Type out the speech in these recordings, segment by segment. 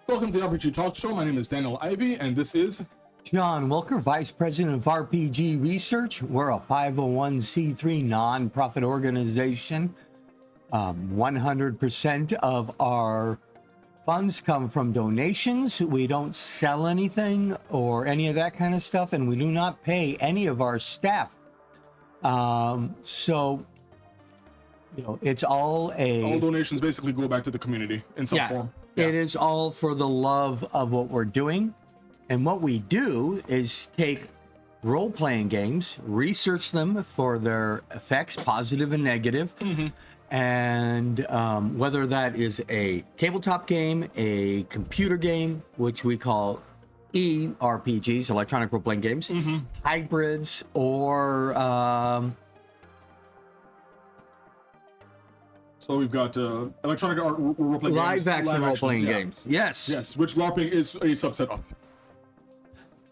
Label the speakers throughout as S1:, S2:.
S1: Welcome to the RPG Talk Show. My name is Daniel Ivey, and this is
S2: John Wilker, Vice President of RPG Research. We're a 501c3 nonprofit organization. 100% of our funds come from donations. We don't sell anything or any of that kind of stuff, and we do not pay any of our staff. It's all
S1: donations basically go back to the community in some form.
S2: It is all for the love of what we're doing. And what we do is take role-playing games, research them for their effects, positive and negative, and whether that is a tabletop game, a computer game, which we call ERPGs, electronic role-playing games, hybrids, or...
S1: So we've got electronic role-playing games,
S2: live-action role-playing games. Yes,
S1: which LARPing is a subset of.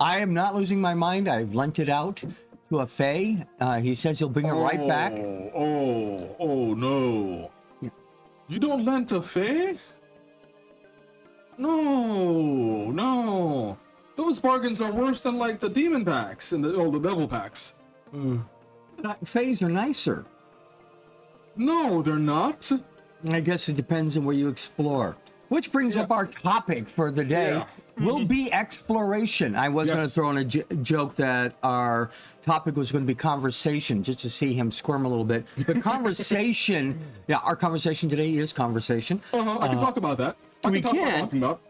S2: I am not losing my mind. I've lent it out to a Fae. He says he'll bring it right back.
S1: Oh no! You don't lend to Fae? No. Those bargains are worse than like the demon packs and the devil packs.
S2: Faes are nicer.
S1: No, they're not.
S2: I guess it depends on where you explore. Which brings up our topic for the day. Will be exploration. I was going to throw in a joke that our topic was going to be conversation, just to see him squirm a little bit. But conversation, our conversation today is conversation.
S1: I can talk about that.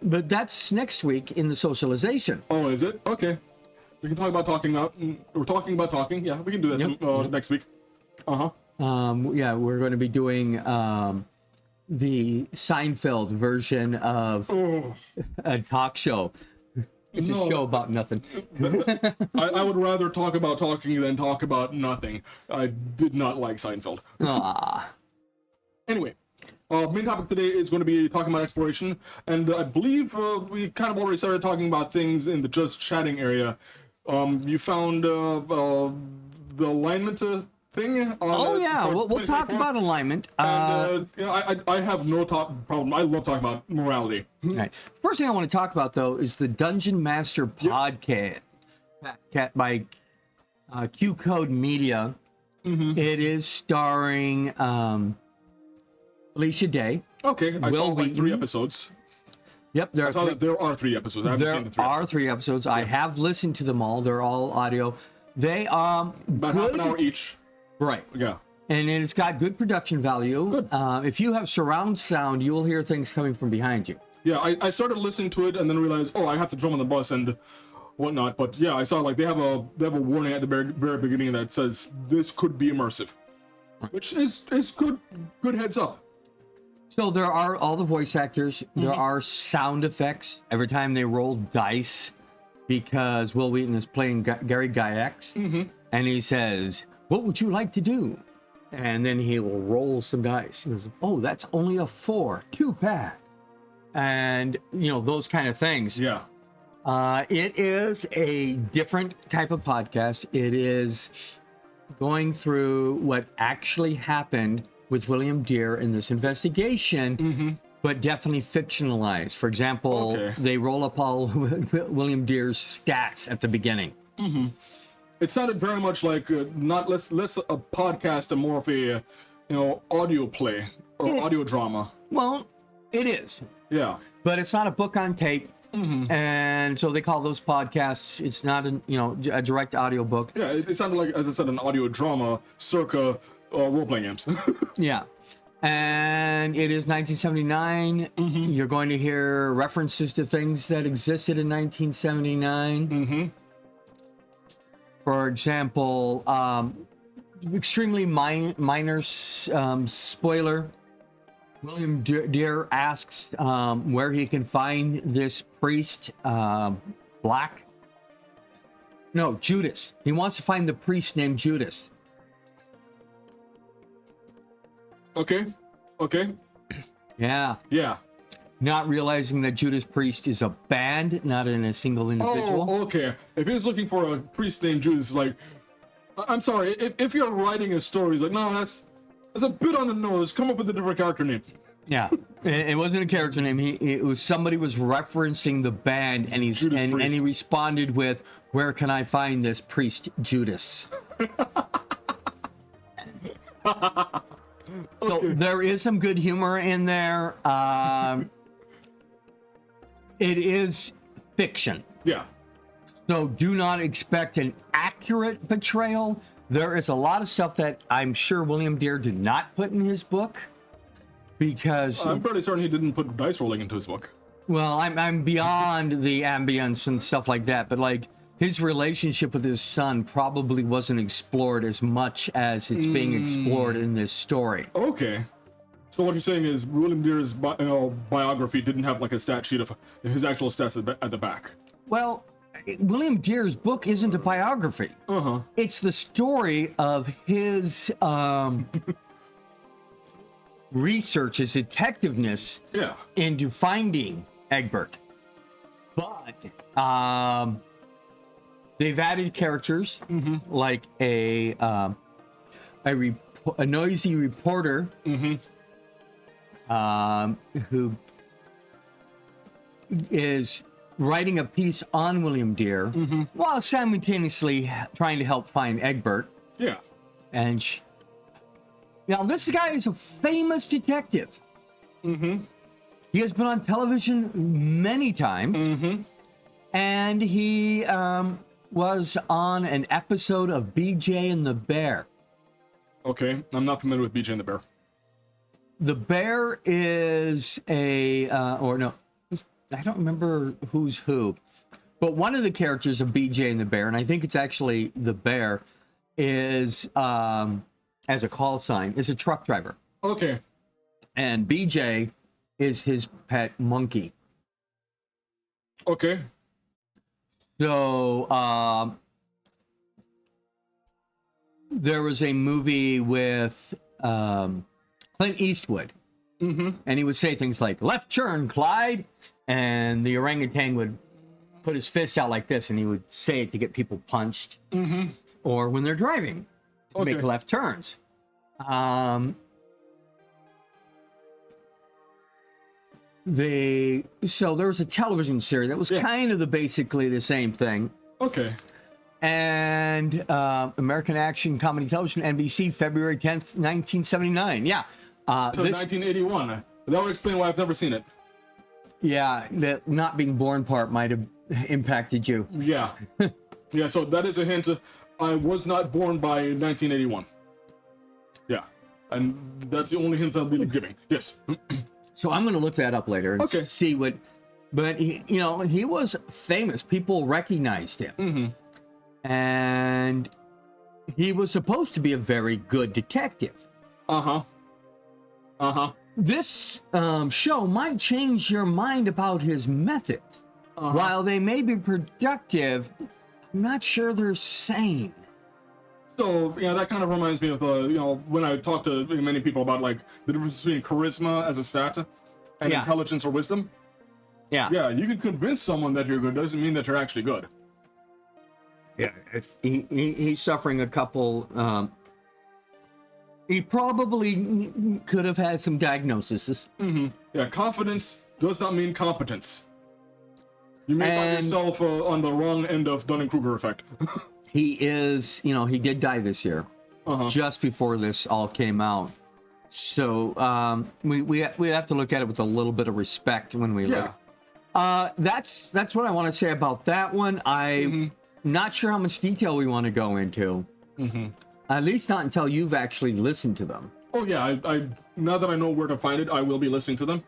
S2: But that's next week in the socialization.
S1: Oh, is it? Okay. We can talk about talking about. We're talking about talking. Yeah, we can do that next week.
S2: We're going to be doing the Seinfeld version of a talk show. It's a show about nothing.
S1: I would rather talk about talking than talk about nothing. I did not like Seinfeld. Anyway, main topic today is going to be talking about exploration, and I believe we kind of already started talking about things in the just chatting area. You found the alignment thing.
S2: We'll talk about alignment.
S1: And, I have no problem. I love talking about morality.
S2: Right. First thing I want to talk about, though, is the Dungeon Master podcast by Q Code Media. It is starring Alicia Day.
S1: Okay, I saw like 3 episodes.
S2: Yep, there
S1: are 3 episodes. I haven't seen the 3 episodes.
S2: There are 3 episodes. I have listened to them all. They're all audio. They
S1: about half an hour each.
S2: Right.
S1: Yeah.
S2: And it's got good production value. Good. If you have surround sound, you will hear things coming from behind you.
S1: Yeah, I started listening to it and then realized, I have to jump on the bus and whatnot. But yeah, I saw like they have a warning at the very beginning that says this could be immersive, which is good heads up.
S2: So there are all the voice actors. There are sound effects every time they roll dice, because Will Wheaton is playing Gary Gygax, and he says, "What would you like to do?" And then he will roll some dice. And he goes, "Oh, that's only a 4. Too bad." And, those kind of things.
S1: Yeah.
S2: It is a different type of podcast. It is going through what actually happened with William Deere in this investigation, but definitely fictionalized. For example, they roll up all William Deere's stats at the beginning.
S1: It sounded very much like not less a podcast and more of a audio play or audio drama.
S2: Well, it is.
S1: Yeah.
S2: But it's not a book on tape. And so they call those podcasts. It's not a direct audio book.
S1: Yeah, it sounded like, as I said, an audio drama circa role-playing games.
S2: Yeah. And it is 1979. You're going to hear references to things that existed in 1979. For example, extremely minor spoiler. William Deere asks where he can find this priest, Judas. He wants to find the priest named Judas.
S1: Okay.
S2: Yeah. Not realizing that Judas Priest is a band, not in a single individual.
S1: Oh, okay. If he's looking for a priest named Judas, like, I'm sorry, if you're writing a story, it's like, no, that's a bit on the nose. Come up with a different character name.
S2: Yeah. It wasn't a character name. It was somebody was referencing the band, and and he responded with, "Where can I find this priest Judas?" So there is some good humor in there. It is fiction.
S1: Yeah.
S2: So do not expect an accurate portrayal. There is a lot of stuff that I'm sure William Deere did not put in his book, because
S1: I'm pretty certain he didn't put dice rolling into his book.
S2: well, I'm beyond the ambience and stuff like that, but like his relationship with his son probably wasn't explored as much as it's being explored in this story.
S1: Okay. So what you're saying is William Deere's biography didn't have like a stat sheet of his actual stats at the back.
S2: Well, William Deere's book isn't a biography. It's the story of his research, his detectiveness into finding Egbert. But they've added characters like a noisy reporter who is writing a piece on William Deere while simultaneously trying to help find Egbert.
S1: Yeah.
S2: And now this guy is a famous detective. He has been on television many times. And he was on an episode of BJ and the Bear.
S1: Okay, I'm not familiar with BJ and the Bear.
S2: The Bear is I don't remember who's who, but one of the characters of BJ and the Bear, and I think it's actually the Bear, is as a call sign, is a truck driver.
S1: Okay.
S2: And BJ is his pet monkey.
S1: Okay.
S2: So there was a movie with Clint Eastwood, and he would say things like "left turn, Clyde," and the orangutan would put his fist out like this, and he would say it to get people punched, or when they're driving, to make left turns. So there was a television series that was kind of basically the same thing. Okay. And American Action Comedy Television, NBC, February 10th, 1979. Yeah.
S1: So 1981. That would explain why I've never seen it.
S2: Yeah, the not being born part might have impacted you.
S1: Yeah. Yeah, so that is a hint. I was not born by 1981. Yeah. And that's the only hint I'll be giving. Yes.
S2: So I'm going to look that up later and see what... But, he was famous. People recognized him. And he was supposed to be a very good detective. This show might change your mind about his methods. While they may be productive, I'm not sure they're sane.
S1: So, yeah, that kind of reminds me of the, when I talk to many people about, like, the difference between charisma as a stat and intelligence or wisdom. Yeah. Yeah, you can convince someone that you're good, doesn't mean that you're actually good.
S2: Yeah, he's suffering a couple... he probably could have had some diagnoses.
S1: Yeah, confidence does not mean competence. You may find yourself on the wrong end of Dunning-Kruger effect.
S2: He is, he did die this year, just before this all came out. So we have to look at it with a little bit of respect when we look. That's what I want to say about that one. I'm not sure how much detail we want to go into. At least not until you've actually listened to them.
S1: Oh yeah, I now that I know where to find it, I will be listening to them.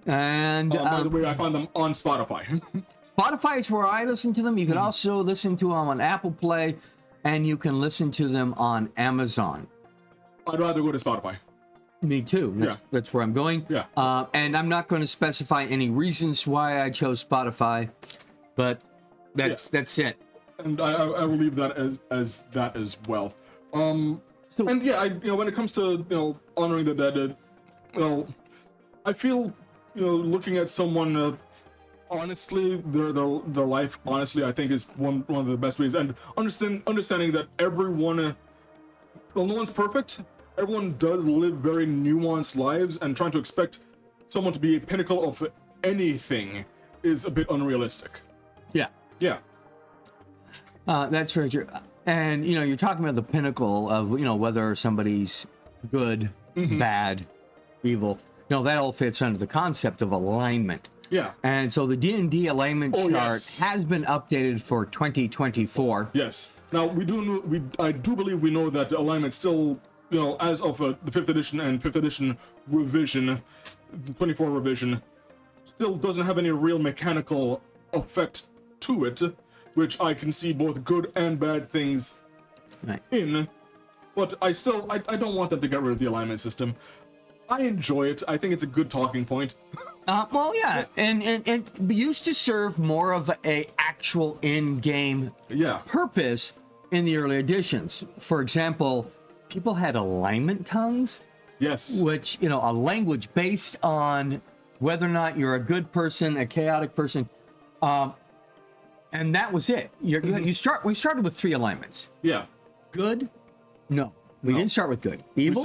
S2: And
S1: by the way, I find them on Spotify.
S2: Spotify is where I listen to them. You can also listen to them on Apple Play, and you can listen to them on Amazon.
S1: I'd rather go to Spotify.
S2: Me too. That's where I'm going.
S1: Yeah.
S2: And I'm not going to specify any reasons why I chose Spotify, but that's it.
S1: And I will leave that as that as well. And yeah, when it comes to honoring the dead, I feel looking at someone honestly, their life honestly, I think is one of the best ways, and understanding that everyone, no one's perfect, everyone does live very nuanced lives, and trying to expect someone to be a pinnacle of anything is a bit unrealistic.
S2: Yeah.
S1: Yeah.
S2: That's very true. And, you're talking about the pinnacle of, whether somebody's good, bad, evil. That all fits under the concept of alignment.
S1: Yeah.
S2: And so the D&D alignment chart
S1: yes.
S2: has been updated for 2024.
S1: Yes. Now, I do believe we know that the alignment still, as of the 5th edition and 5th edition revision, the 24 revision, still doesn't have any real mechanical effect to it, which I can see both good and bad things in. But I don't want them to get rid of the alignment system. I enjoy it. I think it's a good talking point.
S2: Well, yeah, and it used to serve more of a actual in-game purpose in the early editions. For example, people had alignment tongues.
S1: Yes.
S2: Which, a language based on whether or not you're a good person, a chaotic person, and that was it. We started with 3 alignments.
S1: Yeah.
S2: Good? No. We didn't start with good. Evil?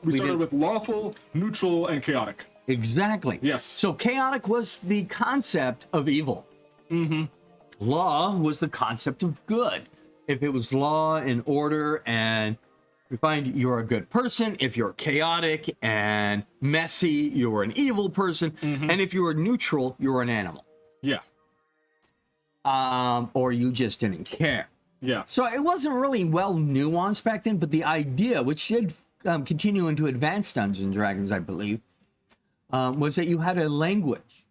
S1: We started with lawful, neutral, and chaotic.
S2: Exactly.
S1: Yes.
S2: So chaotic was the concept of evil. Law was the concept of good. If it was law and order, and we find you're a good person. If you're chaotic and messy, you're an evil person. And if you were neutral, you're an animal.
S1: Yeah.
S2: Or you just didn't care.
S1: Yeah.
S2: So it wasn't really well nuanced back then, but the idea, which did continue into advanced Dungeons and Dragons, I believe, was that you had a language.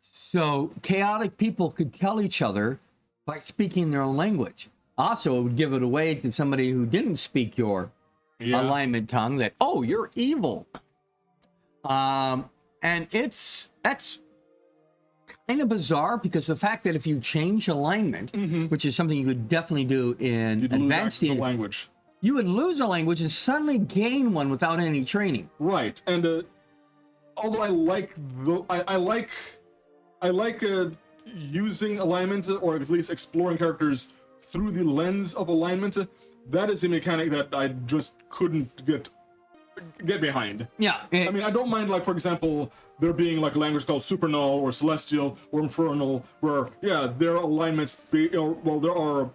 S2: So chaotic people could tell each other by speaking their own language. Also, it would give it away to somebody who didn't speak your alignment tongue that, oh, you're evil. And that's kind of bizarre, because the fact that if you change alignment, which is something you could definitely do in advanced
S1: language,
S2: you would lose a language and suddenly gain one without any training.
S1: Right. And although I like using alignment, or at least exploring characters through the lens of alignment, that is a mechanic that I just couldn't get behind.
S2: Yeah.
S1: I mean, I don't mind, like, for example, there being like a language called Supernal or Celestial or Infernal, where there are alignments. There are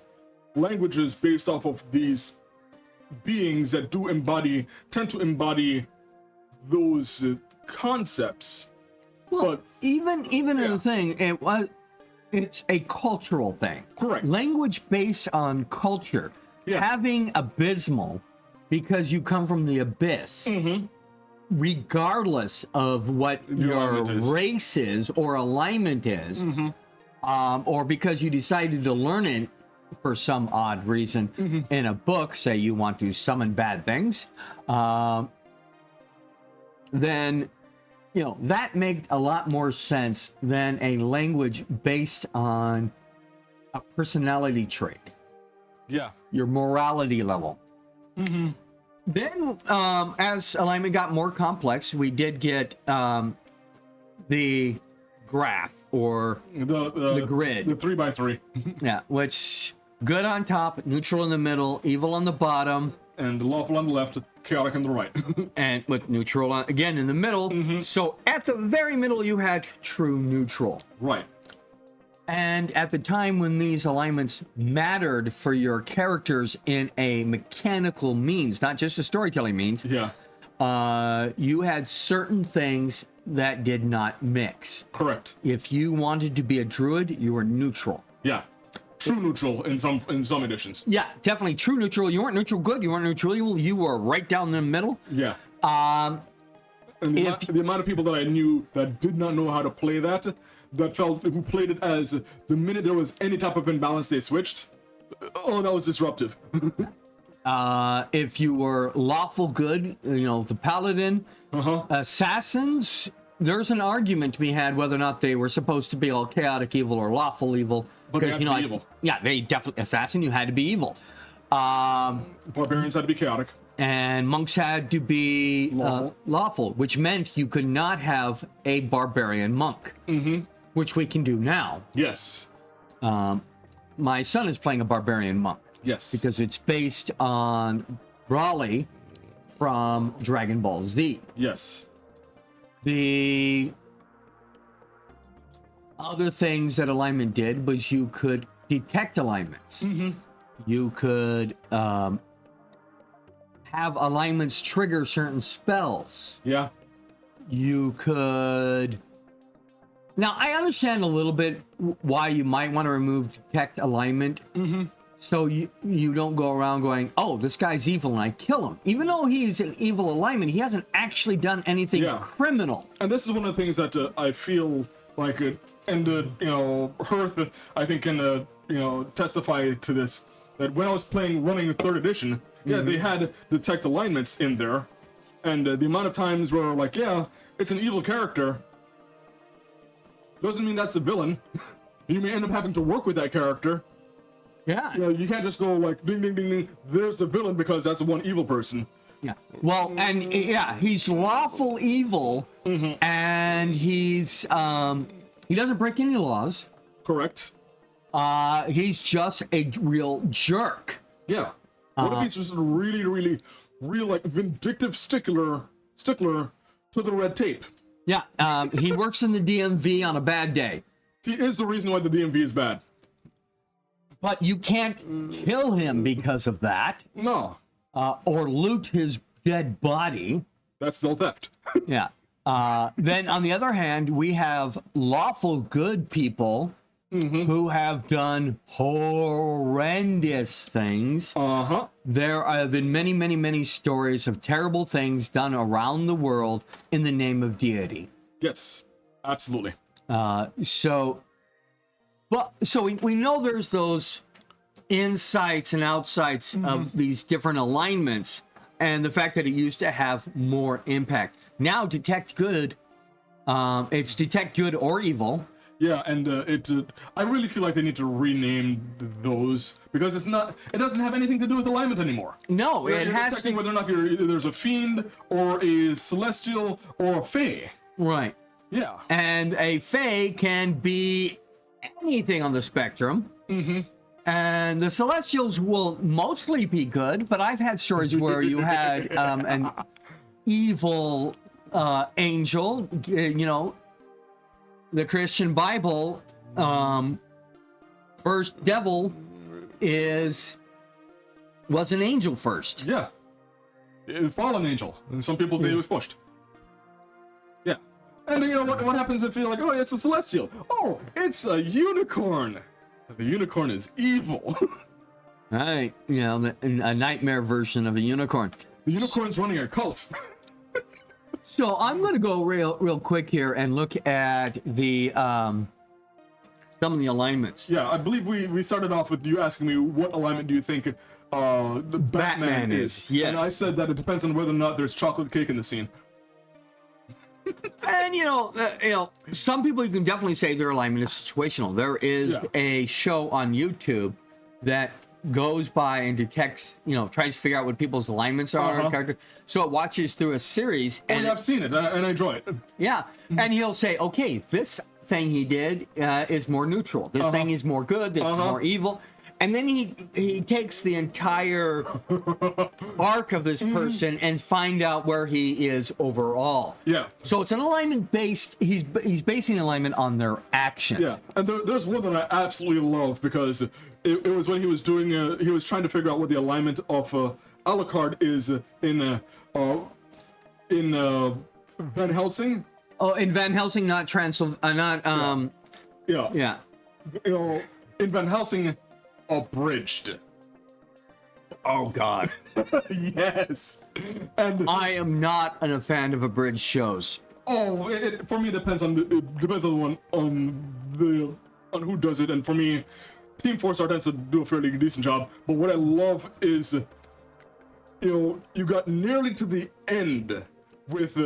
S1: languages based off of these beings that tend to embody those concepts.
S2: Well,
S1: but
S2: even in the thing, it's a cultural thing.
S1: Correct.
S2: Language based on culture.
S1: Yeah.
S2: Having abysmal because you come from the abyss, regardless of what your race is or alignment is, or because you decided to learn it for some odd reason in a book, say you want to summon bad things, then that made a lot more sense than a language based on a personality trait.
S1: Yeah.
S2: Your morality level. Then, as alignment got more complex, we did get the graph, or the grid.
S1: The 3x3.
S2: Yeah, which good on top, neutral in the middle, evil on the bottom.
S1: And lawful on the left, chaotic on the right.
S2: And with neutral again in the middle. So at the very middle, you had true neutral.
S1: Right.
S2: And at the time when these alignments mattered for your characters in a mechanical means, not just a storytelling means, you had certain things that did not mix.
S1: Correct.
S2: If you wanted to be a druid, you were neutral.
S1: Yeah. True neutral in some editions.
S2: Yeah, definitely true neutral. You weren't neutral good, you weren't neutral evil, you were right down the middle.
S1: Yeah. And the amount of people that I knew that did not know how to play that who played it as the minute there was any type of imbalance, they switched. Oh, that was disruptive.
S2: If you were lawful good, the paladin, assassins, there's an argument to be had whether or not they were supposed to be all chaotic evil or lawful evil.
S1: But they had to be evil.
S2: Yeah, they definitely, assassin, you had to be evil.
S1: Barbarians had to be chaotic.
S2: And monks had to be lawful, which meant you could not have a barbarian monk, which we can do now.
S1: Yes.
S2: My son is playing a barbarian monk.
S1: Yes.
S2: Because it's based on Raleigh from Dragon Ball Z.
S1: Yes.
S2: The other things that alignment did was you could detect alignments. You could have alignments trigger certain spells.
S1: Yeah.
S2: You could... Now, I understand a little bit why you might want to remove detect alignment. So you don't go around going, oh, this guy's evil and I kill him. Even though he's an evil alignment, he hasn't actually done anything criminal.
S1: And this is one of the things that I feel like, and you know, Hearth, I think can you know, testify to this. That when I was running 3rd edition, they had detect alignments in there, and the amount of times where like, yeah, it's an evil character, doesn't mean that's the villain. You may end up having to work with that character.
S2: Yeah.
S1: You know, you can't just go like, ding, ding, ding, ding, there's the villain because that's the one evil person.
S2: Yeah. Well, and yeah, he's lawful evil, and he's he doesn't break any laws.
S1: Correct.
S2: He's just a real jerk.
S1: Yeah. What if he's just a really like vindictive stickler to the red tape?
S2: Yeah. He works in the DMV on a bad day.
S1: He is the reason why the DMV is bad.
S2: But you can't kill him because of that.
S1: No.
S2: Or loot his dead body.
S1: That's still theft.
S2: Yeah. Then on the other hand, we have lawful good people who have done horrendous things. There have been many stories of terrible things done around the world in the name of deity.
S1: Yes, absolutely.
S2: So we know there's those insights and outsights of these different alignments, and the fact that it used to have more impact. Now detect good, it's detect good or evil.
S1: Yeah, and I really feel like they need to rename those because it doesn't have anything to do with alignment anymore.
S2: No,
S1: You're
S2: it has
S1: detecting
S2: to.
S1: whether or not there's a fiend or a celestial or a fae.
S2: Right.
S1: Yeah.
S2: And a fae can be anything on the spectrum. And the celestials will mostly be good, but I've had stories where you had an evil angel, you know. The Christian Bible, first devil was an angel first.
S1: Yeah. A fallen angel. And some people say it was pushed. Yeah. And you know what happens if you're like, oh, it's a celestial. Oh, it's a unicorn. The unicorn is evil.
S2: Right. You know, a nightmare version of a unicorn.
S1: The unicorn's running a cult.
S2: So I'm going to go real quick here and look at the some of the alignments.
S1: Yeah, I believe we started off with you asking me what alignment do you think the Batman is.
S2: Yes.
S1: And I said that it depends on whether or not there's chocolate cake in the scene.
S2: And you know, some people you can definitely say their alignment is situational. There is a show on YouTube that goes by and detects, you know, tries to figure out what people's alignments are in character. So it watches through a series, and
S1: I've seen it and I enjoy it.
S2: Yeah, and he'll say, okay, this thing he did is more neutral. This thing is more good. This is more evil. And then he takes the entire arc of this person and find out where he is overall. Yeah. So it's an alignment based. He's basing alignment on their action.
S1: Yeah, and there's one that I absolutely love because it was when he was doing he was trying to figure out what the alignment of Alucard is in Van Helsing.
S2: Oh, in Van Helsing, not Transylvania,
S1: Yeah. You know, in Van Helsing, abridged.
S2: Oh God.
S1: Yes. And
S2: I am not a fan of abridged shows.
S1: Oh, for me it depends on who does it, and for me, Team 4-Star tends to do a fairly decent job. But what I love is, you know, you got nearly to the end with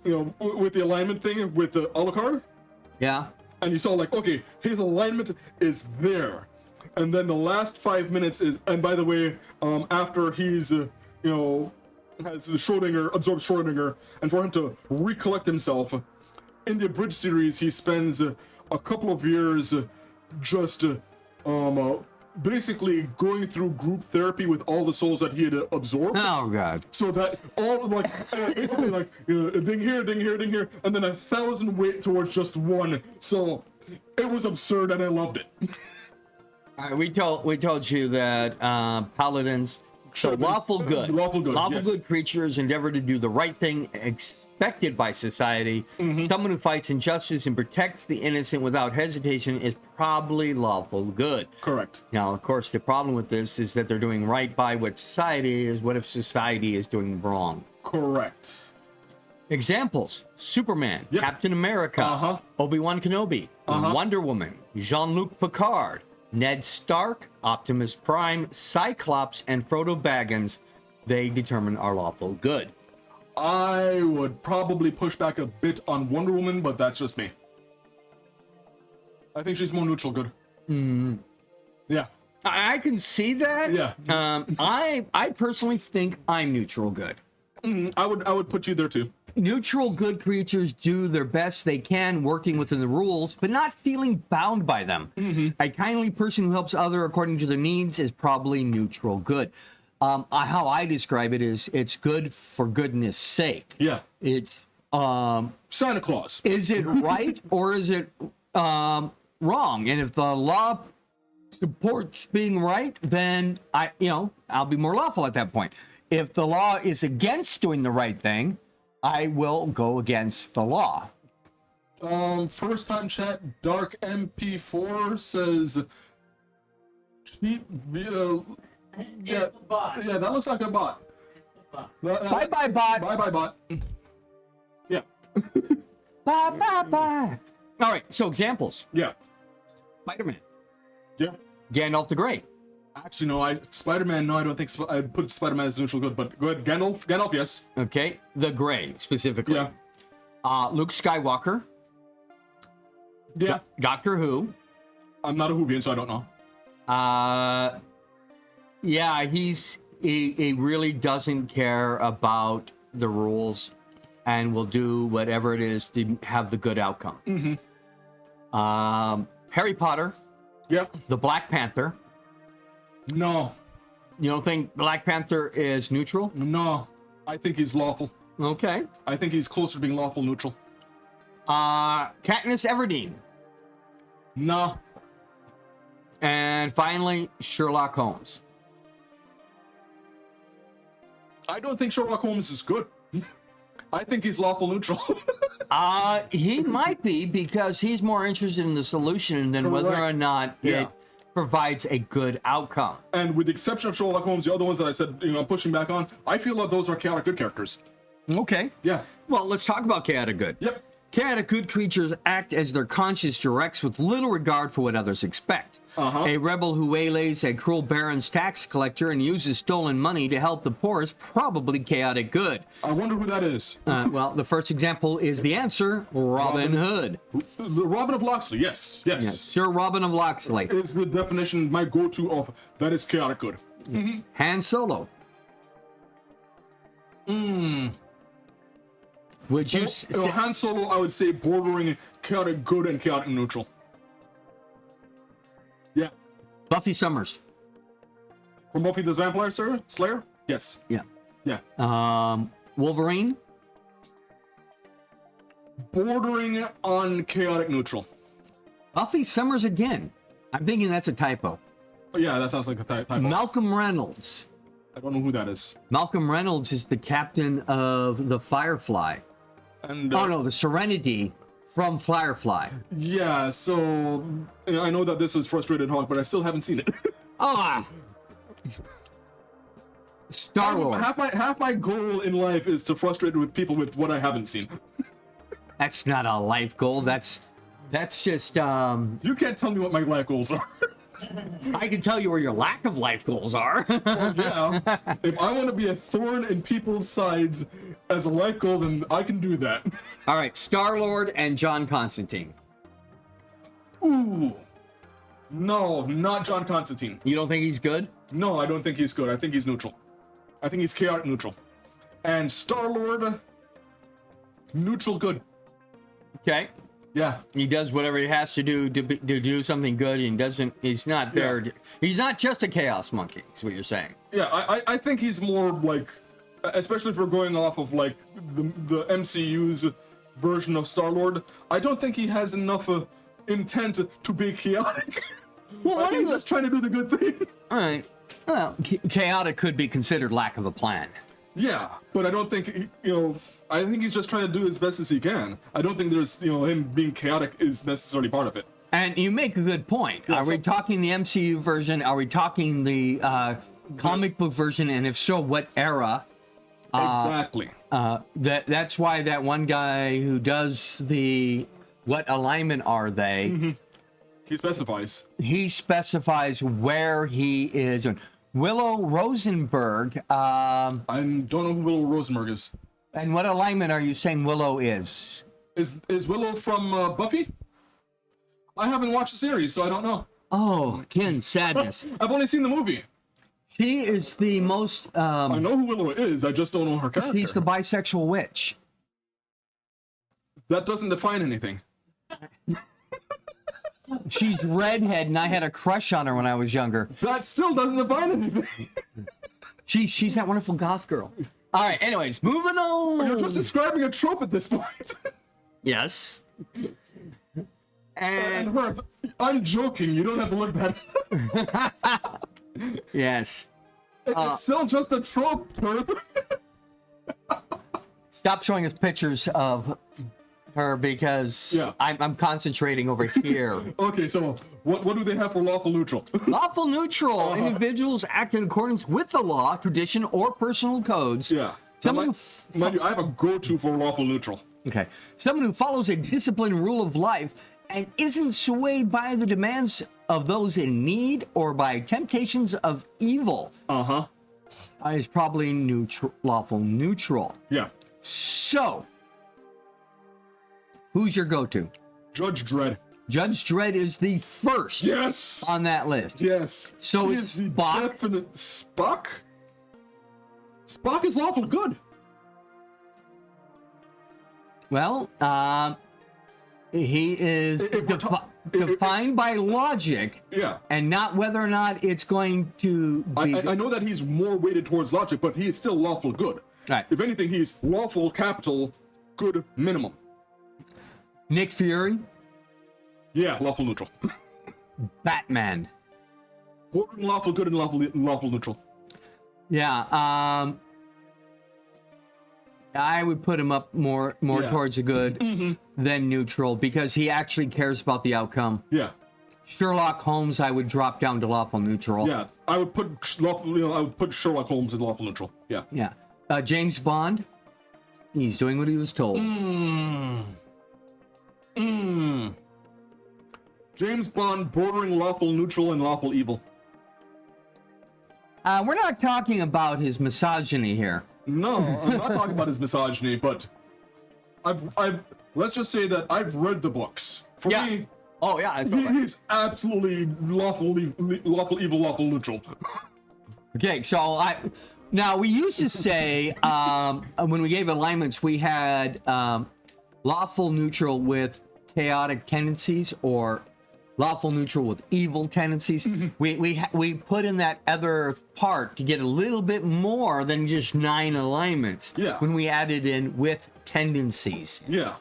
S1: with the alignment thing with the Alucard. Yeah. And you saw like, okay, his alignment is there. And then the last 5 minutes is, and by the way, after he's, has Schrodinger, absorbed Schrodinger, and for him to recollect himself, in the Abridged series, he spends a couple of years just basically going through group therapy with all the souls that he had absorbed.
S2: Oh god.
S1: So that all like basically like ding here, ding here, ding here, and then 1,000 wait towards just one. So it was absurd, and I loved it.
S2: We told you that paladins, so lawful good,
S1: yes.
S2: good creatures endeavor to do the right thing expected by society. Someone who fights injustice and protects the innocent without hesitation is probably lawful good.
S1: Correct.
S2: Now, of course, the problem with this is that they're doing right by what society is. What if society is doing wrong?
S1: Correct.
S2: Examples: Superman,
S1: Yep.
S2: Captain America, Obi-Wan Kenobi, Wonder Woman, Jean-Luc Picard, Ned Stark, Optimus Prime, Cyclops, and Frodo Baggins. They determine our lawful good.
S1: I would probably push back a bit on Wonder Woman, but that's just me. I think she's more neutral good. Yeah.
S2: I can see that.
S1: Yeah.
S2: I personally think I'm neutral good.
S1: I would put you there too.
S2: Neutral good creatures do their best they can working within the rules, but not feeling bound by them. A kindly person who helps other according to their needs is probably neutral good. How I describe it is it's good for goodness sake.
S1: Yeah.
S2: It's
S1: Santa Claus.
S2: is it right or is it wrong? And if the law supports being right, then I'll be more lawful at that point. If the law is against doing the right thing, I will go against the law.
S1: First time chat, Dark MP4 says cheap yeah, that looks like a bot.
S2: Bye bye bot.
S1: Bye bye bot. Yeah.
S2: Bye bye bye. All right, so examples.
S1: Yeah.
S2: Spider-Man.
S1: Yeah.
S2: Gandalf the Grey.
S1: Actually, no. Spider-Man. No, I don't think I put Spider-Man as neutral good. But go ahead, Gandalf. Gandalf, yes.
S2: Okay, the Grey specifically.
S1: Yeah.
S2: Luke Skywalker.
S1: Yeah.
S2: Doctor Who.
S1: I'm not a Whovian, so I don't know.
S2: Yeah, he really doesn't care about the rules, and will do whatever it is to have the good outcome. Harry Potter.
S1: Yeah.
S2: The Black Panther.
S1: No.
S2: You don't think Black Panther is neutral?
S1: No. I think he's lawful.
S2: Okay.
S1: I think he's closer to being lawful neutral.
S2: Katniss Everdeen.
S1: No.
S2: And finally, Sherlock Holmes.
S1: I don't think Sherlock Holmes is good. I think he's lawful neutral.
S2: He might be because he's more interested in the solution than whether or not
S1: Yeah.
S2: it provides a good outcome.
S1: And with the exception of Sherlock Holmes, the other ones that I said, I'm pushing back on, I feel like those are chaotic good characters.
S2: Okay.
S1: Yeah.
S2: Well, let's talk about chaotic good.
S1: Yep.
S2: Chaotic good creatures act as their conscience directs with little regard for what others expect. A rebel who waylays a cruel baron's tax collector and uses stolen money to help the poor is probably chaotic good.
S1: I wonder who that is.
S2: Well, the first example is the answer, Robin Hood.
S1: The Robin of Locksley, yes.
S2: Yes, Sir Robin of Locksley.
S1: Is the definition, my go-to of that is chaotic good.
S2: Han Solo. Would you...
S1: Han Solo, I would say bordering chaotic good and chaotic neutral. Yeah.
S2: Buffy Summers.
S1: From Buffy the Vampire Slayer? Yes.
S2: Yeah.
S1: Yeah.
S2: Wolverine.
S1: Bordering on chaotic neutral.
S2: Buffy Summers again. I'm thinking that's a typo.
S1: Yeah, that sounds like a typo.
S2: Malcolm Reynolds.
S1: I don't know who that is.
S2: Malcolm Reynolds is the captain of the Firefly.
S1: And
S2: the Serenity from Firefly.
S1: Yeah, so I know that this is Frustrated Hawk, but I still haven't seen it.
S2: Star-Lord.
S1: Half my goal in life is to frustrate with people with what I haven't seen.
S2: That's not a life goal. That's just
S1: You can't tell me what my life goals are.
S2: I can tell you where your lack of life goals are.
S1: Yeah. If I want to be a thorn in people's sides as a life goal, then I can do that.
S2: All right, Star-Lord and John Constantine.
S1: Ooh. No, not John Constantine.
S2: You don't think he's good?
S1: No, I don't think he's good. I think he's neutral. I think he's chaotic neutral. And Star-Lord, neutral good.
S2: Okay.
S1: Yeah.
S2: He does whatever he has to do to do something good, and he's not there.
S1: Yeah.
S2: He's not just a chaos monkey, is what you're saying.
S1: Yeah, I think he's more like, especially if we're going off of like the MCU's version of Star-Lord, I don't think he has enough intent to be chaotic.
S2: Well,
S1: I think he's just trying to do the good thing.
S2: All right. Well, chaotic could be considered lack of a plan.
S1: Yeah, but I don't think, I think he's just trying to do as best as he can. I don't think there's, him being chaotic is necessarily part of it.
S2: And you make a good point.
S1: Yeah,
S2: Are we talking the MCU version? Are we talking the comic book version? And if so, what era?
S1: Exactly.
S2: That's why that one guy who does what alignment are they?
S1: Mm-hmm. He specifies.
S2: He specifies where he is. Willow Rosenberg.
S1: I don't know who Willow Rosenberg is.
S2: And what alignment are you saying Willow is?
S1: Is Willow from Buffy? I haven't watched the series, so I don't know.
S2: Oh, again, sadness.
S1: I've only seen the movie.
S2: She is the most.
S1: I know who Willow is. I just don't know her character.
S2: She's the bisexual witch.
S1: That doesn't define anything.
S2: She's redhead, and I had a crush on her when I was younger.
S1: That still doesn't define anything.
S2: She's that wonderful goth girl. All right. Anyways, moving on.
S1: You're just describing a trope at this point.
S2: Yes.
S1: And her, I'm joking. You don't have to look that up.
S2: Yes.
S1: It's still just a trope, Perth.
S2: Stop showing us pictures of her because I'm concentrating over here.
S1: Okay, so what do they have for lawful neutral?
S2: Lawful neutral. Individuals act in accordance with the law, tradition, or personal codes.
S1: Yeah.
S2: Someone
S1: Mind you, I have a go-to for lawful neutral.
S2: Okay. Someone who follows a disciplined rule of life and isn't swayed by the demands of those in need or by temptations of evil. Is probably lawful neutral.
S1: Yeah.
S2: So, who's your go-to?
S1: Judge Dredd.
S2: Judge Dredd is the first on that list.
S1: Yes.
S2: So
S1: he
S2: is
S1: the
S2: Spock.
S1: Definite Spock? Spock is lawful good.
S2: Well, he is defined by logic, and not whether or not it's going to be.
S1: I know that he's more weighted towards logic, but he is still lawful good.
S2: Right.
S1: If anything, he's lawful capital good minimum.
S2: Nick Fury.
S1: Yeah, lawful neutral.
S2: Batman.
S1: Bordering lawful good and lawful neutral.
S2: Yeah. I would put him up more towards the good than neutral because he actually cares about the outcome.
S1: Yeah.
S2: Sherlock Holmes, I would drop down to lawful neutral.
S1: Yeah, I would put Sherlock Holmes in lawful neutral. Yeah.
S2: Yeah. James Bond, he's doing what he was told.
S1: James Bond bordering lawful neutral and lawful evil.
S2: We're not talking about his misogyny here.
S1: No, I'm not talking about his misogyny, but I've let's just say that I've read the books. For me, he's absolutely lawful evil, lawful neutral.
S2: Okay, so now we used to say when we gave alignments, we had lawful neutral with chaotic tendencies or lawful neutral with evil tendencies. We put in that other part to get a little bit more than just 9 alignments.
S1: Yeah.
S2: When we added in with tendencies.
S1: Yeah.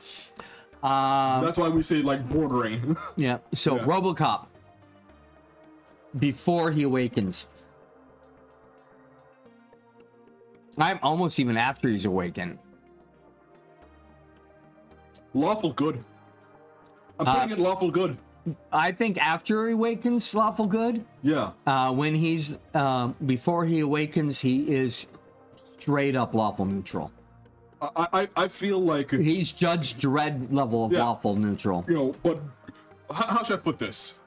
S1: That's why we say like bordering.
S2: Yeah. So RoboCop, before he awakens. I'm almost even after he's awakened.
S1: Lawful good. I'm putting it lawful good.
S2: I think after he awakens, lawful good.
S1: Yeah.
S2: When he's before he awakens, he is straight up lawful neutral.
S1: I feel like
S2: he's Judge Dredd level of lawful neutral.
S1: But how should I put this?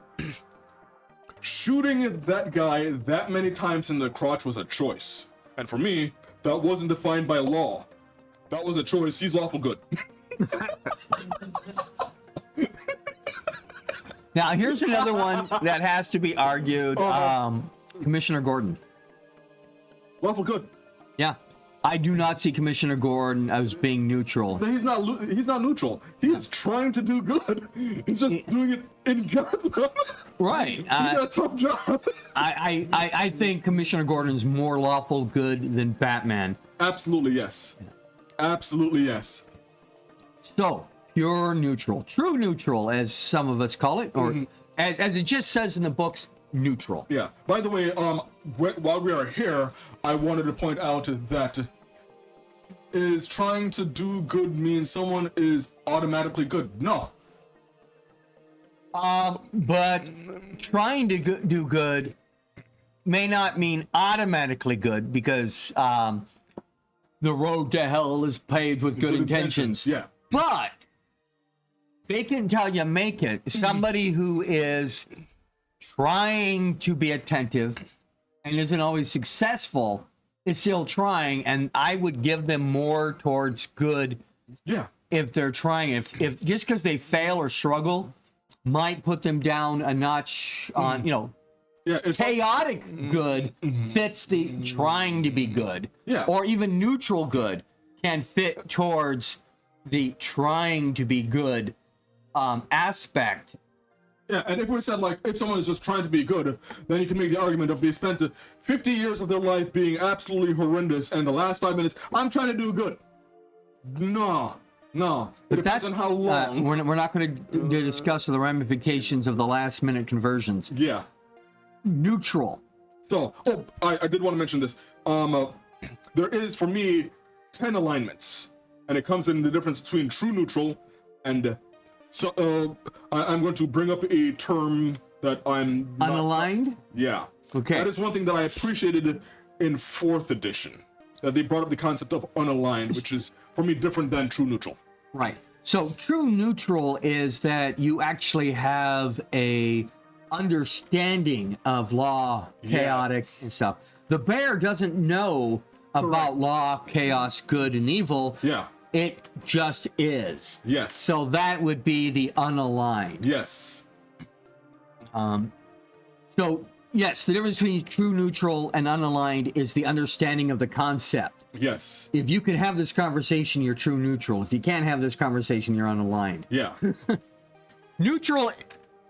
S1: Shooting that guy that many times in the crotch was a choice, and for me, that wasn't defined by law. That was a choice. He's lawful good.
S2: Now, here's another one that has to be argued. Commissioner Gordon.
S1: Lawful good.
S2: Yeah. I do not see Commissioner Gordon as being neutral.
S1: He's not neutral. He is trying to do good. He's just doing it in Gotham.
S2: Right.
S1: He got a tough job.
S2: I think Commissioner Gordon's more lawful good than Batman.
S1: Absolutely yes. Absolutely yes.
S2: So, pure neutral. True neutral, as some of us call it, or as it just says in the books, neutral.
S1: Yeah. By the way, while we are here, I wanted to point out that is trying to do good mean someone is automatically good? No.
S2: But trying to do good may not mean automatically good, because the road to hell is paved with good intentions.
S1: Yeah.
S2: But fake it until you make it. Somebody who is trying to be attentive and isn't always successful is still trying, and I would give them more towards good.
S1: Yeah.
S2: If they're trying. If just because they fail or struggle might put them down a notch on,
S1: Yeah.
S2: chaotic good fits the trying to be good.
S1: Yeah.
S2: Or even neutral good can fit towards the trying to be good aspect.
S1: Yeah, and if we said, like, if someone is just trying to be good, then you can make the argument of they spent 50 years of their life being absolutely horrendous, and the last 5 minutes, I'm trying to do good. No. It depends on how long.
S2: We're not going to discuss the ramifications of the last minute conversions.
S1: Yeah.
S2: Neutral.
S1: So, I did want to mention this. There is, for me, 10 alignments, and it comes in the difference between true neutral and... So, I'm going to bring up a term that I'm not...
S2: Unaligned?
S1: Yeah.
S2: Okay.
S1: That is one thing that I appreciated in 4th edition. That they brought up the concept of unaligned, which is, for me, different than true neutral.
S2: Right. So true neutral is that you actually have a understanding of law, chaotic,
S1: Yes.
S2: and stuff. The bear doesn't know about law, chaos, good, and evil.
S1: Yeah.
S2: It just is.
S1: Yes.
S2: So that would be the unaligned.
S1: Yes.
S2: So, yes, the difference between true neutral and unaligned is the understanding of the concept.
S1: Yes.
S2: If you can have this conversation, you're true neutral. If you can't have this conversation, you're unaligned.
S1: Yeah.
S2: Neutral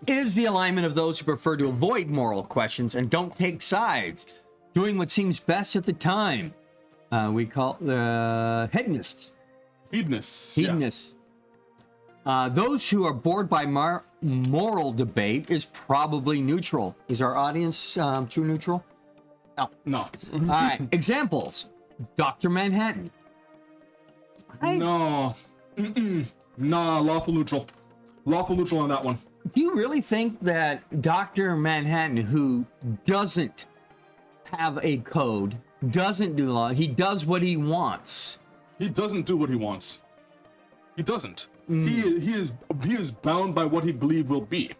S2: is the alignment of those who prefer to avoid moral questions and don't take sides, doing what seems best at the time. We call hedonists.
S1: Hedonists.
S2: Hedonists. Those who are bored by moral debate is probably neutral. Is our audience true neutral?
S1: No.
S2: All right. Examples. Dr. Manhattan.
S1: No. Nah, lawful neutral. Lawful neutral on that one.
S2: Do you really think that Dr. Manhattan, who doesn't have a code, doesn't do law, he does what he wants?
S1: He doesn't do what he wants. He doesn't. He is bound by what he believes will be.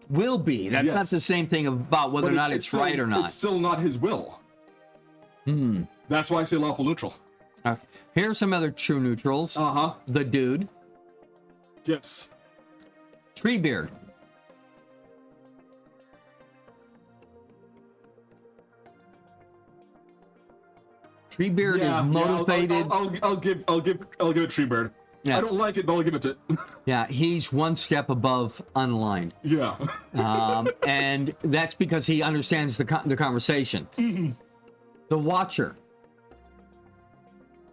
S2: Will be. That's not the same thing about whether or not it's
S1: still,
S2: right or not.
S1: It's still not his will. That's why I say lawful neutral.
S2: Here are some other true neutrals. The Dude.
S1: Yes.
S2: Treebeard. Treebeard is motivated.
S1: I'll give it Treebeard.
S2: Yeah.
S1: I don't like it, but I'll give it to.
S2: Yeah, he's one step above unaligned.
S1: Yeah.
S2: And that's because he understands the conversation. The Watcher.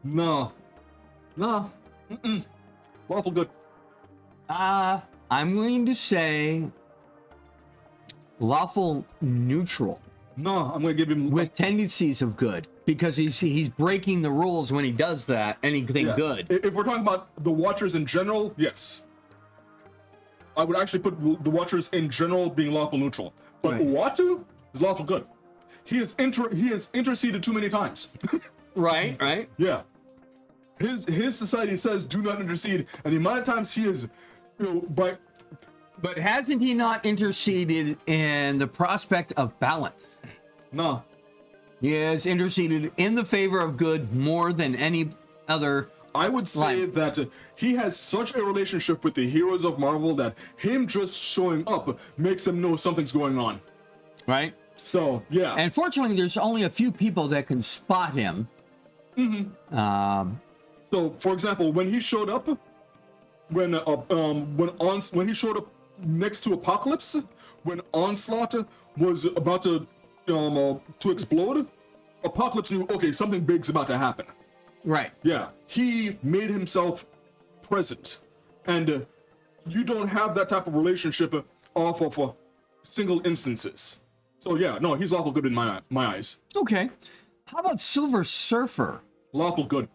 S1: No. Lawful good.
S2: I'm going to say lawful neutral.
S1: No, I'm going to give him
S2: With tendencies of good, because he's breaking the rules when he does that. Anything good.
S1: If we're talking about the Watchers in general, yes. I would actually put the Watchers in general being lawful neutral. But
S2: Right.
S1: Uatu is lawful good. He has interceded too many times.
S2: Right.
S1: Yeah. His society says do not intercede, and the amount of times he is,
S2: But hasn't he not interceded in the prospect of balance?
S1: no.
S2: He has interceded in the favor of good more than any other.
S1: I would say that he has such a relationship with the heroes of Marvel that him just showing up makes them know something's going on.
S2: Right.
S1: So, yeah.
S2: And fortunately, there's only a few people that can spot him.
S1: So, for example, when he showed up, when he showed up next to Apocalypse, when Onslaught was about to explode, Apocalypse knew, okay, something big's about to happen.
S2: Right.
S1: Yeah, he made himself present, and you don't have that type of relationship off of single instances. So yeah, no, he's lawful good in my eyes.
S2: Okay. How about Silver Surfer?
S1: Lawful good.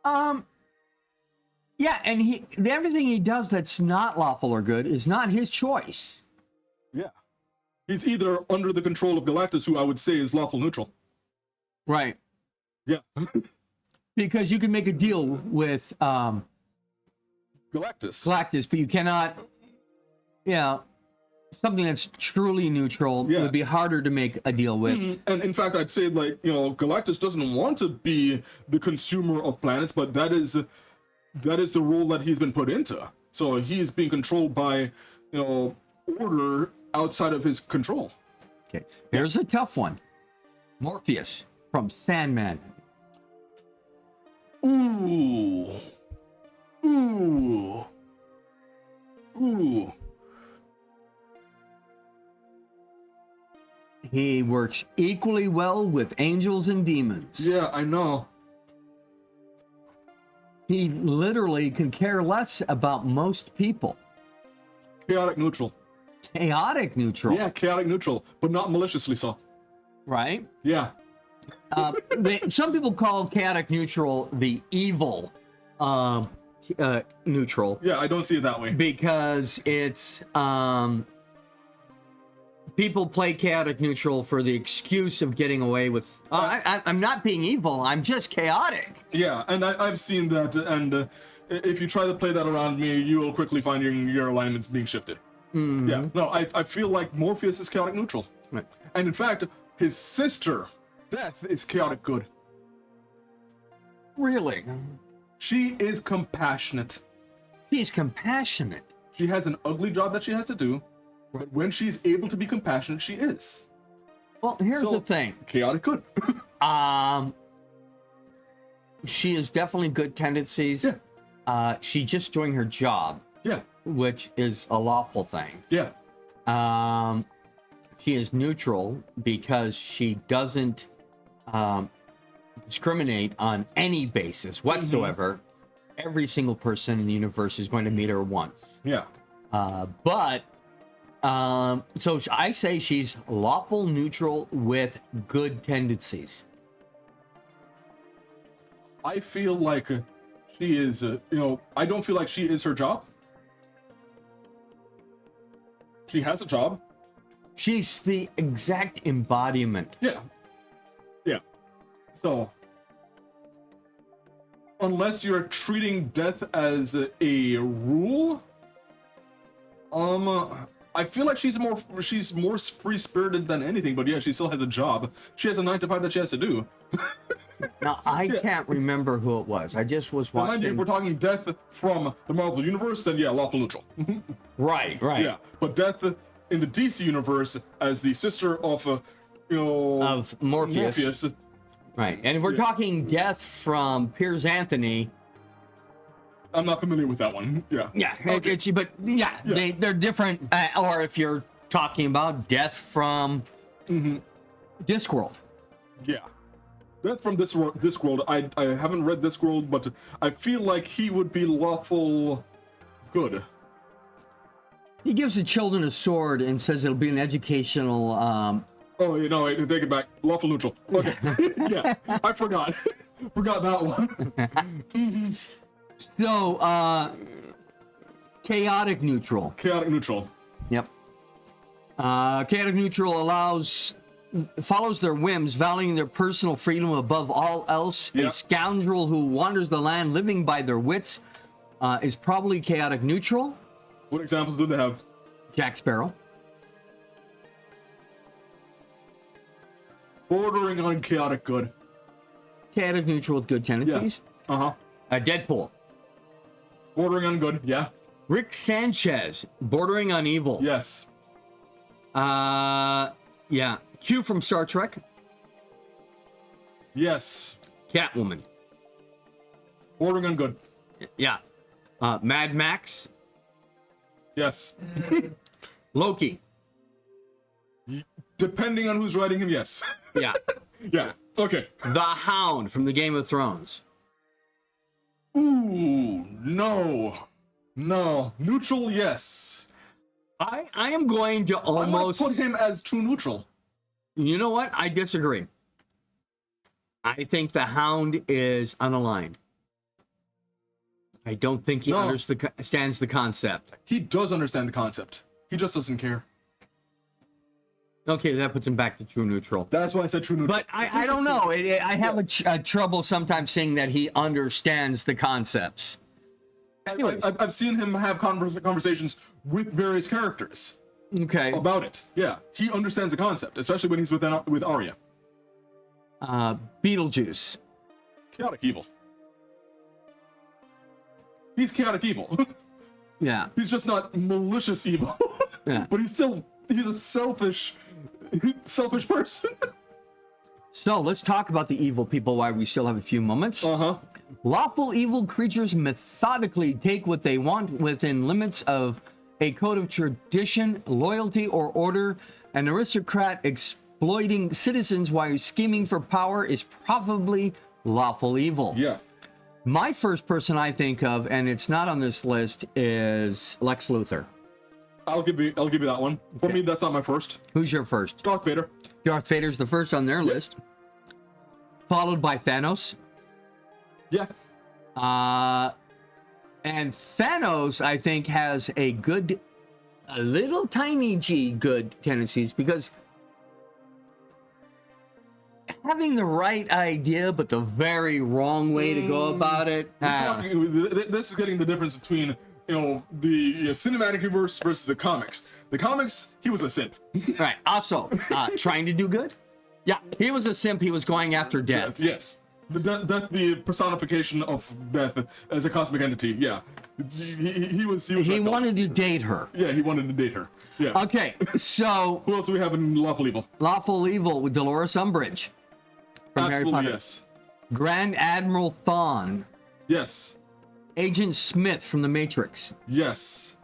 S2: Yeah, and everything he does that's not lawful or good is not his choice.
S1: Yeah, he's either under the control of Galactus, who I would say is lawful neutral.
S2: Right.
S1: Yeah.
S2: Because you can make a deal with Galactus, but you cannot, something that's truly neutral would be harder to make a deal with.
S1: And in fact, I'd say, like, Galactus doesn't want to be the consumer of planets, but that is the role that he's been put into. So he's being controlled by, order outside of his control.
S2: Okay, here's a tough one. Morpheus from Sandman.
S1: Ooh.
S2: He works equally well with angels and demons.
S1: Yeah, I know.
S2: He literally can care less about most people.
S1: Chaotic neutral.
S2: Chaotic neutral.
S1: Yeah, chaotic neutral, but not maliciously so.
S2: Right?
S1: Yeah.
S2: Some people call chaotic neutral the evil neutral.
S1: Yeah, I don't see it that way.
S2: Because it's people play chaotic neutral for the excuse of getting away with. I'm not being evil. I'm just chaotic.
S1: Yeah, and I've seen that, and if you try to play that around me, you will quickly find your alignments being shifted. Mm-hmm. Yeah, no, I feel like Morpheus is chaotic neutral,
S2: right.
S1: And in fact, his sister, Death, is chaotic good.
S2: Really?
S1: She is compassionate.
S2: She's compassionate.
S1: She has an ugly job that she has to do, but when she's able to be compassionate, she is.
S2: Well, here's the thing.
S1: Chaotic good.
S2: She is definitely good tendencies.
S1: Yeah.
S2: She's just doing her job.
S1: Yeah.
S2: Which is a lawful thing.
S1: Yeah.
S2: She is neutral because she doesn't discriminate on any basis whatsoever. Mm-hmm. Every single person in the universe is going to meet her once.
S1: Yeah.
S2: So I say she's lawful neutral with good tendencies.
S1: I feel like she is, I don't feel like she is her job. She has a job.
S2: She's the exact embodiment.
S1: Yeah. Yeah. So, unless you're treating death as a rule, I feel like she's more free-spirited than anything, but yeah, she still has a job. She has a 9-to-5 that she has to do.
S2: Now, I can't remember who it was. I just was watching.
S1: Mind you, if we're talking death from the Marvel Universe, then yeah, lawful neutral.
S2: Right.
S1: Yeah, but death in the DC Universe as the sister of,
S2: of Morpheus. Right, and if we're talking death from Piers Anthony.
S1: I'm not familiar with that one. Yeah.
S2: Yeah,
S1: okay.
S2: They're different. Or if you're talking about death from Discworld.
S1: Yeah. Death from Discworld. I haven't read Discworld, but I feel like he would be lawful good.
S2: He gives the children a sword and says it'll be an educational.
S1: I take it back. Lawful neutral. Okay. Yeah, I forgot. Forgot that one.
S2: So, chaotic neutral.
S1: Chaotic neutral.
S2: Yep. Chaotic neutral follows their whims, valuing their personal freedom above all else.
S1: Yep.
S2: A scoundrel who wanders the land living by their wits is probably chaotic neutral.
S1: What examples do they have?
S2: Jack Sparrow.
S1: Bordering on chaotic good.
S2: Chaotic neutral with good tendencies.
S1: Yeah. Uh-huh.
S2: Deadpool.
S1: Bordering on good, yeah.
S2: Rick Sanchez, bordering on evil.
S1: Yes.
S2: Yeah. Q from Star Trek.
S1: Yes.
S2: Catwoman.
S1: Bordering on good.
S2: Yeah. Mad Max.
S1: Yes.
S2: Loki.
S1: Depending on who's writing him, yes.
S2: Yeah.
S1: Yeah. Okay.
S2: The Hound from the Game of Thrones.
S1: Ooh, no. No. Neutral, yes.
S2: I am going to
S1: I might
S2: almost
S1: put him as true neutral.
S2: You know what? I disagree. I think the Hound is unaligned. I don't think he understands the concept.
S1: He does understand the concept. He just doesn't care.
S2: Okay, that puts him back to true neutral.
S1: That's why I said true neutral.
S2: But I don't know. I have a trouble sometimes saying that he understands the concepts. Anyways.
S1: I've seen him have conversations with various characters
S2: Okay.
S1: about it. Yeah, he understands the concept, especially when he's with Arya.
S2: Beetlejuice.
S1: Chaotic evil. He's chaotic evil.
S2: Yeah.
S1: He's just not malicious evil.
S2: Yeah.
S1: But he's a selfish person.
S2: So let's talk about the evil people while we still have a few moments.
S1: Uh-huh.
S2: Lawful evil creatures methodically take what they want within limits of a code of tradition, loyalty, or order. An aristocrat exploiting citizens while scheming for power is probably lawful evil.
S1: Yeah.
S2: My first person I think of, and it's not on this list, is Lex Luthor.
S1: I'll give you that one. For me, that's not my first.
S2: Who's your first?
S1: Darth Vader.
S2: Darth Vader's the first on their list. Followed by Thanos.
S1: Yeah.
S2: And Thanos, I think, has a little tiny g good tendencies, because having the right idea but the very wrong way to go about it.
S1: This is getting the difference between the cinematic universe versus the comics. The comics, he was a simp.
S2: Right. Also, trying to do good. Yeah, he was a simp. He was going after death.
S1: Yes. The personification of death as a cosmic entity. Yeah. He was.
S2: He wanted to date her.
S1: Yeah, he wanted to date her. Yeah.
S2: Okay, so
S1: Who else do we have in Lawful Evil?
S2: Lawful Evil with Dolores Umbridge from Harry
S1: Absolutely
S2: Potter.
S1: yes.
S2: Grand Admiral Thawne.
S1: Yes.
S2: Agent Smith from The Matrix.
S1: Yes.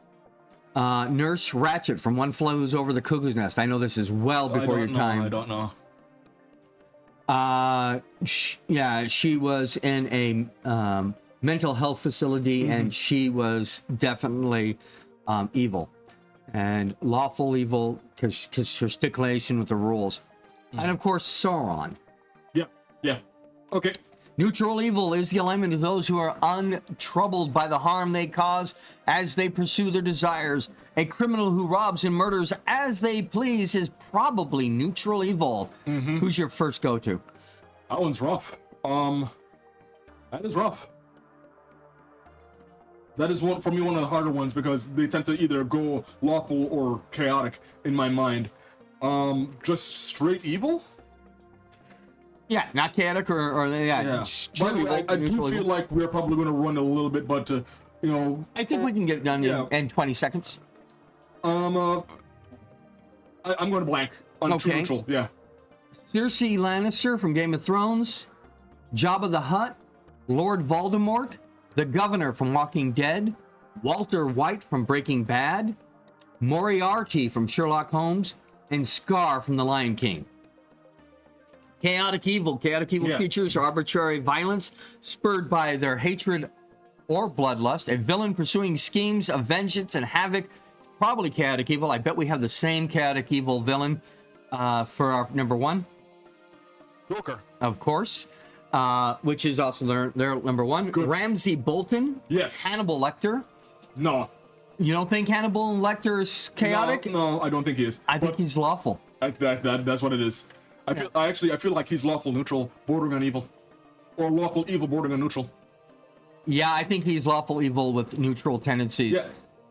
S2: Nurse Ratched from One Flew Over the Cuckoo's Nest. I know this is well before your time.
S1: I don't know.
S2: She was in a mental health facility, and she was definitely evil. And lawful evil, because her stipulation with the rules. And of course, Sauron.
S1: Yeah. Yeah. Okay.
S2: Neutral evil is the alignment of those who are untroubled by the harm they cause as they pursue their desires. A criminal who robs and murders as they please is probably neutral evil. Who's your first go-to?
S1: That one's rough. That is rough. That is one of the harder ones, because they tend to either go lawful or chaotic in my mind. Just straight evil?
S2: Yeah, not chaotic or
S1: Yeah. By the way, I do feel like we're probably going to run a little bit, but
S2: I think we can get it done in 20 seconds.
S1: I'm going to blank on true neutral. Yeah.
S2: Cersei Lannister from Game of Thrones, Jabba the Hutt, Lord Voldemort, the Governor from Walking Dead, Walter White from Breaking Bad, Moriarty from Sherlock Holmes, and Scar from The Lion King. Chaotic evil creatures are arbitrary violence spurred by their hatred or bloodlust. A villain pursuing schemes of vengeance and havoc, probably chaotic evil. I bet we have the same chaotic evil villain for our number one.
S1: Joker.
S2: Of course. Which is also their number one.
S1: Good.
S2: Ramsay Bolton.
S1: Yes.
S2: Hannibal Lecter.
S1: No.
S2: You don't think Hannibal Lecter is chaotic?
S1: No, I don't think he is.
S2: I think he's lawful.
S1: That's what it is. I feel like he's lawful neutral, bordering on evil, or lawful evil bordering on neutral.
S2: Yeah, I think he's lawful evil with neutral tendencies.
S1: Yeah.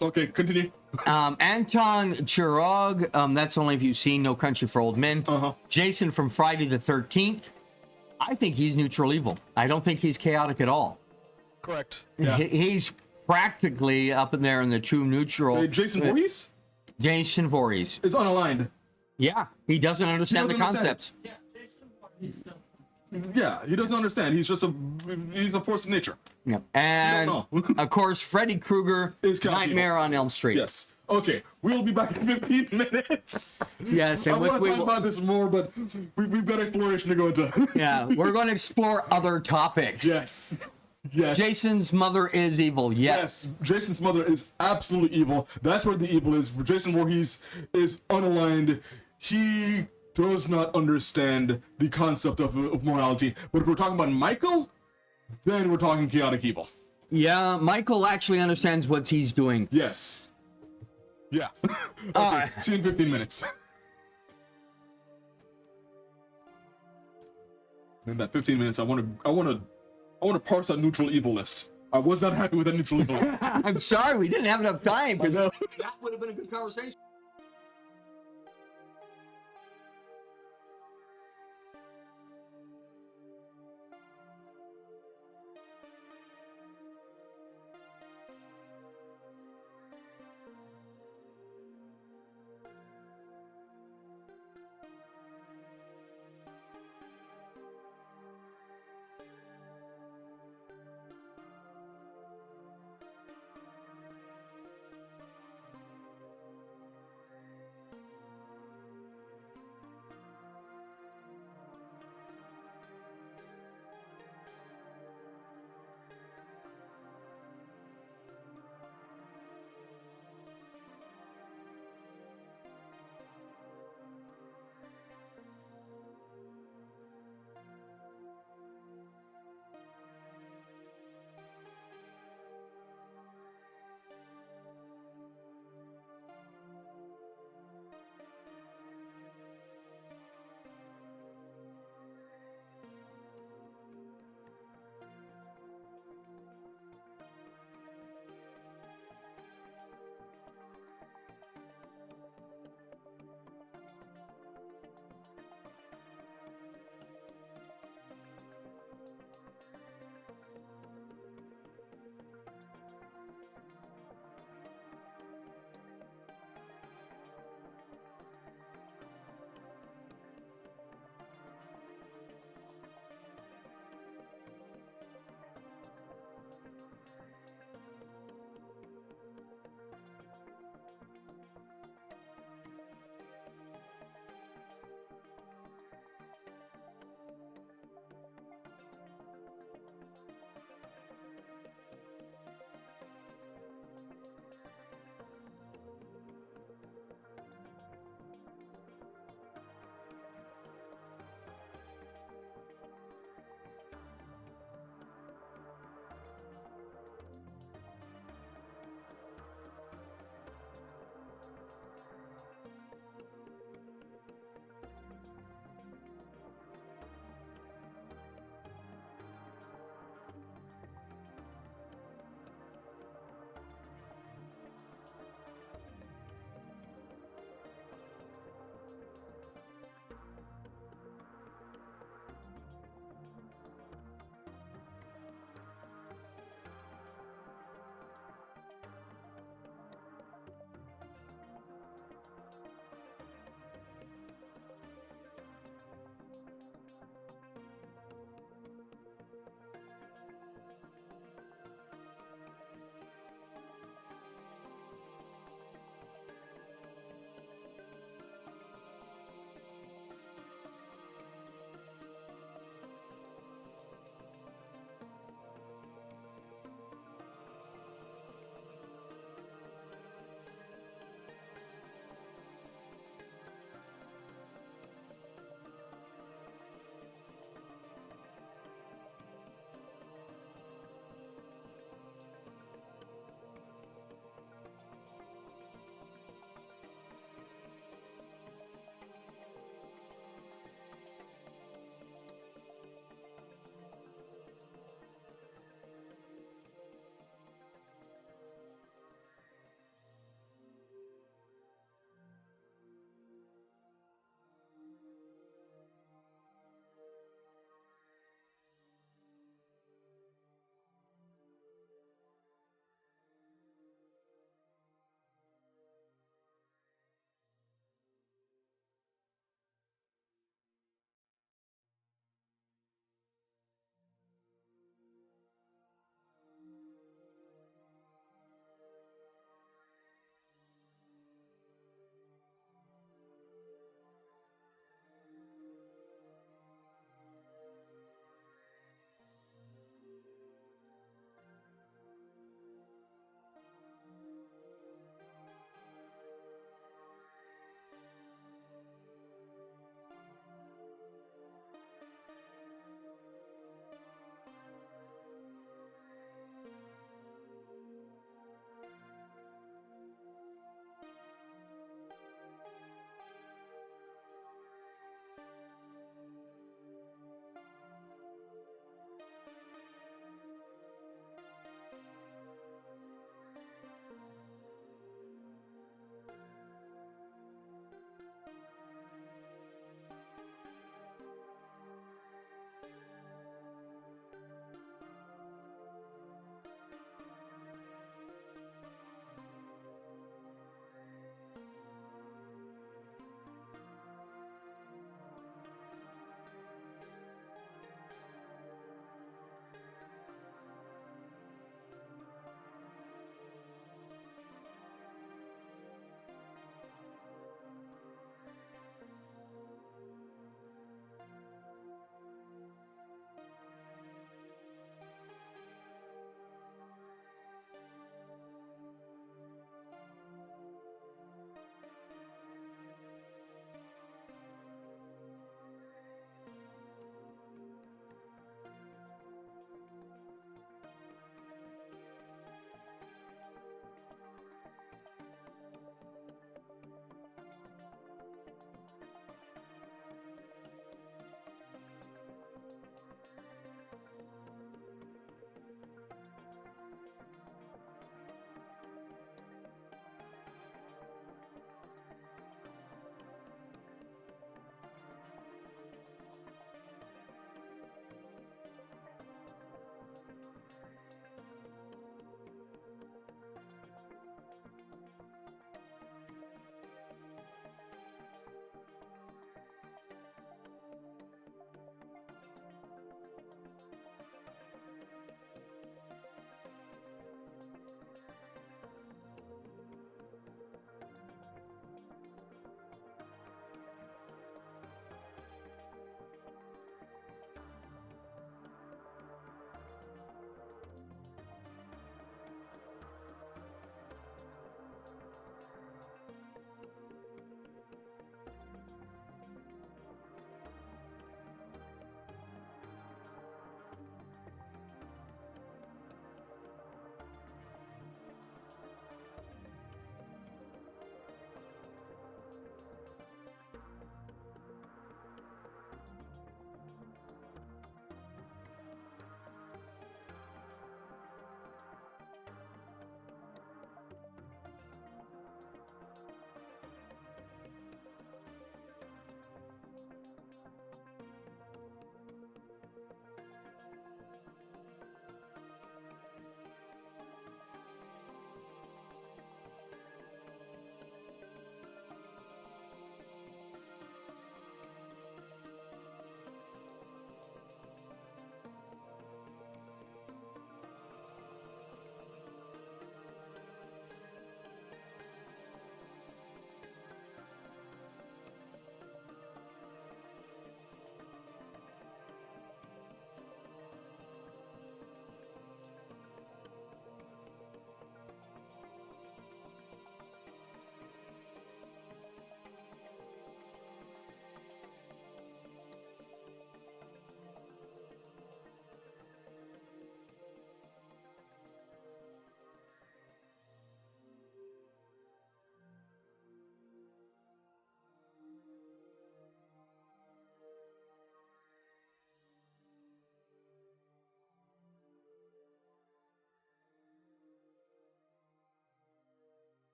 S1: Okay, continue.
S2: Anton Chirag, that's only if you've seen No Country for Old Men. Jason from Friday the 13th. I think he's neutral evil. I don't think he's chaotic at all.
S1: Correct. Yeah.
S2: He's practically up in there in the true neutral.
S1: Jason Voorhees?
S2: Jason Voorhees
S1: is unaligned.
S2: Yeah, he doesn't understand the concepts.
S3: Yeah, Jason Voorhees doesn't.
S1: Yeah, he doesn't understand. He's a force of nature.
S2: Yeah. And
S1: know.
S2: of course, Freddy Krueger
S1: Is Count
S2: Nightmare on Elm Street.
S1: Yes. Okay, we'll be back in 15 minutes.
S2: Yes,
S1: I
S2: and
S1: want to
S2: we
S1: talk
S2: will,
S1: about this more, but we've got exploration to go into.
S2: yeah, we're going to explore other topics.
S1: Yes. Yes.
S2: Jason's mother is evil. Yes.
S1: Yes, Jason's mother is absolutely evil. That's where the evil is. Jason Voorhees is unaligned. He does not understand the concept of morality. But if we're talking about Michael, then we're talking chaotic evil.
S2: Yeah, Michael actually understands what he's doing.
S1: Yes. Yeah. Okay, see you in 15 minutes. In that 15 minutes, I want to parse that neutral evil list. I was not happy with that neutral evil list.
S2: I'm sorry, we didn't have enough time because
S1: know.
S2: that would have been a good conversation.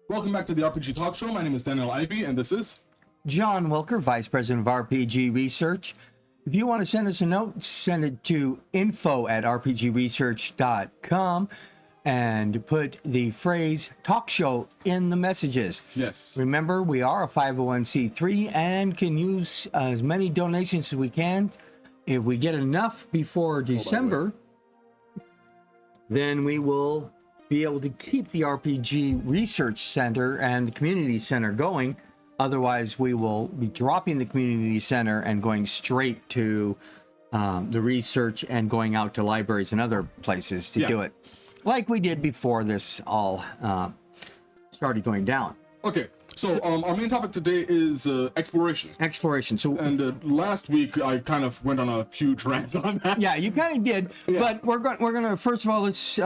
S1: Welcome back to the RPG Talk Show. My name is Daniel Ivey, and this is...
S2: John Wilker, Vice President of RPG Research. If you want to send us a note, send it to info@rpgresearch.com and put the phrase talk show in the messages.
S1: Yes.
S2: Remember, we are a 501c3 and can use as many donations as we can. If we get enough before December, then we will be able to keep the RPG Research Center and the Community Center going. Otherwise, we will be dropping the Community Center and going straight to the research and going out to libraries and other places to do it, like we did before this all started going down.
S1: Okay, so our main topic today is exploration.
S2: Exploration. So,
S1: And last week I kind of went on a huge rant on that.
S2: yeah, you kind of did, but we're going to first of all, let's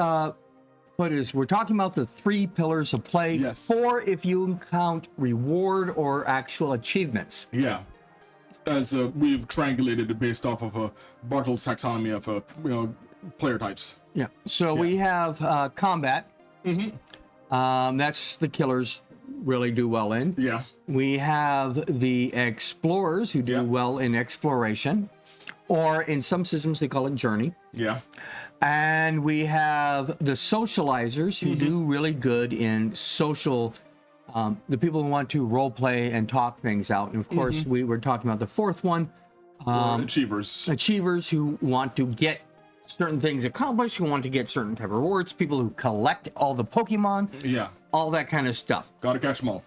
S2: we're talking about the 3 pillars of play.
S1: Yes.
S2: 4 if you count reward or actual achievements.
S1: Yeah. As we've triangulated it based off of Bartle's taxonomy of player types.
S2: Yeah. So we have combat. That's the killers really do well in.
S1: Yeah.
S2: We have the explorers who do well in exploration, or in some systems they call it journey.
S1: Yeah.
S2: And we have the socializers who do really good in social, the people who want to role play and talk things out. And of course, we were talking about the 4th one.
S1: Achievers.
S2: Achievers who want to get certain things accomplished, who want to get certain type of rewards, people who collect all the Pokemon, all that kind of stuff.
S1: Gotta catch them all.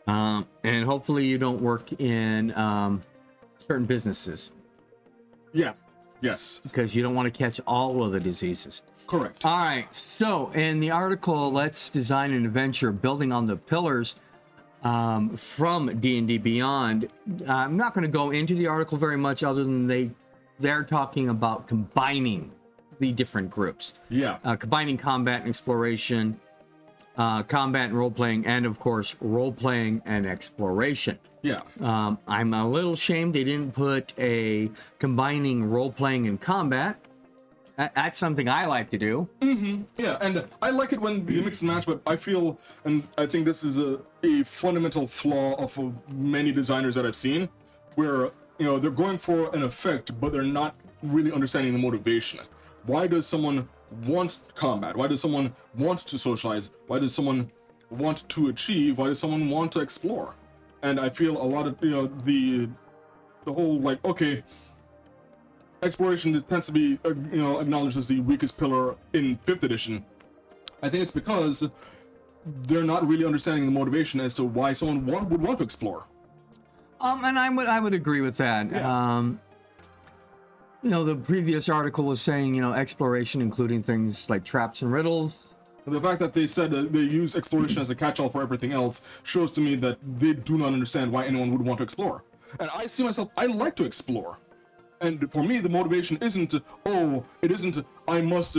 S2: And hopefully you don't work in certain businesses.
S1: Yeah. Yes.
S2: Because you don't want to catch all of the diseases.
S1: Correct.
S2: All right. So in the article, Let's Design an Adventure Building on the Pillars from D&D Beyond, I'm not going to go into the article very much other than they're talking about combining the different groups.
S1: Yeah.
S2: Combining combat and exploration, combat and role-playing, and of course, role-playing and exploration.
S1: Yeah.
S2: I'm a little ashamed they didn't put a combining role-playing and combat. That's something I like to do.
S1: Yeah, and I like it when you mix and match, but I feel, and I think this is a fundamental flaw of many designers that I've seen, where, they're going for an effect, but they're not really understanding the motivation. Why does someone want combat? Why does someone want to socialize? Why does someone want to achieve? Why does someone want to explore? And I feel a lot of, the whole, exploration tends to be, acknowledged as the weakest pillar in 5th edition. I think it's because they're not really understanding the motivation as to why someone would want to explore.
S2: And I would agree with that.
S1: Yeah.
S2: The previous article was saying, exploration, including things like traps and riddles.
S1: The fact that they said that they use exploration as a catch-all for everything else shows to me that they do not understand why anyone would want to explore. And I see myself, I like to explore. And for me, the motivation isn't, I must,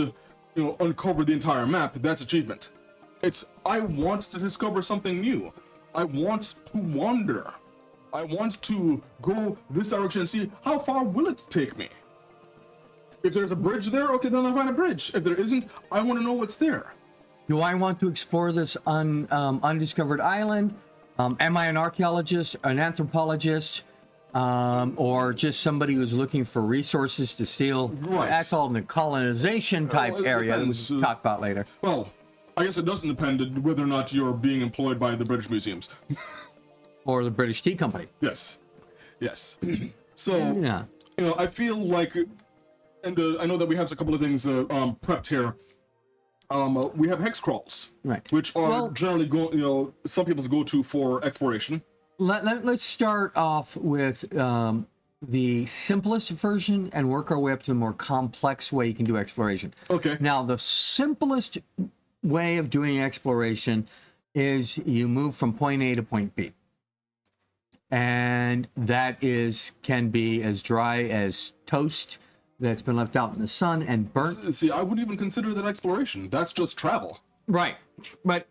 S1: uncover the entire map. That's achievement. It's, I want to discover something new. I want to wander. I want to go this direction and see how far will it take me. If there's a bridge there, okay, then I'll find a bridge. If there isn't, I want to know what's there.
S2: Do I want to explore this undiscovered island? Am I an archaeologist, an anthropologist, or just somebody who's looking for resources to steal?
S1: Right.
S2: That's all in the colonization type area that we talk about later.
S1: Well, I guess it doesn't depend whether or not you're being employed by the British museums.
S2: Or the British Tea Company.
S1: Yes. So, I feel like, and I know that we have a couple of things prepped here. We have hex crawls,
S2: right,
S1: which are generally some people's go-to for exploration.
S2: Let's start off with the simplest version and work our way up to the more complex way you can do exploration.
S1: Okay.
S2: Now, the simplest way of doing exploration is you move from point A to point B. And that can be as dry as toast that's been left out in the sun and burnt.
S1: See, I wouldn't even consider that exploration. That's just travel.
S2: Right. But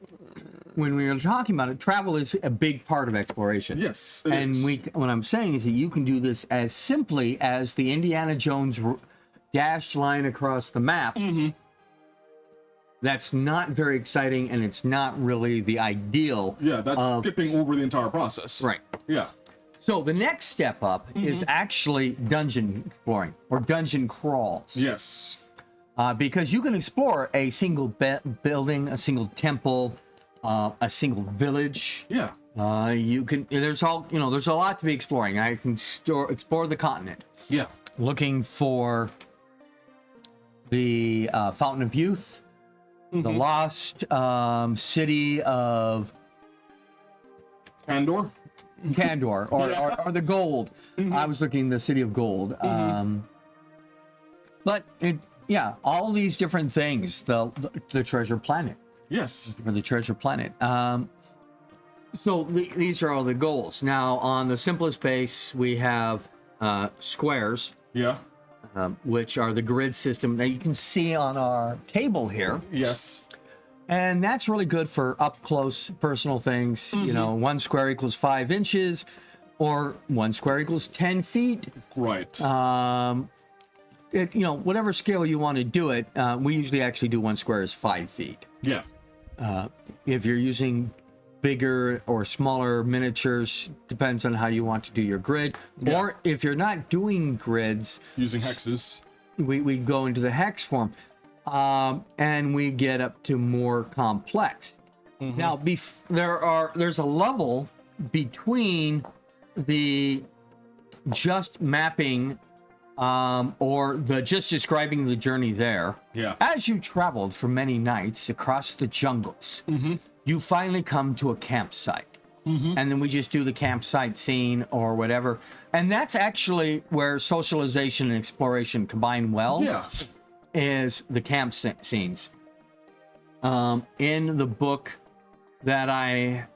S2: when we were talking about it, travel is a big part of exploration.
S1: Yes,
S2: and what I'm saying is that you can do this as simply as the Indiana Jones dashed line across the map. That's not very exciting, and it's not really the ideal.
S1: Yeah, that's skipping over the entire process.
S2: Right.
S1: Yeah.
S2: So the next step up is actually dungeon exploring or dungeon crawls.
S1: Yes.
S2: Because you can explore a single building, a single temple, a single village.
S1: Yeah.
S2: You can. There's all there's a lot to be exploring. I can explore the continent.
S1: Yeah.
S2: Looking for the Fountain of Youth, the lost city of
S1: Andor.
S2: Candor, or the gold. I was looking the city of gold. But all these different things. The treasure planet.
S1: Yes.
S2: For the treasure planet. So these are all the goals. Now, on the simplest base, we have squares.
S1: Yeah.
S2: Which are the grid system that you can see on our table here.
S1: Yes.
S2: And that's really good for up close personal things. You know, 1 square equals 5 inches, or 1 square equals 10 feet.
S1: Right.
S2: Whatever scale you want to do it, we usually actually do 1 square is 5 feet.
S1: Yeah.
S2: If you're using bigger or smaller miniatures, depends on how you want to do your grid.
S1: Yeah.
S2: Or if you're not doing grids,
S1: Using hexes.
S2: we go into the hex form, and we get up to more complex. Now, there's a level between the just mapping or the just describing the journey there.
S1: Yeah.
S2: As you traveled for many nights across the jungles, you finally come to a campsite. And then we just do the campsite scene or whatever. And that's actually where socialization and exploration combine well.
S1: Yeah.
S2: Is the camp scenes. In the book that I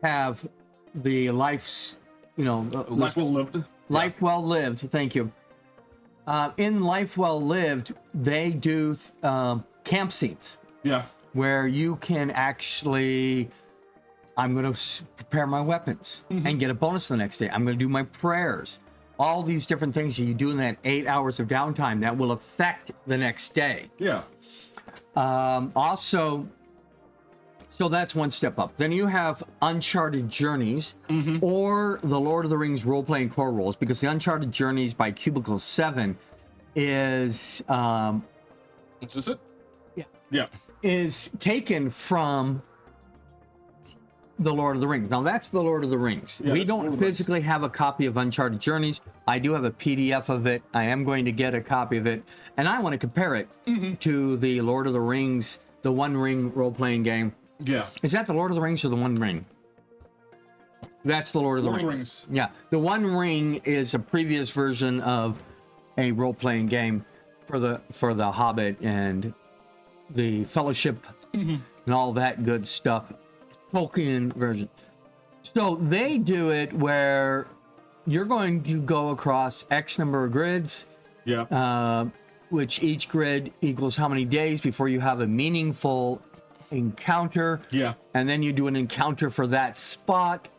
S2: have, the life's,
S1: Life well lived.
S2: Life Well Lived, thank you. In Life Well Lived, they do camp scenes.
S1: Yeah.
S2: Where you can actually, I'm going to prepare my weapons and get a bonus the next day. I'm going to do my prayers. All these different things that you do in that 8 hours of downtime that will affect the next day.
S1: Yeah.
S2: Also, so that's one step up. Then you have Uncharted Journeys or the Lord of the Rings role-playing core roles, because the Uncharted Journeys by Cubicle 7 is...
S1: Is this it?
S2: Yeah.
S1: Yeah.
S2: Is taken from the Lord of the Rings. Now, that's the Lord of the Rings.
S1: Yeah,
S2: we don't physically have a copy of Uncharted Journeys. I do have a PDF of it. I am going to get a copy of it, and I want to compare it to the Lord of the Rings, the One Ring role-playing game.
S1: Yeah.
S2: Is that the Lord of the Rings or the One Ring? That's the Lord of the Rings. Yeah. The One Ring is a previous version of a role-playing game for the Hobbit and the Fellowship and all that good stuff. Tolkien version. So they do it where you're going to go across X number of grids.
S1: Yeah.
S2: Which each grid equals how many days before you have a meaningful encounter.
S1: Yeah.
S2: And then you do an encounter for that spot.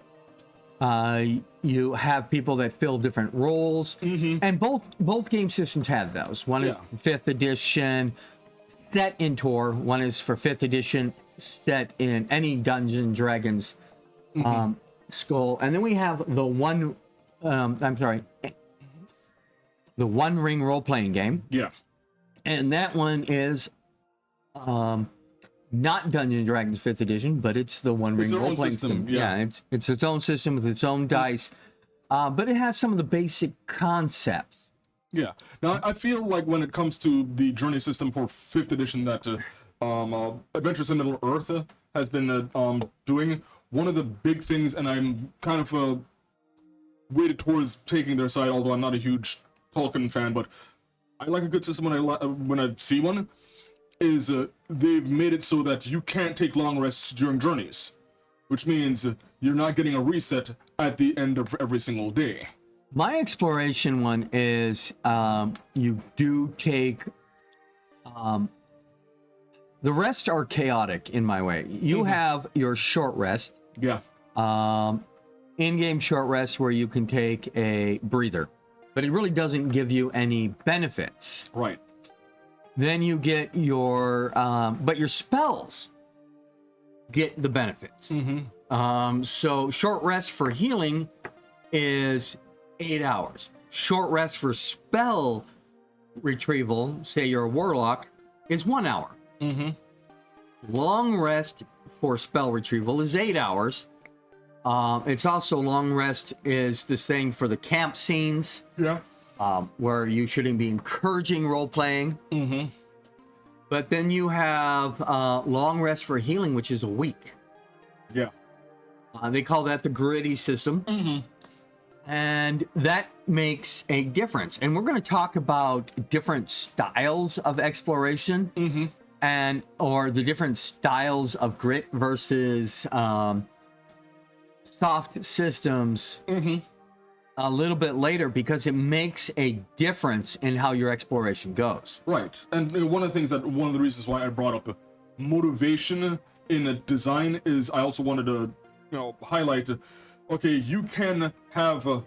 S2: You have people that fill different roles. And both game systems have those. One is 5th edition, set in Tor. One is for 5th edition, set in any Dungeons & Dragons skull. And then we have the the One Ring role-playing game.
S1: Yeah.
S2: And that one is not Dungeons & Dragons 5th edition, but it's the One Ring role-playing system. Yeah, it's its own system with its own dice. But it has some of the basic concepts.
S1: Yeah. Now, I feel like when it comes to the journey system for 5th edition that Adventures in Middle-earth has been doing, one of the big things, and I'm kind of weighted towards taking their side, although I'm not a huge Tolkien fan, but I like a good system when I see one, is they've made it so that you can't take long rests during journeys, which means you're not getting a reset at the end of every single day.
S2: My exploration one is you do take... the rests are chaotic in my way. You have your short rest.
S1: Yeah.
S2: In-game short rest where you can take a breather. But it really doesn't give you any benefits.
S1: Right.
S2: Then you get your, but your spells get the benefits. So short rest for healing is 8 hours. Short rest for spell retrieval, say you're a warlock, is 1 hour. Long rest for spell retrieval is 8 hours. It's also long rest is this thing for the camp scenes.
S1: Yeah.
S2: Where you shouldn't be encouraging role playing. But then you have long rest for healing, which is a week.
S1: Yeah.
S2: They call that the gritty system. And that makes a difference. And we're going to talk about different styles of exploration and or the different styles of grit versus soft systems a little bit later, because it makes a difference in how your exploration goes.
S1: Right. And one of the reasons why I brought up motivation in a design is I also wanted to, highlight, okay, you can have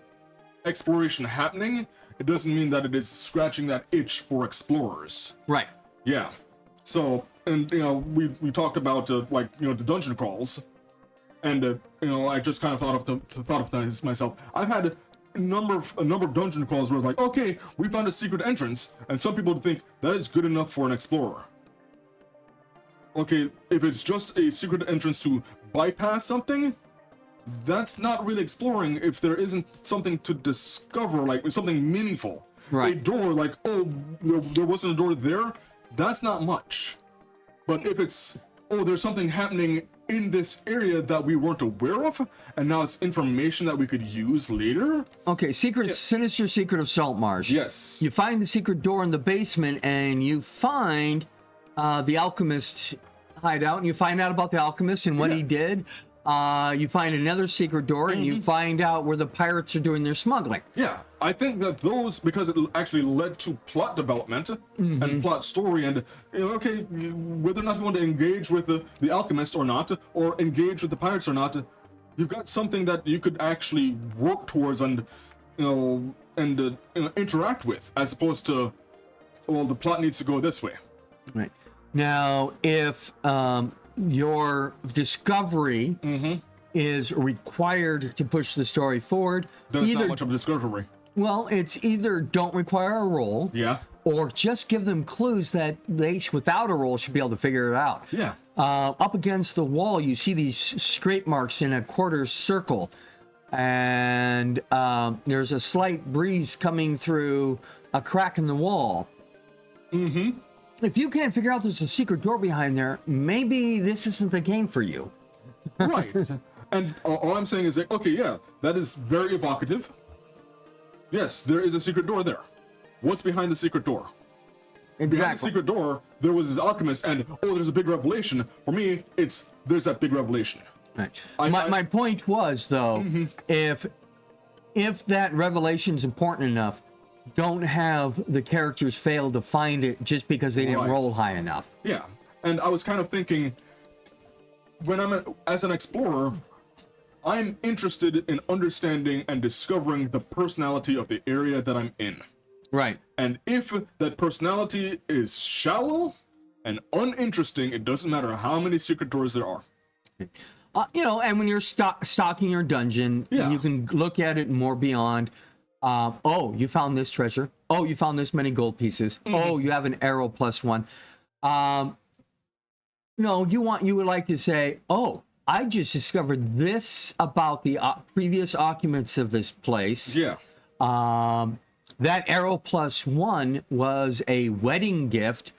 S1: exploration happening. It doesn't mean that it is scratching that itch for explorers.
S2: Right.
S1: Yeah. So, and we talked about the dungeon crawls, and I just kind of thought of this myself. I've had a number of dungeon crawls where it's like, okay, we found a secret entrance, and some people think that is good enough for an explorer. Okay, if it's just a secret entrance to bypass something, that's not really exploring if there isn't something to discover, like something meaningful.
S2: Right.
S1: A door, like, oh, there wasn't a door there, that's not much. But if it's, oh, there's something happening in this area that we weren't aware of, and now it's information that we could use later.
S2: Okay, sinister secret of Saltmarsh.
S1: Yes.
S2: You find the secret door in the basement, and you find the alchemist hideout, and you find out about the alchemist and what he did. You find another secret door, and you find out where the pirates are doing their smuggling.
S1: Yeah, I think that those, because it actually led to plot development and plot story, and okay, whether or not you want to engage with the alchemist or not, or engage with the pirates or not, you've got something that you could actually work towards and interact with, as opposed to, well, the plot needs to go this way.
S2: Right. Now, if your discovery is required to push the story forward,
S1: Then it's not much of a discovery.
S2: Well, it's either don't require a roll,
S1: Yeah.
S2: or just give them clues that they, without a roll, should be able to figure it out.
S1: Yeah.
S2: Up against the wall, you see these scrape marks in a quarter circle, and there's a slight breeze coming through a crack in the wall. If you can't figure out there's a secret door behind there, maybe this isn't the game for you.
S1: Right. And all I'm saying is, like, okay, yeah, that is very evocative. Yes, there is a secret door there. What's behind the secret door? Behind the
S2: Exactly.
S1: secret door, there was this alchemist, and there's a big revelation. For me, there's that big revelation.
S2: Right. My point was, though, if that revelation's important enough, don't have the characters fail to find it just because they didn't roll high enough.
S1: Yeah, and I was kind of thinking, when as an explorer, I'm interested in understanding and discovering the personality of the area that I'm in.
S2: Right.
S1: And if that personality is shallow and uninteresting, it doesn't matter how many secret doors there are.
S2: And when you're stalking your dungeon, you can look at it more beyond. You found this treasure. Oh, you found this many gold pieces. Oh, you have an arrow +1. You would like to say, oh, I just discovered this about the previous occupants of this place.
S1: Yeah.
S2: That arrow +1 was a wedding gift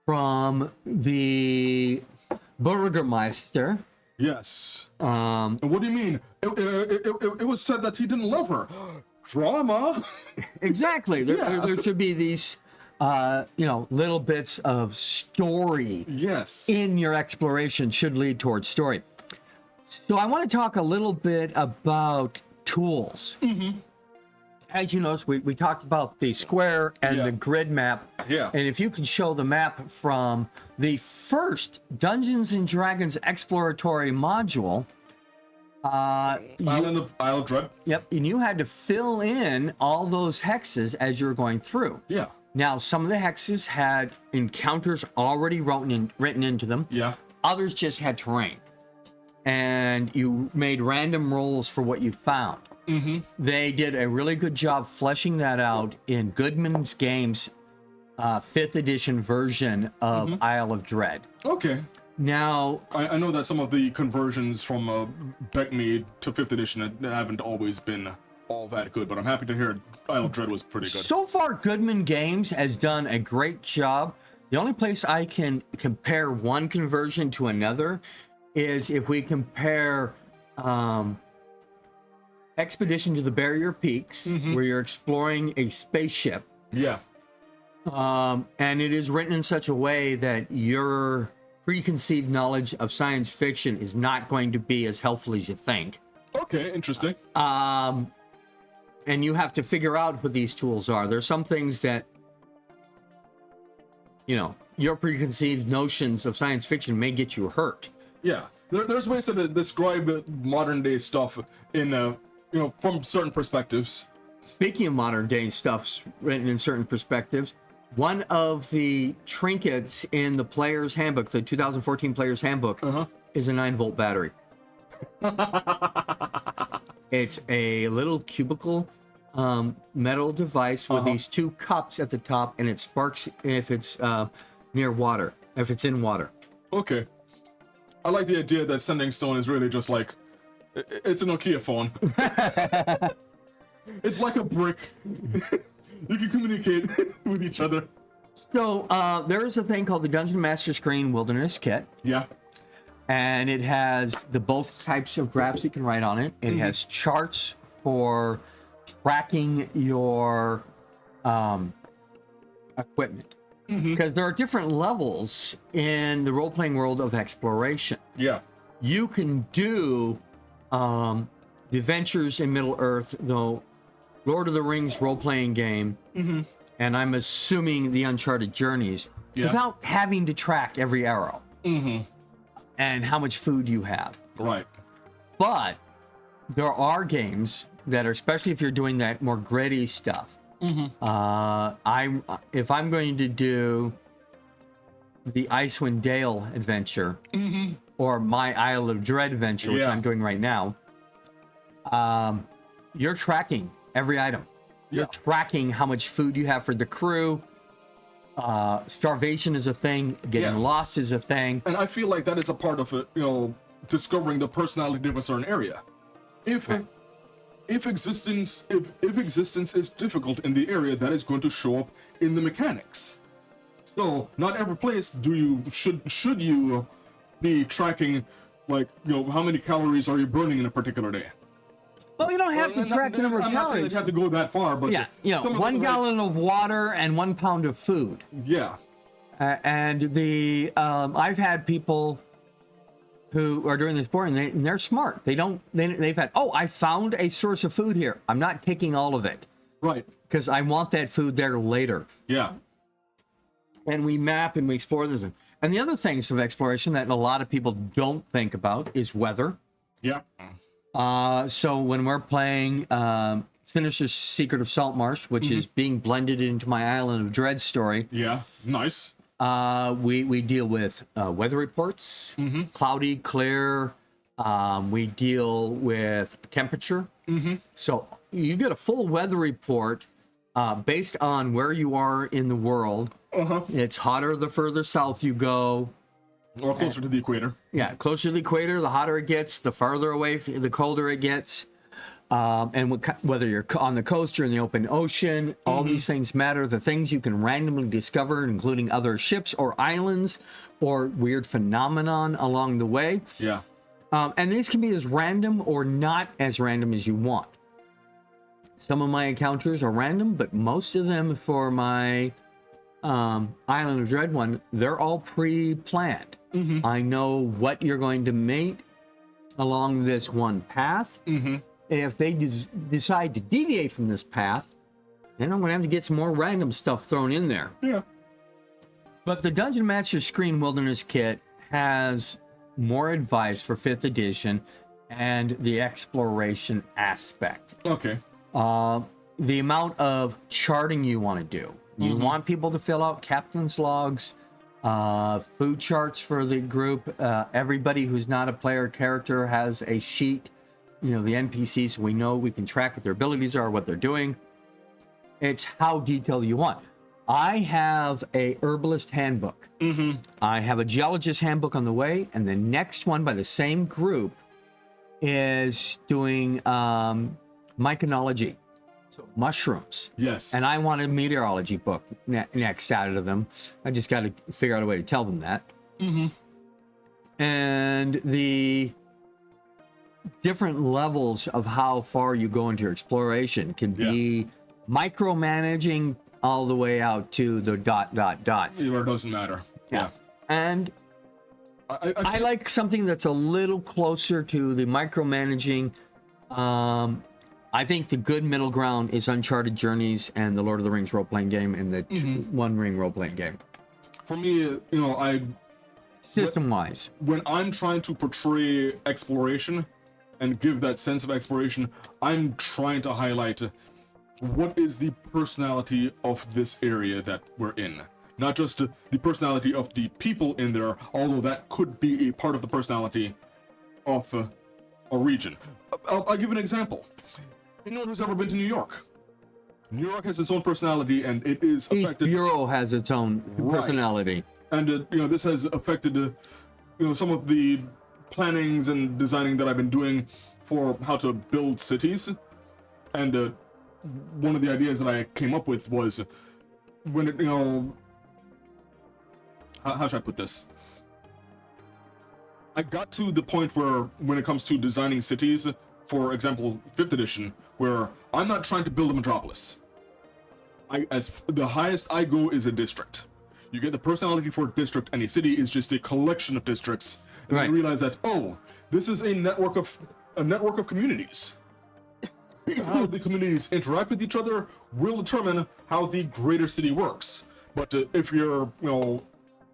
S2: from the Burgermeister.
S1: Yes. And what do you mean? It was said that he didn't love her. Drama.
S2: Exactly. There should be these, little bits of story.
S1: Yes.
S2: In your exploration should lead towards story. So I want to talk a little bit about tools. As you notice, we talked about the square and the grid map.
S1: Yeah.
S2: And if you can show the map from the first Dungeons and Dragons exploratory module,
S1: Isle of Dread.
S2: Yep, and you had to fill in all those hexes as you were going through.
S1: Yeah.
S2: Now, some of the hexes had encounters already written into them.
S1: Yeah.
S2: Others just had terrain. And you made random rolls for what you found.
S1: Mm-hmm.
S2: They did a really good job fleshing that out in Goodman's Games 5th edition version of Isle of Dread.
S1: Okay.
S2: Now,
S1: I know that some of the conversions from Beckmead to 5th edition haven't always been all that good, but I'm happy to hear Isle of Dread was pretty good.
S2: so far, Goodman Games has done a great job. The only place I can compare one conversion to another is if we compare Expedition to the Barrier Peaks, where you're exploring a spaceship.
S1: Yeah.
S2: And it is written in such a way that your preconceived knowledge of science fiction is not going to be as helpful as you think.
S1: Okay, interesting.
S2: And you have to figure out what these tools are. There's some things that, you know, your preconceived notions of science fiction may get you hurt.
S1: Yeah. There's ways to describe modern day stuff in, you know, from certain perspectives.
S2: Speaking of modern day stuff written in certain perspectives, one of the trinkets in the player's handbook, the 2014 player's handbook, is a 9-volt battery. It's a little cubicle metal device with these 2 cups at the top, and it sparks if it's near water, if it's in water.
S1: Okay. I like the idea that Sending Stone is really just like, it's a Nokia phone. It's like a brick. You can communicate with each other.
S2: So there's a thing called the Dungeon Master Screen Wilderness Kit.
S1: Yeah.
S2: And it has the both types of graphs you can write on it. It has charts for tracking your equipment. Because there are different levels in the role-playing world of exploration.
S1: Yeah.
S2: You can do the Adventures in Middle-earth, the Lord of the Rings role-playing game, and I'm assuming the Uncharted Journeys, without having to track every arrow and how much food you have.
S1: Right.
S2: But there are games that are, especially if you're doing that more gritty stuff. If I'm going to do the Icewind Dale adventure or my Isle of Dread adventure, which I'm doing right now, you're tracking every item. You're tracking how much food you have for the crew. Starvation is a thing. Getting lost is a thing.
S1: And I feel like that is a part of it, you know, discovering the personality of a certain area. If existence is difficult in the area, that is going to show up in the mechanics. So not every place should you be tracking, like, you know, how many calories are you burning in a particular day.
S2: Well, you don't have to track the number of
S1: I'm not saying
S2: calories.
S1: you have to go that far, but
S2: you know, 1 gallon of water and 1 pound of food.
S1: Yeah.
S2: And I've had people who are doing this boring, and they're smart. They've had, I found a source of food here. I'm not taking all of it.
S1: Right.
S2: Because I want that food there later.
S1: Yeah.
S2: And we map and we explore this. And the other things of exploration that a lot of people don't think about is weather.
S1: Yeah.
S2: So when we're playing Sinister Secret of Saltmarsh, which is being blended into my Island of Dread story.
S1: Yeah. Nice.
S2: We deal with weather reports, cloudy, clear. We deal with temperature. So you get a full weather report based on where you are in the world. It's hotter the further south you go.
S1: Or closer to the equator.
S2: Yeah, closer to the equator, the hotter it gets. The farther away, the colder it gets. And whether you're on the coast or in the open ocean, all these things matter. The things you can randomly discover, including other ships or islands or weird phenomenon along the way.
S1: Yeah.
S2: And these can be as random or not as random as you want. Some of my encounters are random, but most of them for my Island of Dread one, they're all pre-planned. I know what you're going to meet along this one path. And if they decide to deviate from this path, then I'm going to have to get some more random stuff thrown in there.
S1: Yeah.
S2: But the Dungeon Master Screen Wilderness Kit has more advice for 5th edition and the exploration aspect.
S1: Okay.
S2: The amount of charting you want to do. You want people to fill out captain's logs, food charts for the group. Everybody who's not a player character has a sheet, the NPCs, so we know we can track what their abilities are, what they're doing. It's how detailed you want. I have a herbalist handbook. I have a geologist handbook on the way, and the next one by the same group is doing myconology, so mushrooms.
S1: Yes.
S2: And I want a meteorology book next out of them. I just got to figure out a way to tell them that. And the different levels of how far you go into your exploration can be micromanaging all the way out to the ...
S1: Where it doesn't matter. Yeah.
S2: And I like something that's a little closer to the micromanaging. I think the good middle ground is Uncharted Journeys and the Lord of the Rings role-playing game and the One Ring role-playing game.
S1: For me,
S2: System-wise.
S1: When I'm trying to portray exploration and give that sense of exploration, I'm trying to highlight what is the personality of this area that we're in. Not just the personality of the people in there, although that could be a part of the personality of a region. I'll give an example. Anyone who's ever been to New York. New York has its own personality, and it is affected.
S2: Each bureau has its own personality.
S1: And this has affected some of the plannings and designing that I've been doing for how to build cities. And one of the ideas that I came up with was when it, how should I put this? I got to the point where, when it comes to designing cities, for example, 5th edition, where I'm not trying to build a metropolis. As the highest I go is a district. You get the personality for a district, and a city is just a collection of districts. And you realize that, this is a network of communities. How the communities interact with each other will determine how the greater city works. But if you're going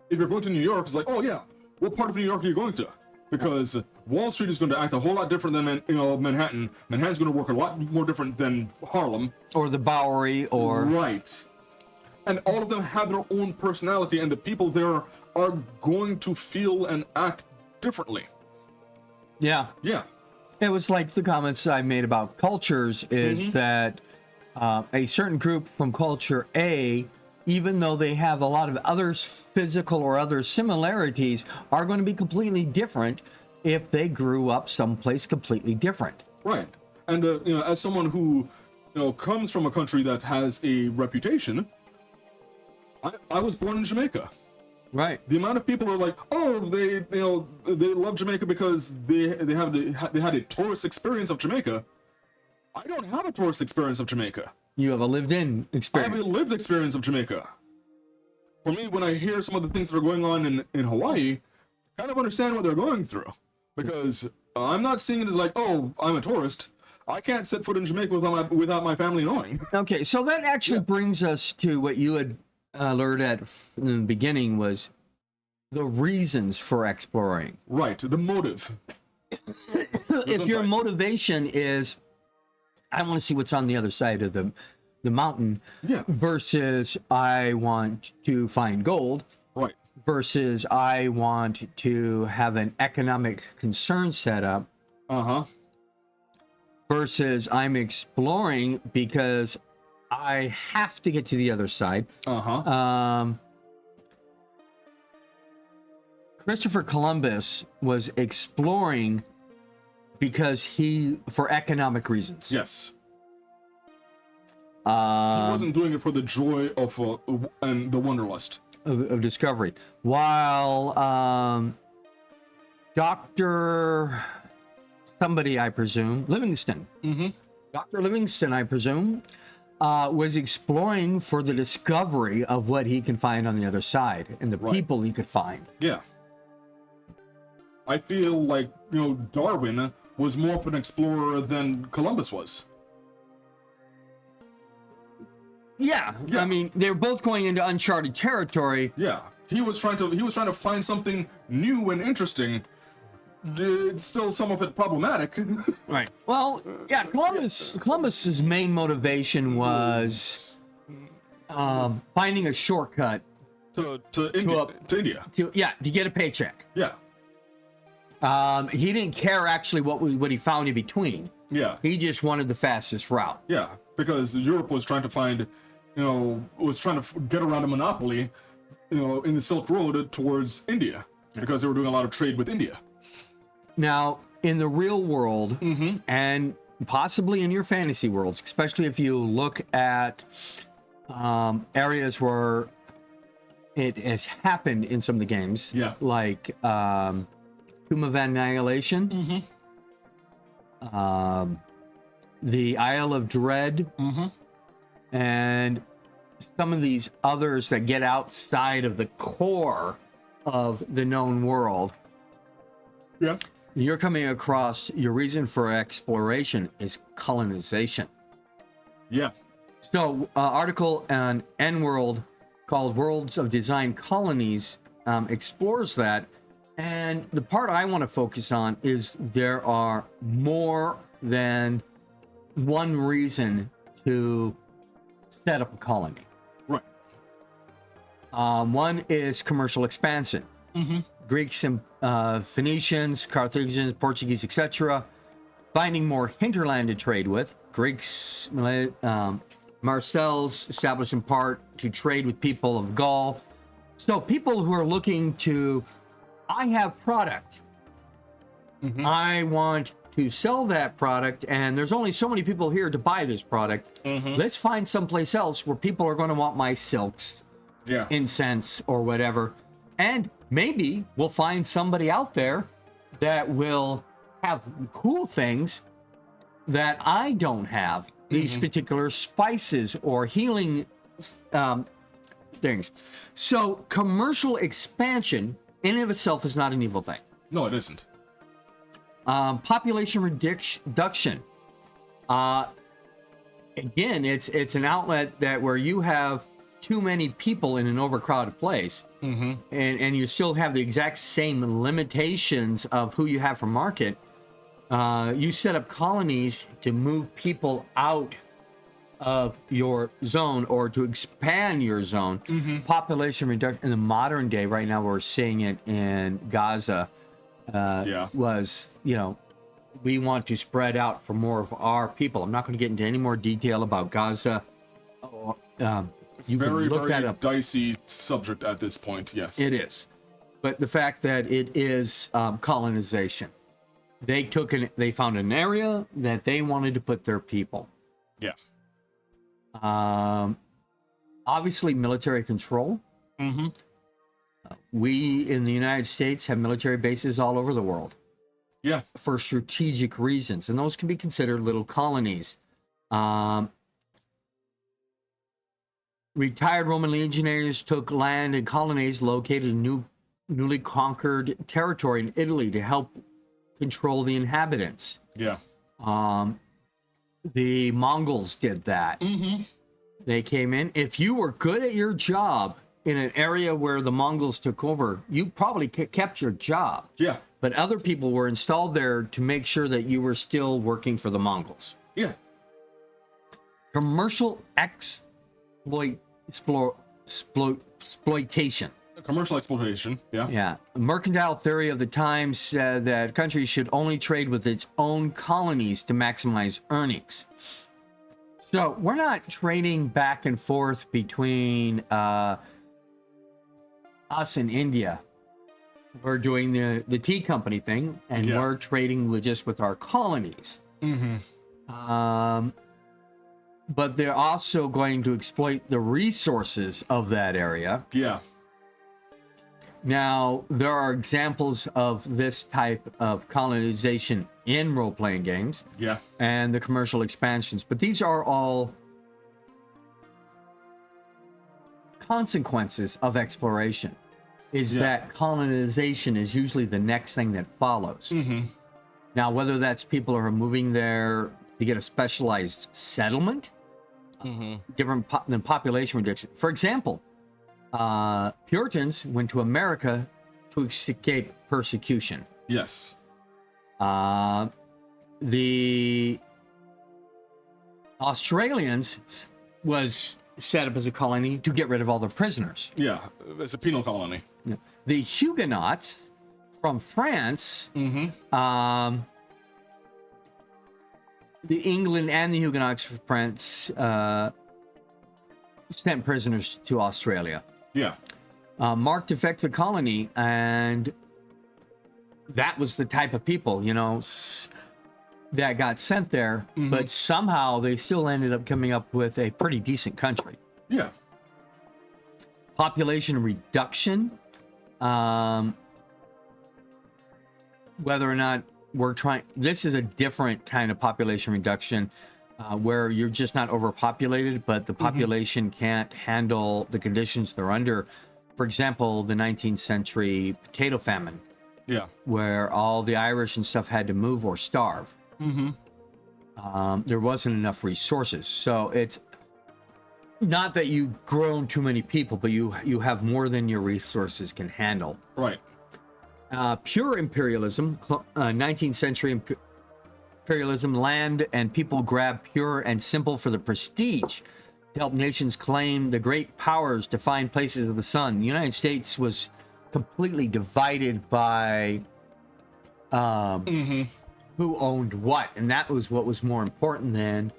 S1: to New York, it's like, what part of New York are you going to? Because Wall Street is going to act a whole lot different than Manhattan. Manhattan's going to work a lot more different than Harlem
S2: or the Bowery, or
S1: right. And all of them have their own personality, and the people there are going to feel and act differently.
S2: Yeah. It was like the comments I made about cultures is that a certain group from culture A, even though they have a lot of other physical or other similarities, are going to be completely different if they grew up someplace completely different.
S1: Right. And, as someone who, comes from a country that has a reputation, I was born in Jamaica.
S2: Right.
S1: The amount of people are like, they love Jamaica because they had a tourist experience of Jamaica. I don't have a tourist experience of Jamaica.
S2: You have a lived-in experience.
S1: I have a lived experience of Jamaica. For me, when I hear some of the things that are going on in Hawaii, I kind of understand what they're going through. Because I'm not seeing it as like, I'm a tourist. I can't set foot in Jamaica without my family knowing.
S2: Okay, so that actually brings us to what you had alerted at in the beginning, was the reasons for exploring.
S1: Right, the motive.
S2: If your motivation is, I want to see what's on the other side of the mountain, versus I want to find gold,
S1: right,
S2: versus I want to have an economic concern set up, versus I'm exploring because I have to get to the other side. Christopher Columbus was exploring because for economic reasons.
S1: Yes. He wasn't doing it for the joy of and the wanderlust
S2: of discovery. While Dr. somebody, I presume, Livingston. Dr. Livingston, I presume, was exploring for the discovery of what he can find on the other side and the people he could find.
S1: Yeah. I feel like, Darwin was more of an explorer than Columbus was.
S2: Yeah. I mean, they're both going into uncharted territory.
S1: Yeah. He was trying to find something new and interesting. It's still some of it problematic.
S2: Right. Well, yeah, Columbus's main motivation was finding a shortcut
S1: to India.
S2: to get a paycheck.
S1: Yeah.
S2: He didn't care actually what he found in between.
S1: Yeah.
S2: He just wanted the fastest route.
S1: Yeah, because Europe was trying to find, was trying to get around a monopoly, in the Silk Road towards India, because they were doing a lot of trade with India.
S2: Now, in the real world, and possibly in your fantasy worlds, especially if you look at areas where it has happened in some of the games, like Tomb of Annihilation, the Isle of Dread, and some of these others that get outside of the core of the known world.
S1: Yeah.
S2: You're coming across your reason for exploration is colonization.
S1: Yeah.
S2: So, article on N-World called Worlds of Design Colonies explores that. And the part I want to focus on is there are more than one reason to set up a colony.
S1: Right.
S2: One is commercial expansion. Greeks and Phoenicians, Carthaginians, Portuguese, etc., finding more hinterland to trade with. Greeks, Marseilles established in part to trade with people of Gaul. So people who are looking to, I have product. I want to sell that product, and there's only so many people here to buy this product. Let's find someplace else where people are going to want my silks, incense, or whatever. And maybe we'll find somebody out there that will have cool things that I don't have. These particular spices or healing things. So commercial expansion in and of itself is not an evil thing.
S1: No, it isn't.
S2: Population reduction. Again, it's an outlet that where you have too many people in an overcrowded place, and you still have the exact same limitations of who you have for market. You set up colonies to move people out of your zone or to expand your zone. Population reduction in the modern day, right now we're seeing it in Gaza, was, we want to spread out for more of our people. I'm not going to get into any more detail about Gaza. You
S1: very,
S2: can look
S1: very
S2: that up.
S1: Dicey subject at this point, yes.
S2: It is. But the fact that it is colonization. They found an area that they wanted to put their people.
S1: Yeah.
S2: Obviously, military control. We in the United States have military bases all over the world.
S1: Yeah.
S2: For strategic reasons, and those can be considered little colonies. Retired Roman legionaries took land and colonies located in newly conquered territory in Italy to help control the inhabitants.
S1: Yeah.
S2: The Mongols did that. They came in. If you were good at your job in an area where the Mongols took over, you probably kept your job.
S1: Yeah.
S2: But other people were installed there to make sure that you were still working for the Mongols.
S1: Yeah.
S2: Commercial exploitation.
S1: Commercial exploitation. Yeah.
S2: Yeah. A mercantile theory of the times said that countries should only trade with its own colonies to maximize earnings. So we're not trading back and forth between us and India. We're doing the tea company thing, and we're trading just with our colonies. But they're also going to exploit the resources of that area.
S1: Yeah.
S2: Now, there are examples of this type of colonization in role-playing games.
S1: Yeah.
S2: And the commercial expansions. But these are all consequences of exploration. That colonization is usually the next thing that follows. Now, whether that's people who are moving there to get a specialized settlement, different than population reduction. For example, Puritans went to America to escape persecution.
S1: Yes.
S2: The Australians was set up as a colony to get rid of all their prisoners.
S1: Yeah, it's a penal colony.
S2: The Huguenots from France, the England and the Huguenots from France sent prisoners to Australia.
S1: Yeah.
S2: Marked effect the colony, and that was the type of people, that got sent there, but somehow they still ended up coming up with a pretty decent country.
S1: Yeah.
S2: Population reduction, whether or not we're trying, this is a different kind of population reduction, where you're just not overpopulated, but the population can't handle the conditions they're under. For example, the 19th century potato famine, where all the Irish and stuff had to move or starve. There wasn't enough resources. So it's not that you've grown too many people, but you have more than your resources can handle.
S1: Right.
S2: Pure imperialism, 19th century imperialism, land and people grab pure and simple for the prestige to help nations claim the great powers to find places of the sun. The United States was completely divided by who owned what, and that was what was more important than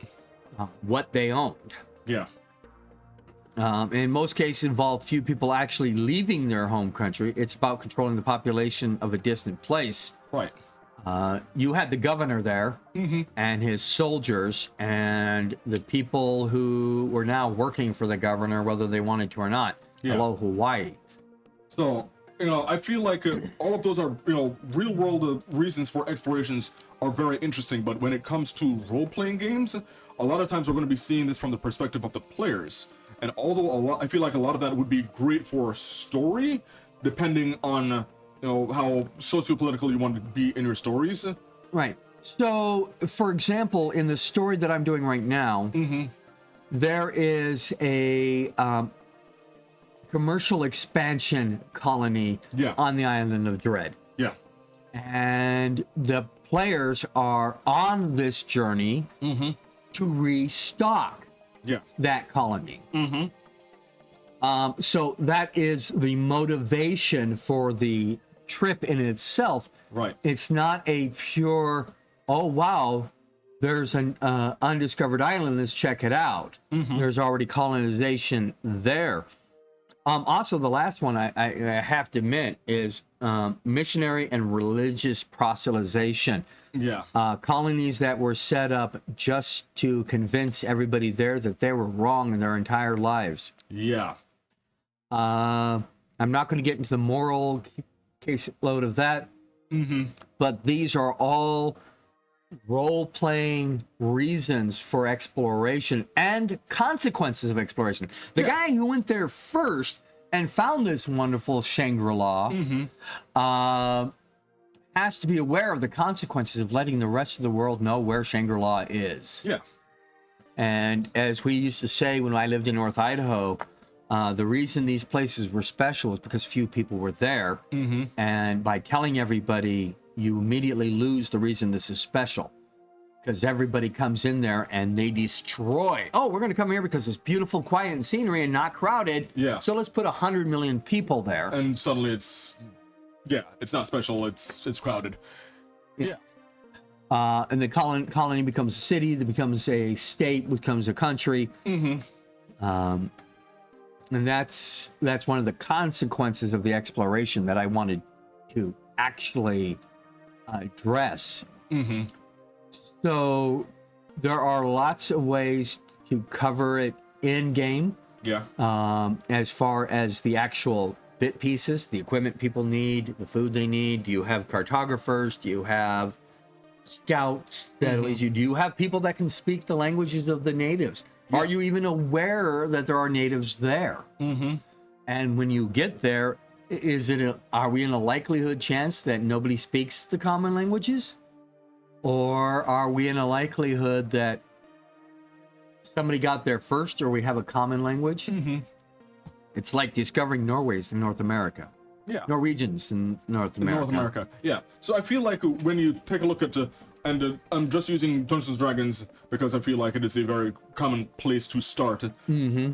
S2: what they owned.
S1: Yeah.
S2: In most cases, involved few people actually leaving their home country. It's about controlling the population of a distant place.
S1: Right.
S2: You had the governor there and his soldiers and the people who were now working for the governor, whether they wanted to or not.
S1: Yeah.
S2: Hello, Hawaii.
S1: So, I feel like all of those are, real world reasons for explorations are very interesting, but when it comes to role-playing games, a lot of times we're going to be seeing this from the perspective of the players. And although I feel like a lot of that would be great for a story, depending on, how socio-political you want to be in your stories.
S2: Right. So, for example, in the story that I'm doing right now, there is a commercial expansion colony on the island of Dread.
S1: Yeah.
S2: And the players are on this journey to restock that colony. So that is the motivation for the trip in itself.
S1: Right.
S2: It's not a pure, oh wow, there's an undiscovered island, let's check it out. There's already colonization there. Also, the last one I have to admit is missionary and religious proselytization.
S1: Yeah.
S2: Colonies that were set up just to convince everybody there that they were wrong in their entire lives.
S1: Yeah.
S2: I'm not going to get into the moral caseload of that, but these are all role-playing reasons for exploration and consequences of exploration. The guy who went there first and found this wonderful Shangri-La has to be aware of the consequences of letting the rest of the world know where Shangri-La is.
S1: Yeah.
S2: And as we used to say when I lived in North Idaho, the reason these places were special is because few people were there. And by telling everybody, you immediately lose the reason this is special. Because everybody comes in there and they destroy. Oh, we're going to come here because it's beautiful, quiet, and scenery and not crowded.
S1: Yeah.
S2: So let's put 100 million people there.
S1: And suddenly it's not special. It's crowded. Yeah.
S2: And the colony becomes a city, it becomes a state, becomes a country. And that's one of the consequences of the exploration that I wanted to actually address. So there are lots of ways to cover it in game.
S1: Yeah.
S2: As far as the actual bit pieces, the equipment people need, the food they need. Do you have cartographers? Do you have scouts that lead you? Do you have people that can speak the languages of the natives? Are you even aware that there are natives there? And when you get there, are we in a likelihood chance that nobody speaks the common languages? Or are we in a likelihood that somebody got there first, or we have a common language? It's like discovering Norways in North America.
S1: Yeah.
S2: Norwegians in North America.
S1: Yeah. So I feel like when you take a look at and I'm just using Dungeons and Dragons because I feel like it is a very common place to start.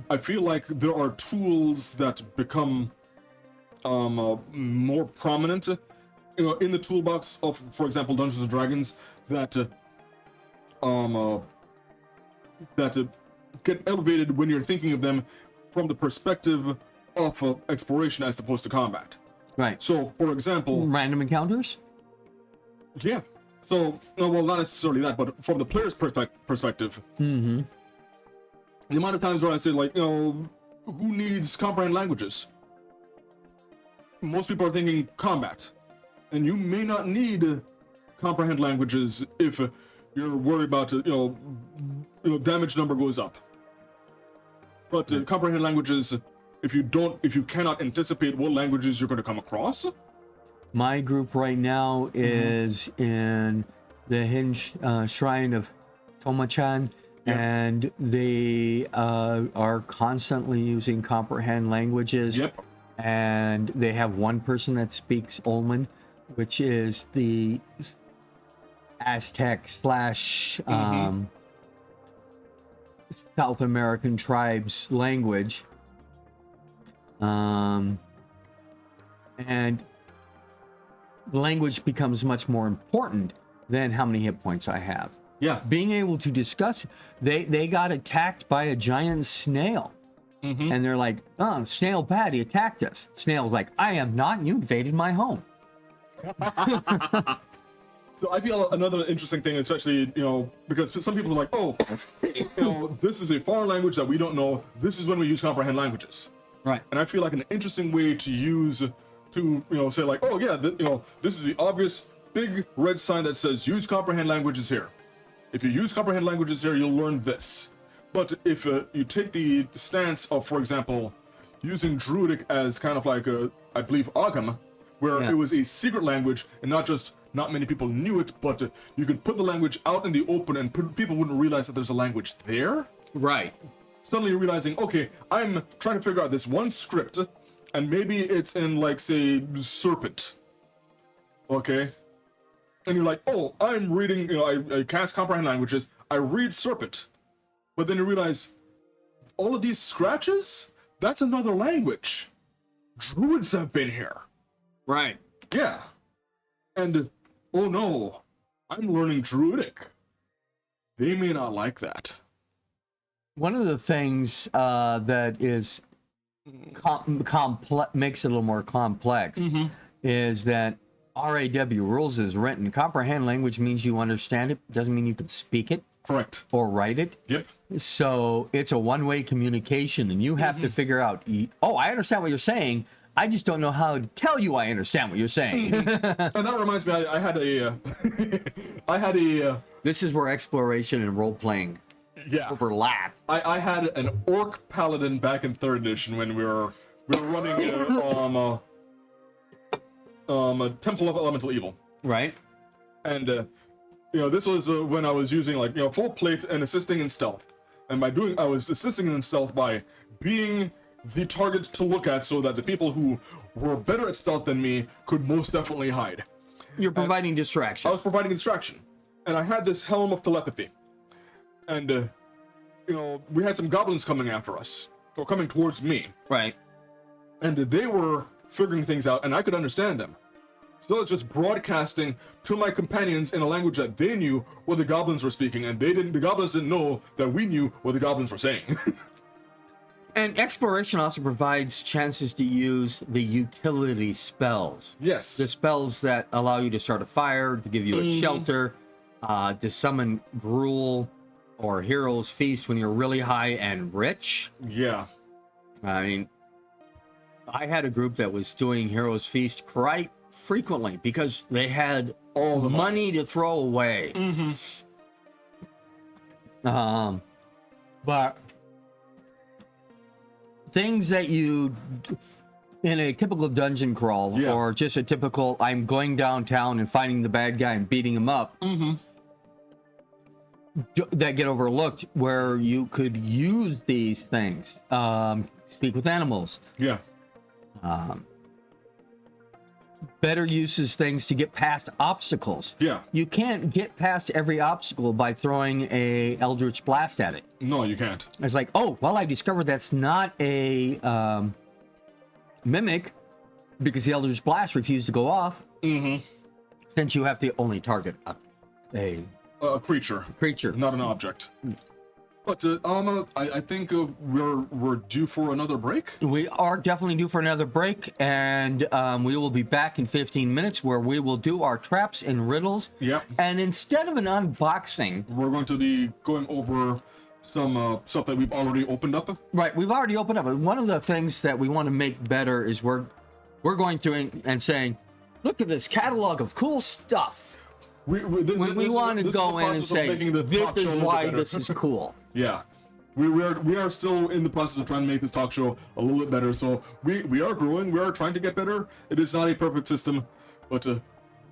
S1: I feel like there are tools that become more prominent, in the toolbox of, for example, Dungeons and Dragons that get elevated when you're thinking of them from the perspective of exploration as opposed to combat.
S2: Right.
S1: So, for example,
S2: Random encounters?
S1: yeah. So, no, well, not necessarily that, but from the player's perspective, the amount of times where I say, like, who needs comprehend languages? Most people are thinking combat, and you may not need comprehend languages if you're worried about, damage number goes up. But comprehend languages, if you cannot anticipate what languages you're going to come across.
S2: My group right now is in the hidden shrine of Tomachan, and they are constantly using comprehend languages.
S1: Yep.
S2: And they have one person that speaks Olman, which is the Aztec / South American tribes language. And the language becomes much more important than how many hit points I have.
S1: Yeah.
S2: Being able to discuss, they got attacked by a giant snail. And they're like, oh, Snail bad, he attacked us. Snail's like, I am not, you invaded my home.
S1: So I feel another interesting thing, especially, because some people are like, oh, this is a foreign language that we don't know. This is when we use comprehend languages.
S2: Right.
S1: And I feel like an interesting way to use to, say like, oh yeah, this is the obvious big red sign that says use comprehend languages here. If you use comprehend languages here, you'll learn this. But if you take the stance of, for example, using Druidic as kind of like I believe Ogham, where it was a secret language and not many people knew it, but you could put the language out in the open and people wouldn't realize that there's a language there.
S2: Right.
S1: Suddenly realizing, okay, I'm trying to figure out this one script, and maybe it's in, like, say, Serpent. Okay? And you're like, oh, I'm reading, I cast comprehend languages, I read Serpent. But then you realize, all of these scratches? That's another language. Druids have been here.
S2: Right.
S1: Yeah. And, oh no, I'm learning Druidic. They may not like that.
S2: One of the things that is makes it a little more complex is that RAW, rules is written. Comprehend language means you understand it. Doesn't mean you can speak it.
S1: Correct.
S2: Or write it.
S1: Yep.
S2: So it's a one-way communication, and you have to figure out, oh, I understand what you're saying. I just don't know how to tell you I understand what you're saying.
S1: And that reminds me, I had a
S2: This is where exploration and role-playing overlap.
S1: I had an orc paladin back in 3rd edition when we were running a Temple of Elemental Evil.
S2: Right.
S1: And this was when I was using full plate and assisting in stealth. And I was assisting in stealth by being the target to look at so that the people who were better at stealth than me could most definitely hide.
S2: You're providing distraction.
S1: I was providing distraction. And I had this helm of telepathy. And, we had some goblins coming after us, or coming towards me.
S2: Right.
S1: And they were figuring things out, and I could understand them. So I was just broadcasting to my companions in a language that they knew what the goblins were speaking, and the goblins didn't know that we knew what the goblins were saying.
S2: And exploration also provides chances to use the utility spells.
S1: Yes.
S2: The spells that allow you to start a fire, to give you a shelter, to summon Gruel or Hero's Feast when you're really high and rich.
S1: Yeah.
S2: I mean, I had a group that was doing Hero's Feast quite frequently because they had all the money to throw away. But things that you, in a typical dungeon crawl, or just a typical, I'm going downtown and finding the bad guy and beating him up, that get overlooked, where you could use these things. Speak with animals.
S1: Yeah.
S2: better uses things to get past obstacles.
S1: Yeah.
S2: You can't get past every obstacle by throwing a Eldritch Blast at it.
S1: No, you can't.
S2: It's like, oh, well, I discovered that's not a mimic because the Eldritch Blast refused to go off.
S1: Mm-hmm.
S2: Since you have to only target a
S1: Creature,
S2: creature.
S1: not an object. But I think we're due for another break.
S2: We are definitely due for another break, and we will be back in 15 minutes where we will do our traps and riddles.
S1: Yep.
S2: And instead of an unboxing,
S1: We're going to be going over some stuff that we've already opened up.
S2: right, we've already opened up. One of the things that we want to make better is we're going through and saying, look at this catalog of cool stuff. We want to go in and say, this is why this is cool.
S1: Yeah, we are still in the process of trying to make this talk show a little bit better. So we are growing. We are trying to get better. It is not a perfect system, but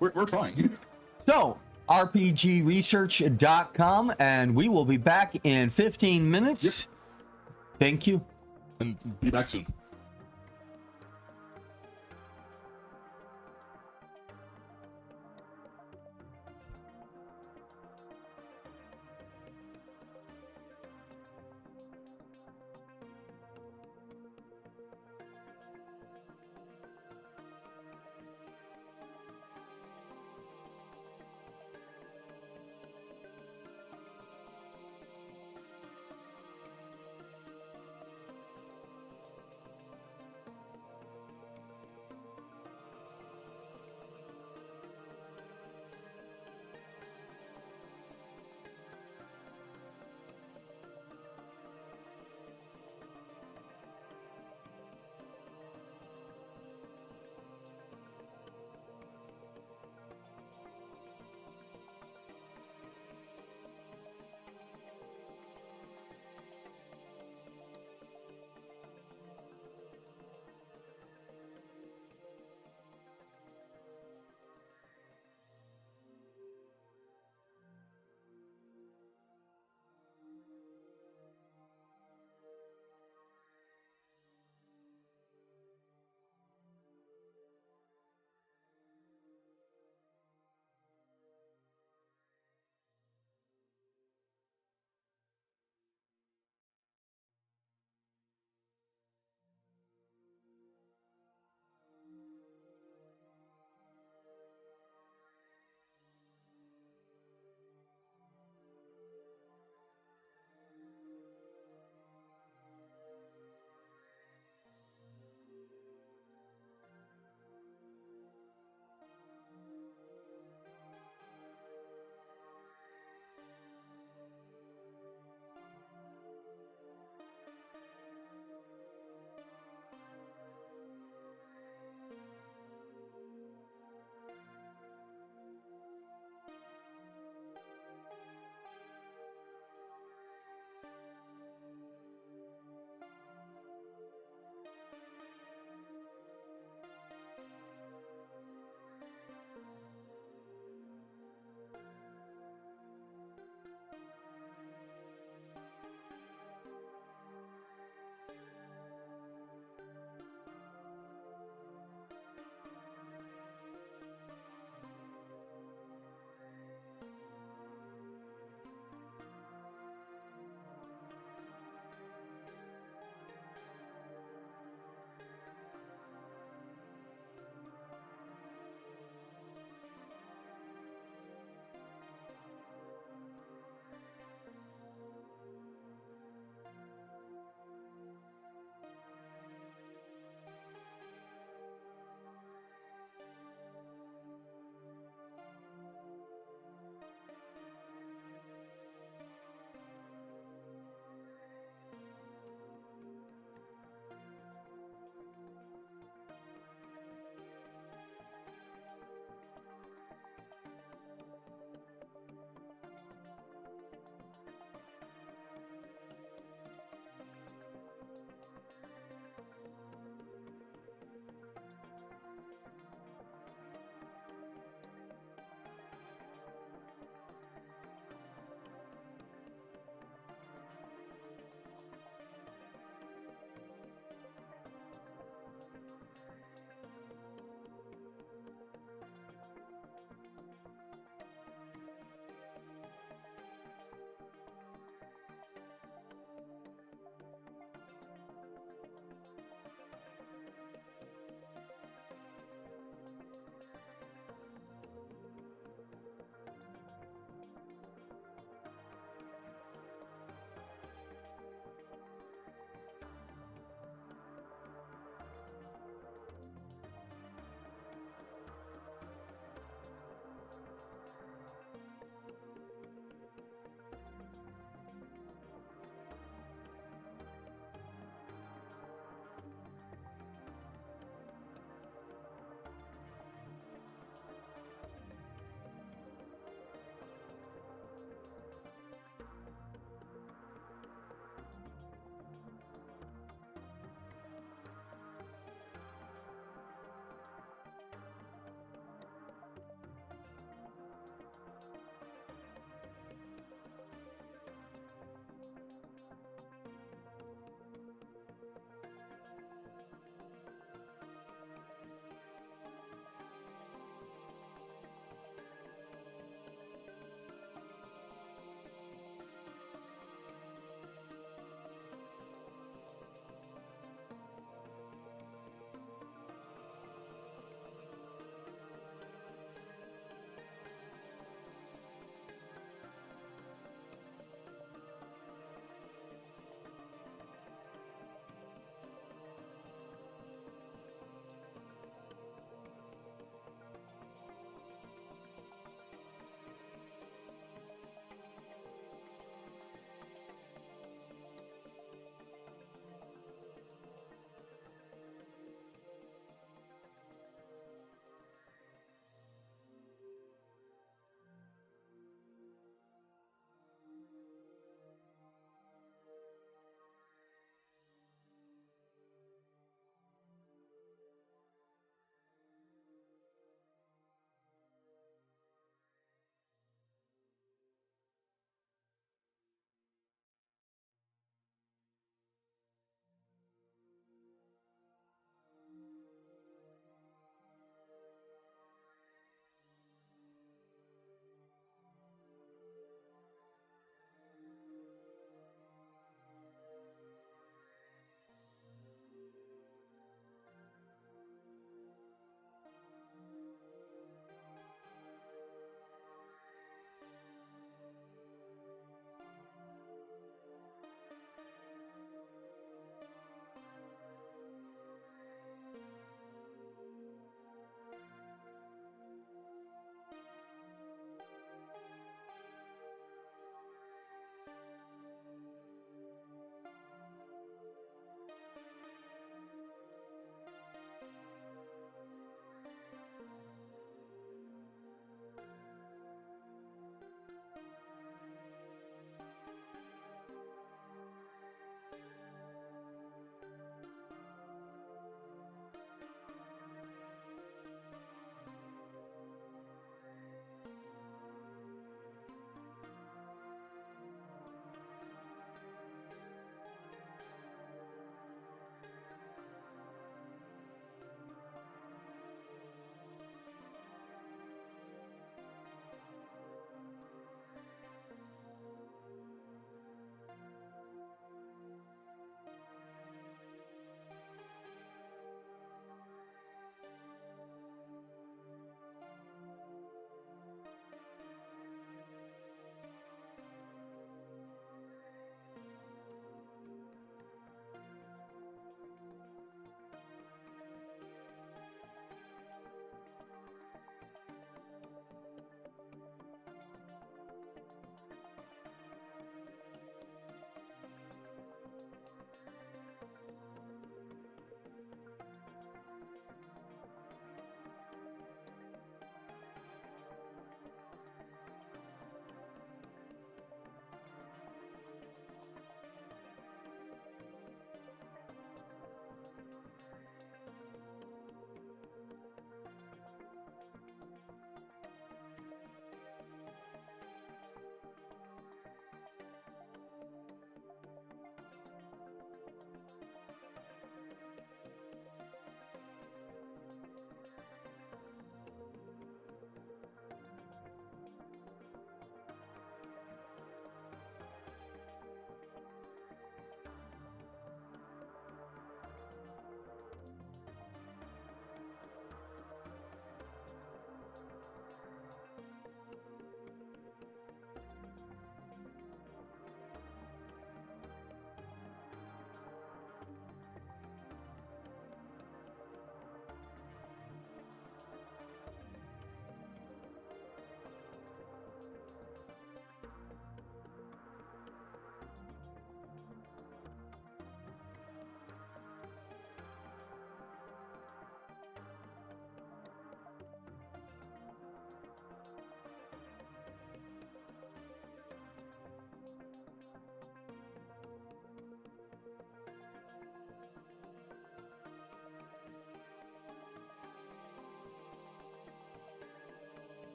S1: we're trying.
S2: So, rpgresearch.com, and we will be back in 15 minutes.
S1: Yep.
S2: Thank you.
S1: And be back soon.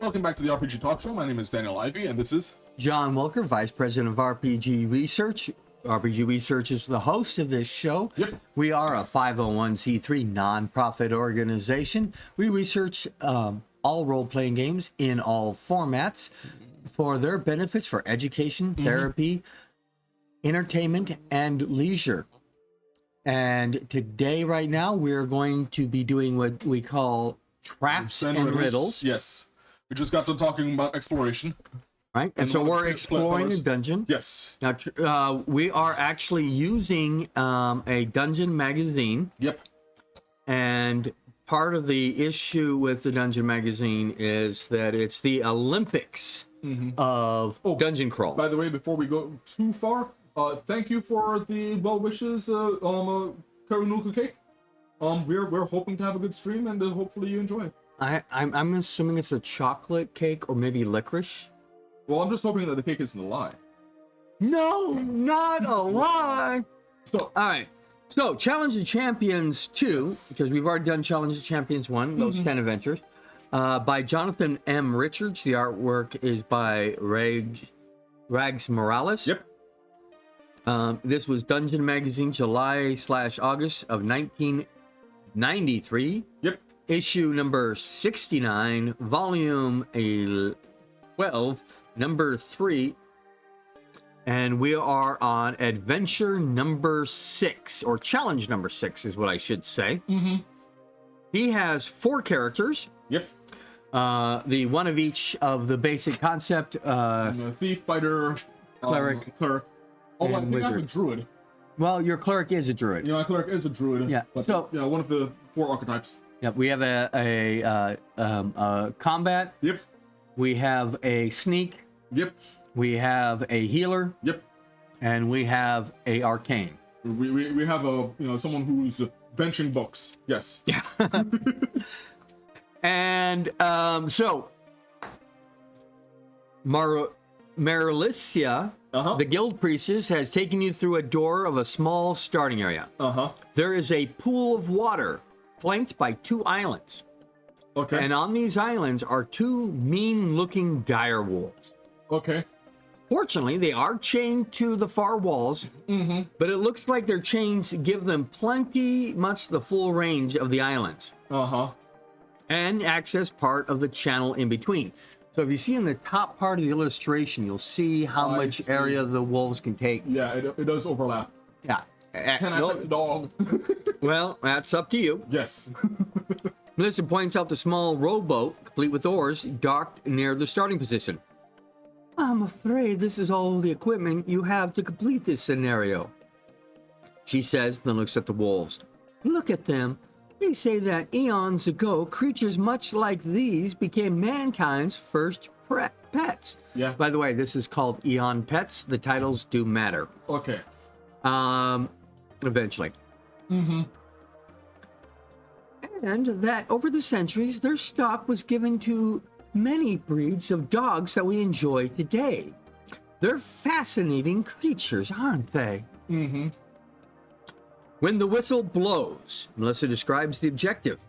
S1: Welcome back to the RPG Talk Show. My name is Daniel Ivey, and this is
S2: John Wilker, Vice President of RPG Research. RPG Research is the host of this show.
S1: Yep.
S2: We are a 501c3 nonprofit organization. We research all role-playing games in all formats for their benefits for education, therapy, entertainment, and leisure. And today, right now, we're going to be doing what we call traps and riddles.
S1: Yes. We just got to talking about exploration.
S2: Right, and so we're exploring a dungeon.
S1: Yes.
S2: Now, we are actually using a dungeon magazine.
S1: Yep.
S2: And part of the issue with the dungeon magazine is that it's the Olympics of dungeon crawl.
S1: By the way, before we go too far, thank you for the well wishes, Karunuka cake. We're hoping to have a good stream, and hopefully you enjoy it.
S2: I'm assuming it's a chocolate cake or maybe licorice.
S1: Well, I'm just hoping that the cake isn't a lie.
S2: No, not a lie.
S1: So,
S2: all right. So, Challenge of Champions 2, because we've already done Challenge of Champions 1, those 10 adventures, by Jonathan M. Richards. The artwork is by Rags Morales.
S1: Yep.
S2: This was Dungeon Magazine, July/August of 1993.
S1: Yep.
S2: Issue number 69, volume 12, number 3. And we are on adventure number 6, or challenge number 6 is what I should say. He has 4 characters.
S1: Yep.
S2: The one of each of the basic concept.
S1: Thief, fighter,
S2: cleric.
S1: Oh, I think
S2: wizard.
S1: I'm a druid.
S2: Well, your cleric is a druid.
S1: Yeah, my cleric is a druid.
S2: Yeah.
S1: But,
S2: So
S1: one of the 4 archetypes.
S2: yeah, we have a combat.
S1: Yep.
S2: We have a sneak.
S1: Yep.
S2: We have a healer.
S1: Yep.
S2: And we have a arcane.
S1: We have someone who's benching books. Yes.
S2: Yeah. And so Marilicia, the guild priestess, has taken you through a door of a small starting area. There is a pool of water flanked by 2 islands.
S1: Okay.
S2: And on these islands are 2 mean-looking dire wolves.
S1: Okay.
S2: Fortunately, they are chained to the far walls, but it looks like their chains give them much the full range of the islands. And access part of the channel in between. So if you see in the top part of the illustration, you'll see how much area the wolves can take.
S1: Yeah, it does overlap.
S2: Yeah.
S1: Can I pet the dog?
S2: Well, that's up to you.
S1: Yes.
S2: Melissa points out the small rowboat, complete with oars, docked near the starting position. I'm afraid this is all the equipment you have to complete this scenario, she says, then looks at the wolves. Look at them. They say that eons ago, creatures much like these became mankind's first pets.
S1: Yeah.
S2: By the way, this is called Eon Pets. The titles do matter.
S1: Okay.
S2: Eventually. And that over the centuries, their stock was given to many breeds of dogs that we enjoy today. They're fascinating creatures, aren't they? When the whistle blows, Melissa describes the objective.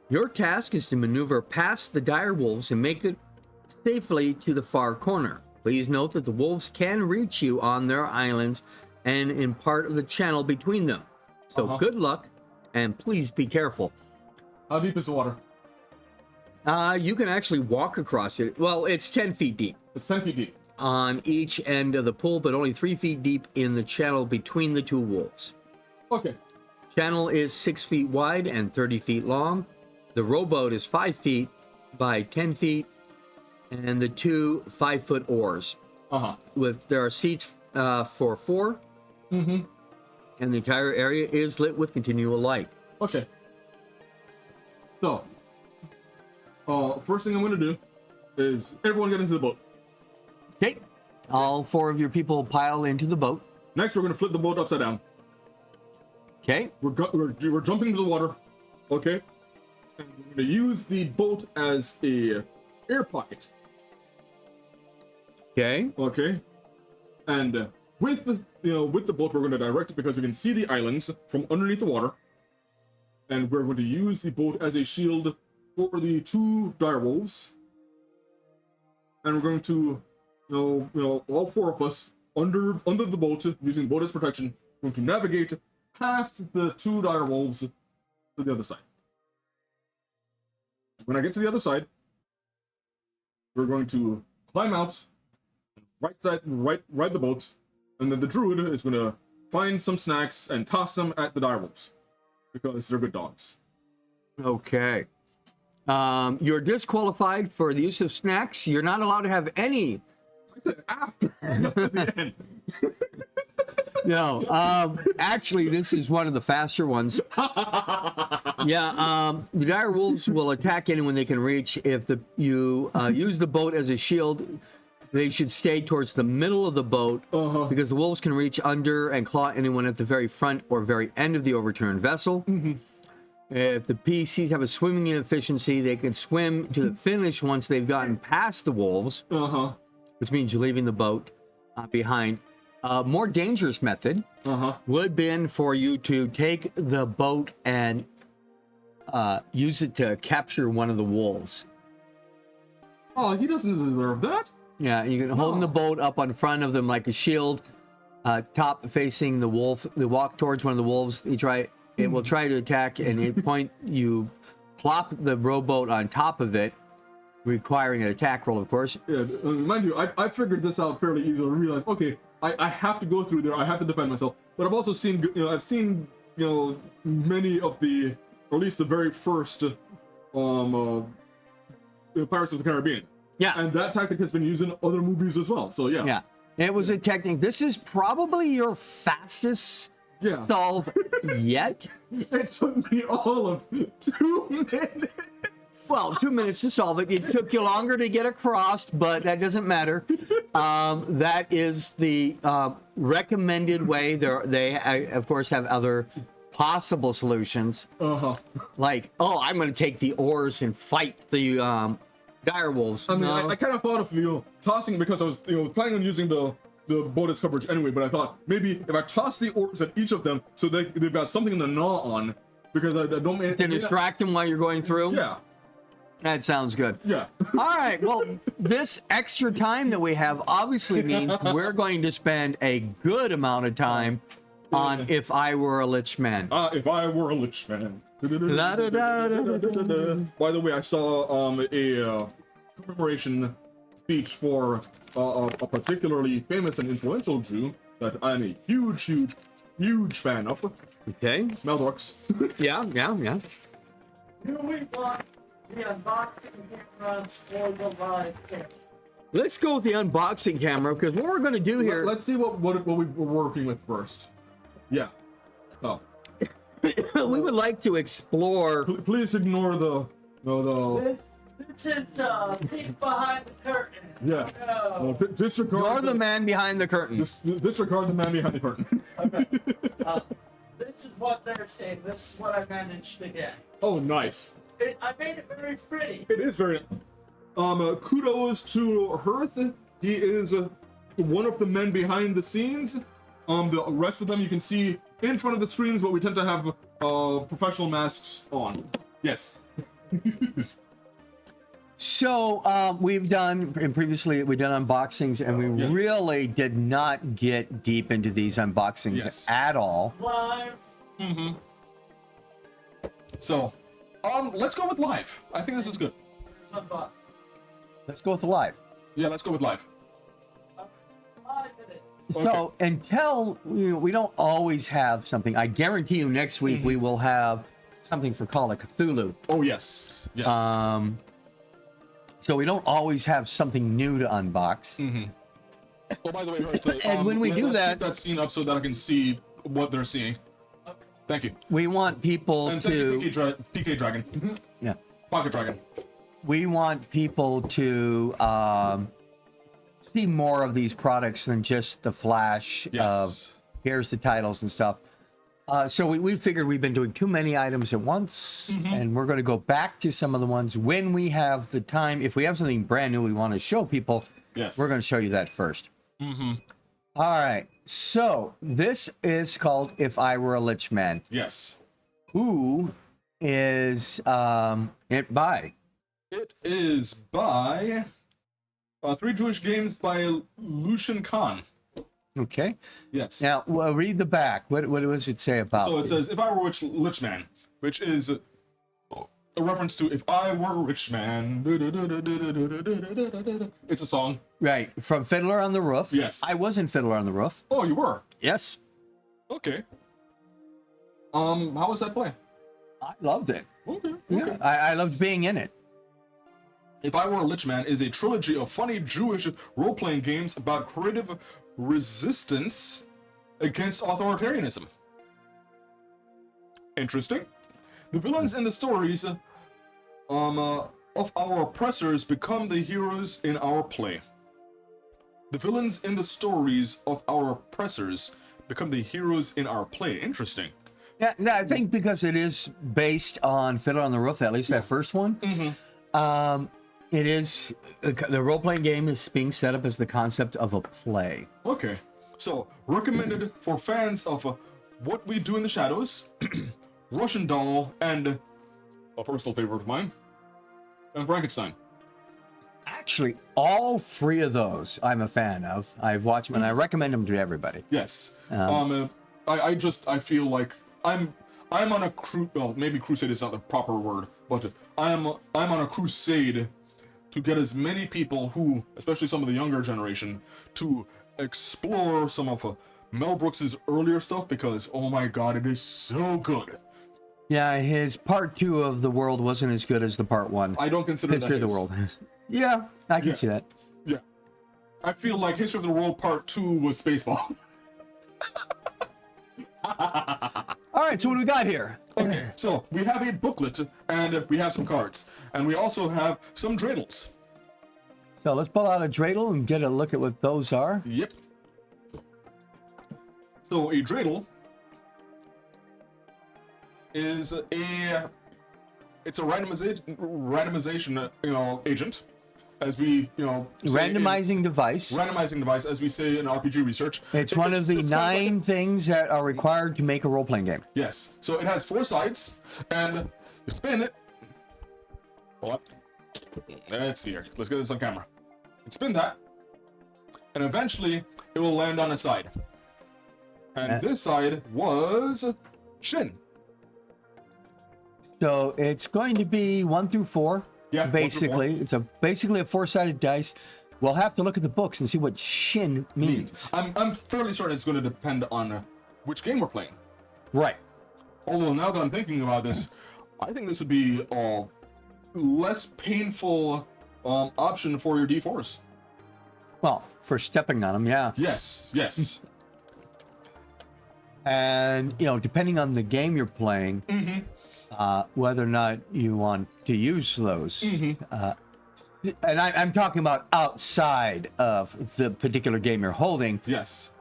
S2: Your task is to maneuver past the dire wolves and make it safely to the far corner. Please note that the wolves can reach you on their islands and in part of the channel between them. So good luck, and please be careful.
S1: How deep is the water?
S2: You can actually walk across it. Well, it's 10 feet deep.
S1: It's 10 feet deep.
S2: On each end of the pool, but only 3 feet deep in the channel between the 2 wolves.
S1: Okay.
S2: Channel is 6 feet wide and 30 feet long. The rowboat is 5 feet by 10 feet, and the 2 5-foot oars. There are seats for 4. And the entire area is lit with continual light.
S1: Okay. So, first thing I'm going to do is everyone get into the boat.
S2: Okay. All 4 of your people pile into the boat.
S1: Next, we're going to flip the boat upside down.
S2: Okay.
S1: We're jumping into the water. Okay. And we're going to use the boat as a air pocket.
S2: Okay.
S1: Okay. And with the boat, we're going to direct it because we can see the islands from underneath the water. And we're going to use the boat as a shield for the 2 dire wolves. and we're going to, all four of us under the boat using boat as protection, going to navigate past the two dire wolves to the other side. When I get to the other side, we're going to climb out, ride the boat, and then the druid is going to find some snacks and toss them at the direwolves because they're good dogs.
S2: Okay. You're disqualified for the use of snacks. You're not allowed to have any.
S1: After the end.
S2: No, actually, this is one of the faster ones. Yeah, the dire wolves will attack anyone they can reach. If you use the boat as a shield, they should stay towards the middle of the boat because the wolves can reach under and claw anyone at the very front or very end of the overturned vessel. If the PCs have a swimming efficiency, they can swim to the finish once they've gotten past the wolves, which means you're leaving the boat behind. More dangerous method would have been for you to take the boat and use it to capture one of the wolves.
S1: Oh, he doesn't deserve that.
S2: Yeah, you can hold the boat up on front of them like a shield, top facing the wolf. They walk towards one of the wolves. It will try to attack, and at point you plop the rowboat on top of it, requiring an attack roll, of course.
S1: Yeah, mind you, I figured this out fairly easily. I realized, okay, I have to go through there. I have to defend myself. But I've also seen, I've seen, many of the, or at least the very first, Pirates of the Caribbean.
S2: Yeah.
S1: And that tactic has been used in other movies as well. So yeah.
S2: Yeah. It was a technique. This is probably your fastest solve yet.
S1: It took me all of 2 minutes.
S2: Well, 2 minutes to solve it. It took you longer to get across, but that doesn't matter. That is the recommended way. They, of course, have other possible solutions. Like, I'm going to take the oars and fight the dire wolves.
S1: I mean, I kind of thought of tossing because I was planning on using the boat as coverage anyway. But I thought maybe if I toss the oars at each of them, so they've got something to gnaw on, because I don't
S2: to distract them while you're going through.
S1: Yeah.
S2: That sounds good.
S1: Yeah.
S2: All right. Well, this extra time that we have obviously means we're going to spend a good amount of time on If I Were a Lich Man.
S1: If I Were a Lich Man. By the way, I saw a commemoration speech for a particularly famous and influential Jew that I'm a huge fan of.
S2: Okay.
S1: Meldorx.
S2: Yeah.
S3: Here we want the unboxing camera or the live camera.
S2: Let's go with the unboxing camera, because what we're going to do here...
S1: Let's see what we were working with first. Yeah. Oh.
S2: We would like to explore...
S1: Please ignore the...
S3: This is peek behind the curtain.
S1: Yeah.
S3: No.
S1: Disregard...
S2: You're the man behind the curtain.
S1: Disregard the man behind the curtain.
S3: Okay. This is what they're saying. This is what I managed to get.
S1: Oh, nice.
S3: I made it very pretty.
S1: It is very... kudos to Hearth. He is one of the men behind the scenes. The rest of them you can see in front of the screens, but we tend to have professional masks on. Yes.
S2: So we've done, and previously we've done unboxings, and we really did not get deep into these unboxings at all.
S3: Live.
S1: So, let's go with live. I think this is good.
S3: Unbox.
S2: Let's go with the live.
S1: Yeah, let's go with live.
S3: 5 minutes.
S2: So until we don't always have something, I guarantee you next week we will have something for Call of Cthulhu.
S1: Oh yes, yes.
S2: So we don't always have something new to unbox.
S1: Oh, by the way, Hearth,
S2: And when we do
S1: let's
S2: that,
S1: keep that scene up so that I can see what they're seeing. Thank you.
S2: we want people
S1: And
S2: to
S1: thank you, PK Dragon.
S2: yeah.
S1: Pocket Dragon.
S2: We want people to see more of these products than just the flash of here's the titles and stuff. So we figured we've been doing too many items at once, and we're going to go back to some of the ones when we have the time. If we have something brand new we want to show people, we're going to show you that first. All right. So this is called If I Were a Lich Man.
S1: Yes.
S2: Who is it by?
S1: It is by Three Jewish Games by Lucian Kahn.
S2: Okay.
S1: Yes.
S2: Now, well, read the back. What does it say about?
S1: So it says, "If I were a rich man," which is a reference to "If I Were a Rich Man." It's a song.
S2: Right, from Fiddler on the Roof.
S1: Yes.
S2: I was in Fiddler on the Roof.
S1: Oh, you were?
S2: Yes.
S1: Okay. How was that play?
S2: I loved it.
S1: Okay.
S2: Yeah, I loved being in it.
S1: If I Were a Lich Man is a trilogy of funny Jewish role-playing games about creative resistance against authoritarianism. Interesting. The villains in the stories of our oppressors become the heroes in our play. The villains in the stories of our oppressors become the heroes in our play. Interesting.
S2: Yeah, I think because it is based on Fiddler on the Roof, at least that first one. It is the role-playing game is being set up as the concept of a play.
S1: Okay. So, recommended for fans of What We Do in the Shadows, Russian Doll, and a personal favorite of mine, and Frankenstein.
S2: Actually, all three of those I'm a fan of. I've watched them and I recommend them to everybody.
S1: Yes. I feel like I'm on a well, maybe crusade is not the proper word, but I'm on a crusade to get as many people who, especially some of the younger generation, to explore some of Mel Brooks's earlier stuff, because oh my god, it is so good.
S2: Yeah, his part 2 of The World wasn't as good as the part 1.
S1: I don't consider
S2: History
S1: that
S2: of the World. Yeah, I can see that.
S1: Yeah. I feel like History of the World Part 2 was Spaceballs.
S2: All right, so what do we got here?
S1: Okay, so we have a booklet, and we have some cards, and we also have some dreidels.
S2: So let's pull out a dreidel and get a look at what those are.
S1: Yep. So a dreidel is it's a randomization agent, as we
S2: Randomizing device.
S1: randomizing device, as we say in RPG research.
S2: It's one of the
S1: it's kind of like
S2: 9 things that are required to make a role-playing game.
S1: yes. So it has 4 sides, and you spin it. What? Let's see here. Let's get this on camera. And spin that, and eventually it will land on a side. And this side was Shin.
S2: So it's going to be 1 through 4.
S1: Yeah, 1 through 4.
S2: basically. It's basically a 4-sided dice. We'll have to look at the books and see what Shin means.
S1: I'm fairly certain it's going to depend on which game we're playing.
S2: Right.
S1: Although now that I'm thinking about this, I think this would be a less painful option for your D4s.
S2: Well, for stepping on them, yeah.
S1: Yes, yes.
S2: And, depending on the game you're playing, whether or not you want to use those. And I'm talking about outside of the particular game you're holding.
S1: Yes.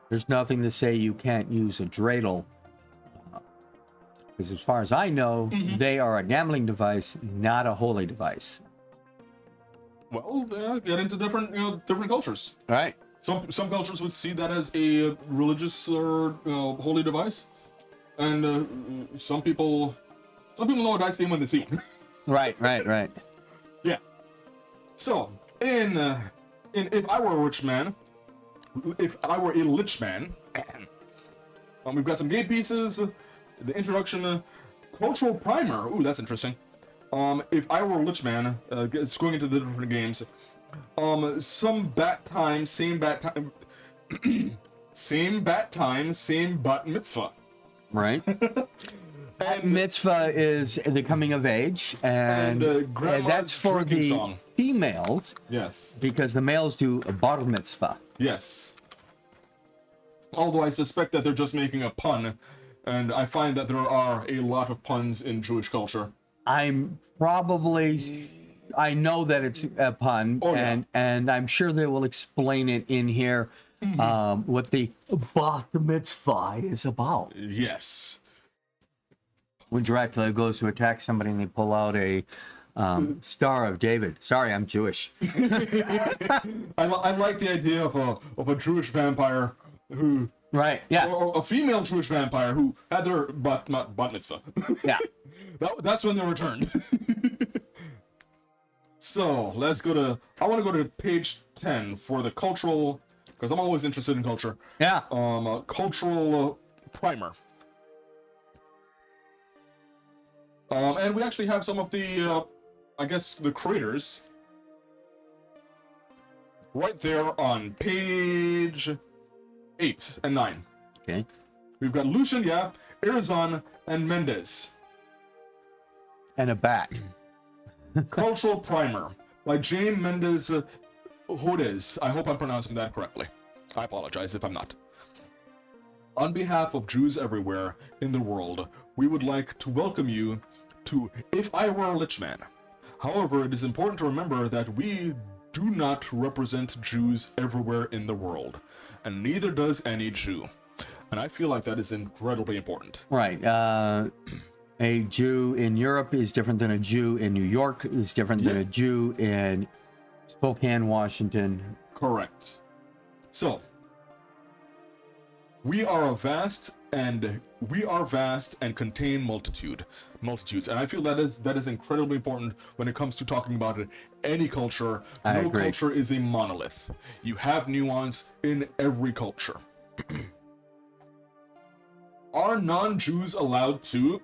S2: There's nothing to say you can't use a dreidel. Because as far as I know, they are a gambling device, not a holy device.
S1: Well, get into different cultures.
S2: All right.
S1: Some cultures would see that as a religious or holy device, and some people know a dice game when they see one.
S2: Right.
S1: Yeah. So in If I Were a Rich Man, if I were a lich man, we've got some game pieces, the introduction, cultural primer. Ooh, that's interesting. If I Were a Lich Man, it's going into the different games. Some bat time, same bat time, same bat time, same bat mitzvah.
S2: Right.
S1: And
S2: Mitzvah is the coming of age, and
S1: grandma's
S2: that's for
S1: drinking
S2: the
S1: song.
S2: females,
S1: yes,
S2: because the males do a bar mitzvah.
S1: yes. Although I suspect that they're just making a pun, and I find that there are a lot of puns in Jewish culture.
S2: I know that it's a pun,
S1: Oh, yeah.
S2: and I'm sure they will explain it in here, what the bar mitzvah is about.
S1: Yes.
S2: When Dracula goes to attack somebody and they pull out a Star of David. Sorry, I'm Jewish.
S1: I like the idea of a Jewish vampire who,
S2: Right, yeah.
S1: or a female Jewish vampire who had their bat mitzvah.
S2: Yeah.
S1: That's when they returned. So let's go to. I want to go to page 10 for the cultural, because I'm always interested in culture.
S2: Yeah.
S1: Cultural primer. And we actually have some of the, I guess, the creators right there on page 8 and 9.
S2: Okay.
S1: We've got Lucian, yeah, Arizon, and Mendez.
S2: And a bat.
S1: Cultural Primer by Jaime Mendez Hodes. I hope I'm pronouncing that correctly. I apologize if I'm not. On behalf of Jews everywhere in the world, we would like to welcome you to If I Were a Lich Man. However, it is important to remember that we do not represent Jews everywhere in the world, and neither does any Jew. And I feel like that is incredibly important.
S2: Right. A Jew in Europe is different than a Jew in New York, is different than a Jew in Spokane, Washington.
S1: Correct. So, we are vast and contain multitudes, and I feel that is incredibly important when it comes to talking about it. Any culture,
S2: I
S1: no
S2: agree.
S1: culture is a monolith. You have nuance in every culture. Are non-Jews allowed to?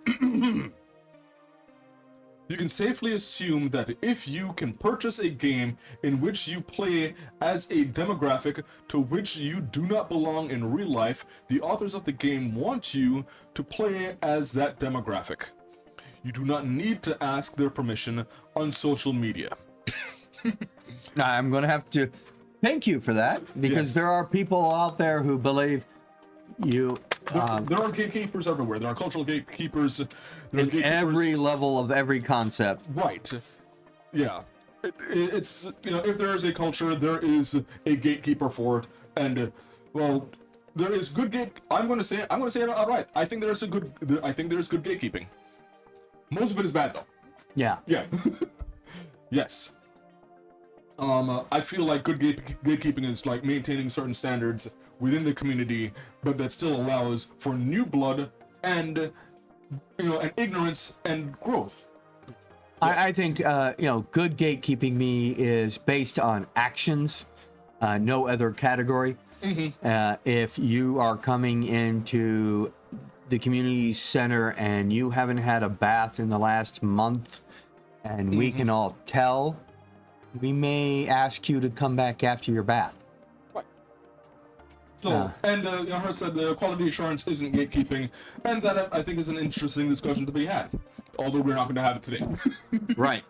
S1: You can safely assume that if you can purchase a game in which you play as a demographic to which you do not belong in real life, the authors of the game want you to play as that demographic. You do not need to ask their permission on social media.
S2: I'm going to have to thank you for that, because
S1: Yes.
S2: there are people out there who believe you
S1: There are gatekeepers everywhere. There are cultural gatekeepers. There are
S2: in
S1: gatekeepers.
S2: every level of every concept.
S1: Right. Yeah. It's, if there is a culture, there is a gatekeeper for it, and well, there is good I'm going to say it outright. I think there's good gatekeeping. Most of it is bad though.
S2: Yeah.
S1: Yeah. Yes. I feel like good gatekeeping is like maintaining certain standards within the community, but that still allows for new blood and and ignorance and growth.
S2: I think good gatekeeping me is based on actions, no other category. If you are coming into the community center and you haven't had a bath in the last month, and we can all tell, we may ask you to come back after your bath.
S1: Right. So, and I said the quality assurance isn't gatekeeping, and that I think is an interesting discussion to be had. Although we're not going to have it today.
S2: Right.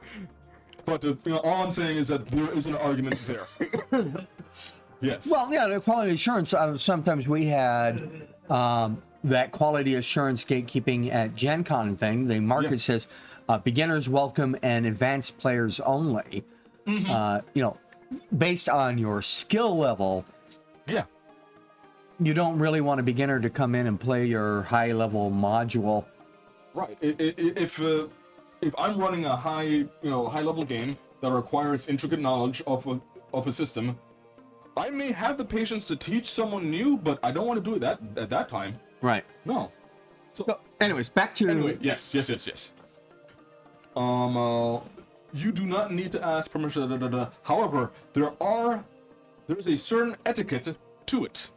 S1: But all I'm saying is that there is an argument there. Yes.
S2: Well, yeah, the quality assurance, sometimes we had that quality assurance gatekeeping at Gen Con thing. The market says beginners welcome and advanced players only. Based on your skill level,
S1: yeah.
S2: you don't really want a beginner to come in and play your high level module.
S1: Right. If I'm running a high level game that requires intricate knowledge of a system, I may have the patience to teach someone new, but I don't want to do it at that time.
S2: Right.
S1: No.
S2: So, anyways, back to
S1: Yes. You do not need to ask permission. However, there's a certain etiquette to it.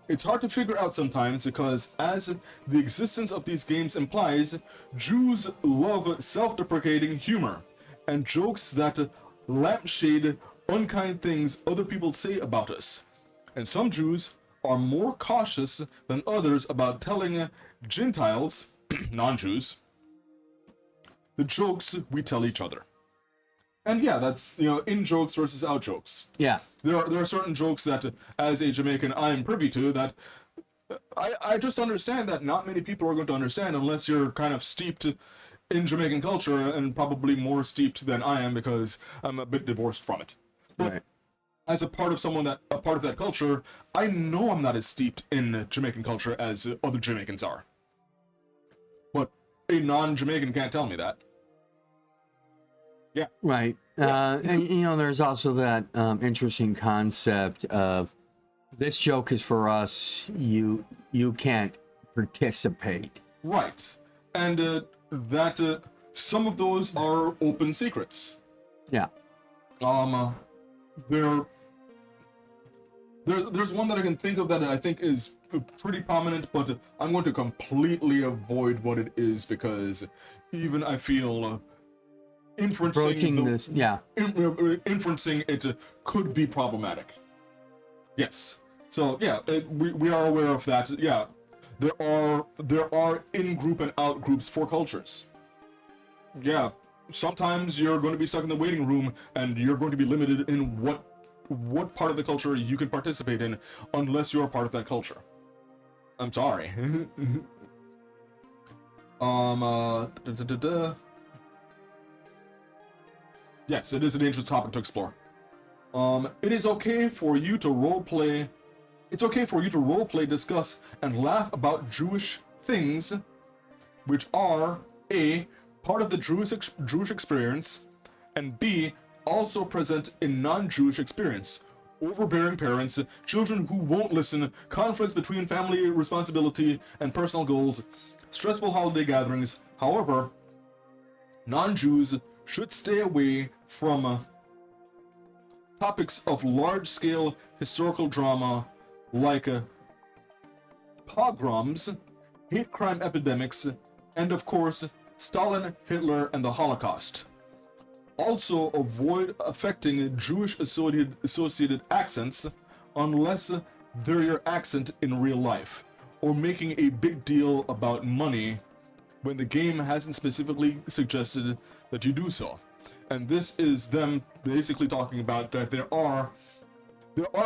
S1: It's hard to figure out sometimes because, as the existence of these games implies, Jews love self-deprecating humor and jokes that lampshade unkind things other people say about us. And some Jews are more cautious than others about telling Gentiles, non-Jews, the jokes we tell each other. And yeah, that's, in jokes versus out jokes.
S2: Yeah.
S1: There are certain jokes that, as a Jamaican, I am privy to that I just understand that not many people are going to understand unless you're kind of steeped in Jamaican culture, and probably more steeped than I am because I'm a bit divorced from it. But
S2: Right.
S1: as a part of that culture, I know I'm not as steeped in Jamaican culture as other Jamaicans are. But a non-Jamaican can't tell me that. Yeah.
S2: Right. And there's also that interesting concept of this joke is for us. You can't participate.
S1: Right. And that some of those are open secrets.
S2: Yeah.
S1: There's one that I can think of that I think is pretty prominent, but I'm going to completely avoid what it is because even I feel
S2: Approaching this, yeah.
S1: inferencing it could be problematic. Yes. So yeah, we are aware of that. Yeah, there are in-group and out-groups for cultures. Yeah, sometimes you're going to be stuck in the waiting room and you're going to be limited in what part of the culture you can participate in unless you're a part of that culture. I'm sorry. Yes, it is a dangerous topic to explore. It is okay for you to roleplay. It's okay for you to roleplay, discuss, and laugh about Jewish things, which are A, part of the Jewish experience, and B, also present in non-Jewish experience. Overbearing parents, children who won't listen, conflicts between family responsibility and personal goals, stressful holiday gatherings. However, non-Jews should stay away from topics of large-scale historical drama like pogroms, hate crime epidemics, and of course, Stalin, Hitler, and the Holocaust. Also, avoid affecting Jewish associated accents unless they're your accent in real life, or making a big deal about money when the game hasn't specifically suggested that you do so. And this is them basically talking about that there are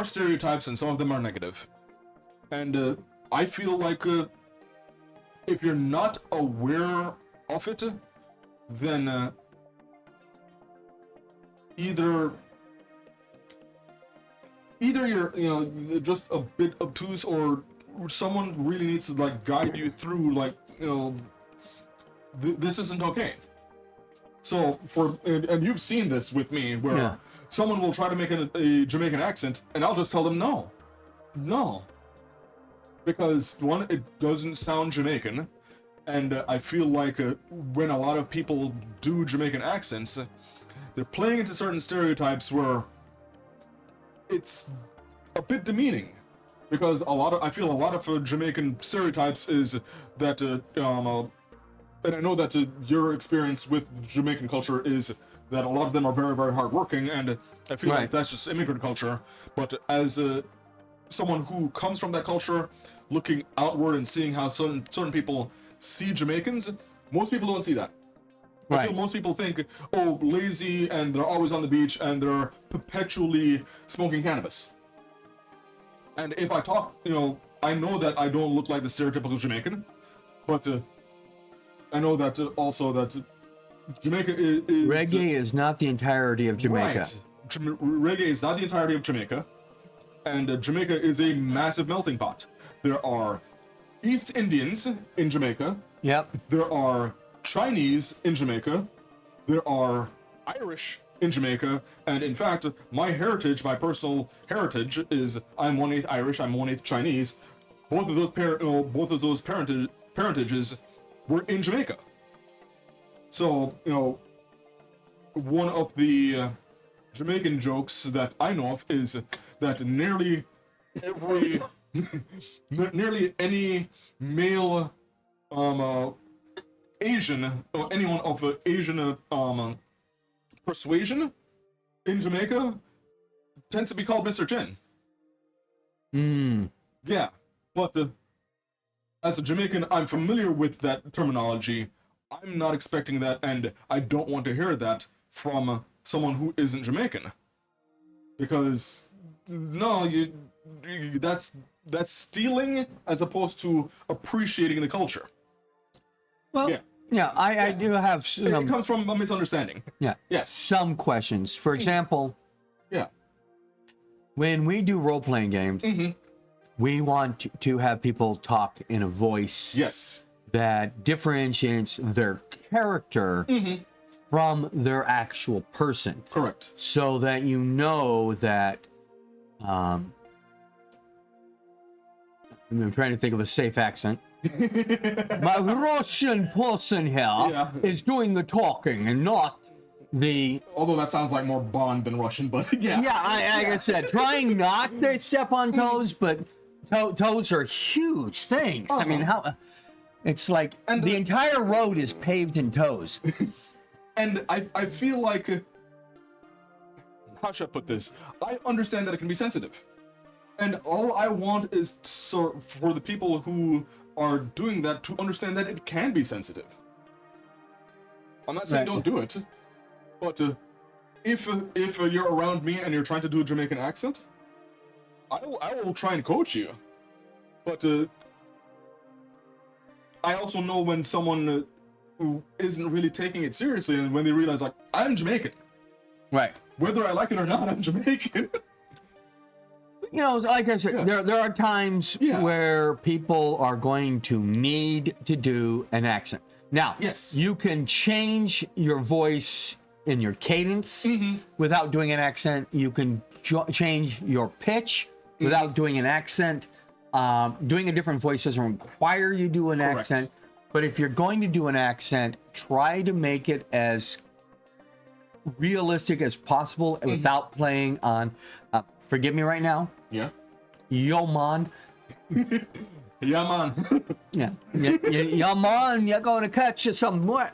S1: stereotypes and some of them are negative. And I feel like if you're not aware of it, then either you're just a bit obtuse, or someone really needs to like guide you through this isn't okay. So and you've seen this with me where someone will try to make a Jamaican accent and I'll just tell them no, because one, it doesn't sound Jamaican, and I feel like when a lot of people do Jamaican accents, they're playing into certain stereotypes where it's a bit demeaning, because I feel a lot of Jamaican stereotypes is that and I know that your experience with Jamaican culture is that a lot of them are very, very hardworking, and I feel like that's just immigrant culture. But as someone who comes from that culture, looking outward and seeing how certain people see Jamaicans, most people don't see that. I feel most people think, oh, lazy, and they're always on the beach, and they're perpetually smoking cannabis. And if I talk, I know that I don't look like the stereotypical Jamaican, but I know that also that Jamaica is...
S2: Reggae is not the entirety of Jamaica.
S1: Right. Reggae is not the entirety of Jamaica, and Jamaica is a massive melting pot. There are East Indians in Jamaica.
S2: Yep.
S1: There are Chinese in Jamaica. There are Irish in Jamaica, and in fact, my personal heritage is I'm 1/8 Irish, I'm 1/8 Chinese. Both of those parentages were in Jamaica. So, one of the Jamaican jokes that I know of is that nearly any male Asian, or anyone of Asian persuasion in Jamaica tends to be called Mr. Chin. Yeah, but as a Jamaican, I'm familiar with that terminology. I'm not expecting that, and I don't want to hear that from someone who isn't Jamaican. Because, no, that's stealing as opposed to appreciating the culture.
S2: Well, yeah, I do have...
S1: it comes from a misunderstanding.
S2: Yeah, some questions. For example, when we do role-playing games, we want to have people talk in a voice that differentiates their character from their actual person.
S1: Correct.
S2: So that you know that... I'm trying to think of a safe accent. My Russian person here is doing the talking and not
S1: Although that sounds like more Bond than Russian, but yeah.
S2: Yeah, like I said, trying not to step on toes, but toes are huge things. I mean, how it's like the entire road is paved in toes.
S1: And I feel like, how should I put this? I understand that it can be sensitive. And all I want is for the people who are doing that to understand that it can be sensitive. I'm not saying don't do it, but if you're around me and you're trying to do a Jamaican accent, I will try and coach you. But I also know when someone who isn't really taking it seriously, and when they realize, like, I'm Jamaican.
S2: Right.
S1: Whether I like it or not, I'm Jamaican.
S2: You know, like I said, there are times where people are going to need to do an accent. Now,
S1: Yes.
S2: you can change your voice in your cadence without doing an accent. You can change your pitch without doing an accent. Doing a different voice doesn't require you do an accent. But if you're going to do an accent, try to make it as realistic as possible without playing on, forgive me right now,
S1: Yeah.
S2: yo man.
S1: Yeah, man.
S2: Yeah, yo man, you're going to catch you some more.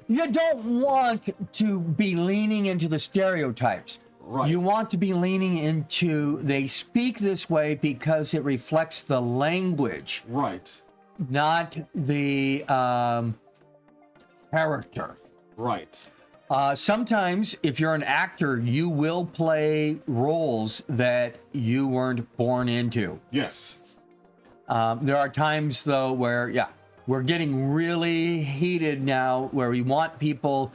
S2: You don't want to be leaning into the stereotypes.
S1: Right.
S2: You want to be leaning into, they speak this way because it reflects the language,
S1: Right.
S2: not the character.
S1: Right.
S2: Sometimes, if you're an actor, you will play roles that you weren't born into.
S1: Yes.
S2: There are times, though, where, we're getting really heated now, where we want people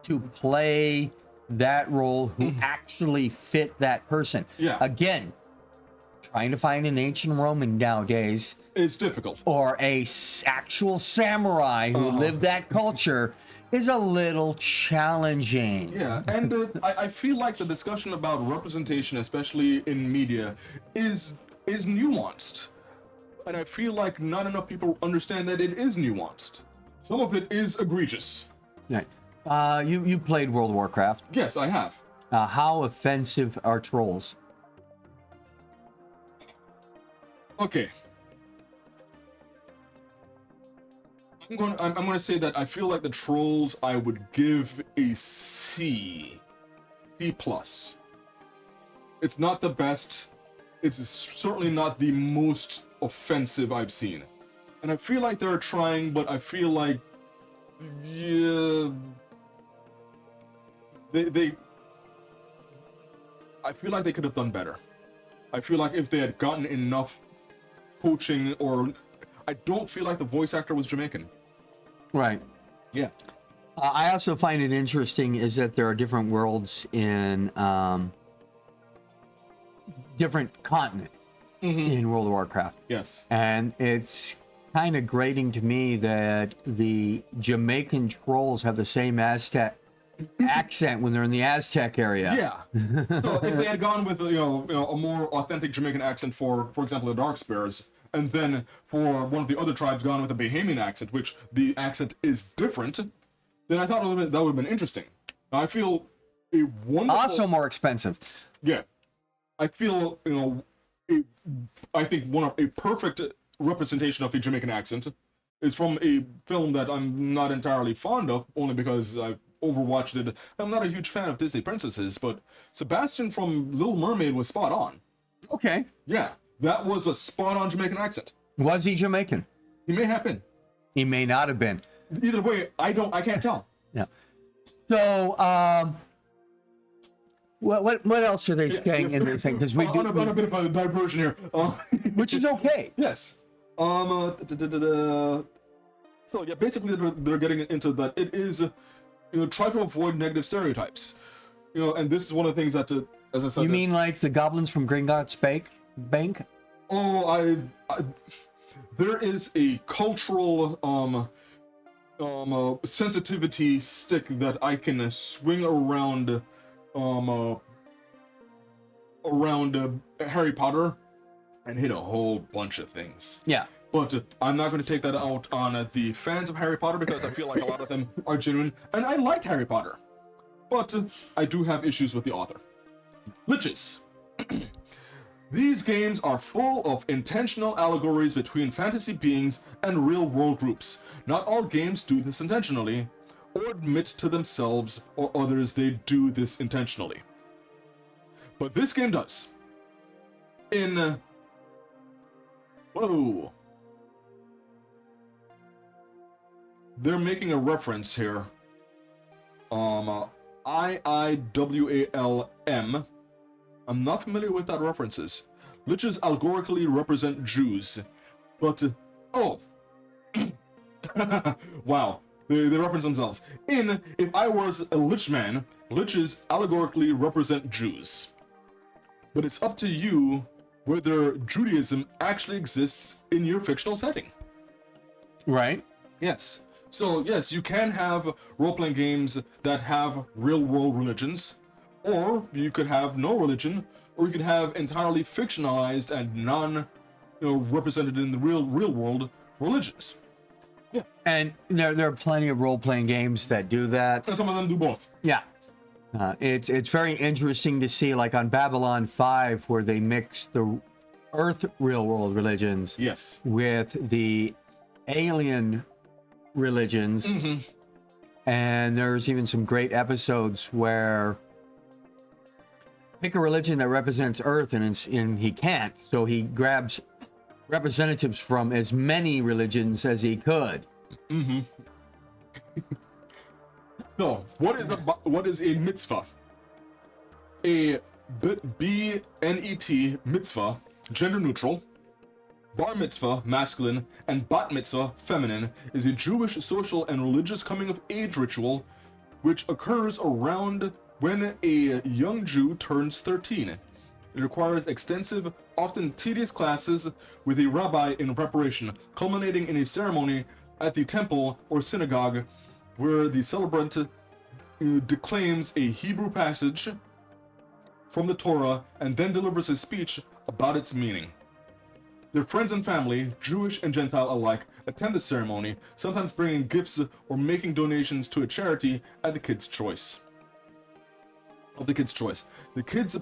S2: to play that role who actually fit that person.
S1: Yeah.
S2: Again, trying to find an ancient Roman nowadays,
S1: It's difficult.
S2: or a actual samurai who lived that culture, is a little challenging.
S1: Yeah, and I feel like the discussion about representation, especially in media, is nuanced. And I feel like not enough people understand that it is nuanced. Some of it is egregious.
S2: Right. You played World of Warcraft.
S1: Yes, I have.
S2: How offensive are trolls?
S1: Okay. I'm going to say that I feel like the trolls I would give a C plus. It's not the best. It's certainly not the most offensive I've seen. And I feel like they're trying, but I feel like I feel like they could have done better. I feel like if they had gotten enough coaching, or I don't feel like the voice actor was Jamaican.
S2: Right.
S1: Yeah.
S2: I also find it interesting is that there are different worlds in different continents in World of Warcraft.
S1: Yes.
S2: And it's kind of grating to me that the Jamaican trolls have the same Aztec accent when they're in the Aztec area.
S1: Yeah. So if they had gone with a more authentic Jamaican accent for example, the Dark Spears, and then for one of the other tribes gone with a Bahamian accent, which the accent is different, then I thought that would have been interesting. I feel a wonderful.
S2: Also more expensive.
S1: Yeah. I feel I think a perfect representation of the Jamaican accent is from a film that I'm not entirely fond of, only because I've overwatched it. I'm not a huge fan of Disney princesses, but Sebastian from Little Mermaid was spot on.
S2: Okay.
S1: Yeah, that was a spot on Jamaican accent.
S2: Was he Jamaican?
S1: He may have been.
S2: He may not have been.
S1: Either way, I can't tell.
S2: Yeah. So, what else are they saying in this thing? Because we do,
S1: on a bit of a diversion here.
S2: which is okay.
S1: Yes. So yeah, basically they're getting into that. It is, try to avoid negative stereotypes. And this is one of the things that, as I said.
S2: You mean like the goblins from Gringotts Bank?
S1: Oh, there is a cultural sensitivity stick that I can swing around Harry Potter and hit a whole bunch of things.
S2: Yeah.
S1: But I'm not going to take that out on the fans of Harry Potter because I feel like a lot of them are genuine, and I liked Harry Potter. But I do have issues with the author. Liches. These games are full of intentional allegories between fantasy beings and real-world groups. Not all games do this intentionally, or admit to themselves or others they do this intentionally. But this game does. In... Whoa. They're making a reference here. IIWALM. I'm not familiar with that references. Liches allegorically represent Jews. But, oh. Wow. They reference themselves. If I was a lich man, liches allegorically represent Jews. But it's up to you whether Judaism actually exists in your fictional setting.
S2: Right.
S1: Yes. So, yes, you can have role-playing games that have real-world religions, or you could have no religion, or you could have entirely fictionalized and represented in the real world religions. Yeah.
S2: And there are plenty of role-playing games that do that.
S1: And some of them do both.
S2: Yeah. It's very interesting to see, like on Babylon 5, where they mix the Earth real-world religions
S1: Yes.
S2: with the alien religions.
S1: Mm-hmm.
S2: And there's even some great episodes where pick a religion that represents Earth, and he can't, so he grabs representatives from as many religions as he could.
S1: Mm-hmm. So, what is a mitzvah? A B-N-E-T mitzvah, gender neutral. Bar mitzvah, masculine, and bat mitzvah, feminine, is a Jewish social and religious coming-of-age ritual which occurs around when a young Jew turns 13. It requires extensive, often tedious classes with a rabbi in preparation, culminating in a ceremony at the temple or synagogue where the celebrant declaims a Hebrew passage from the Torah and then delivers a speech about its meaning. Their friends and family, Jewish and Gentile alike, attend the ceremony, sometimes bringing gifts or making donations to a charity at the kid's choice. The kids'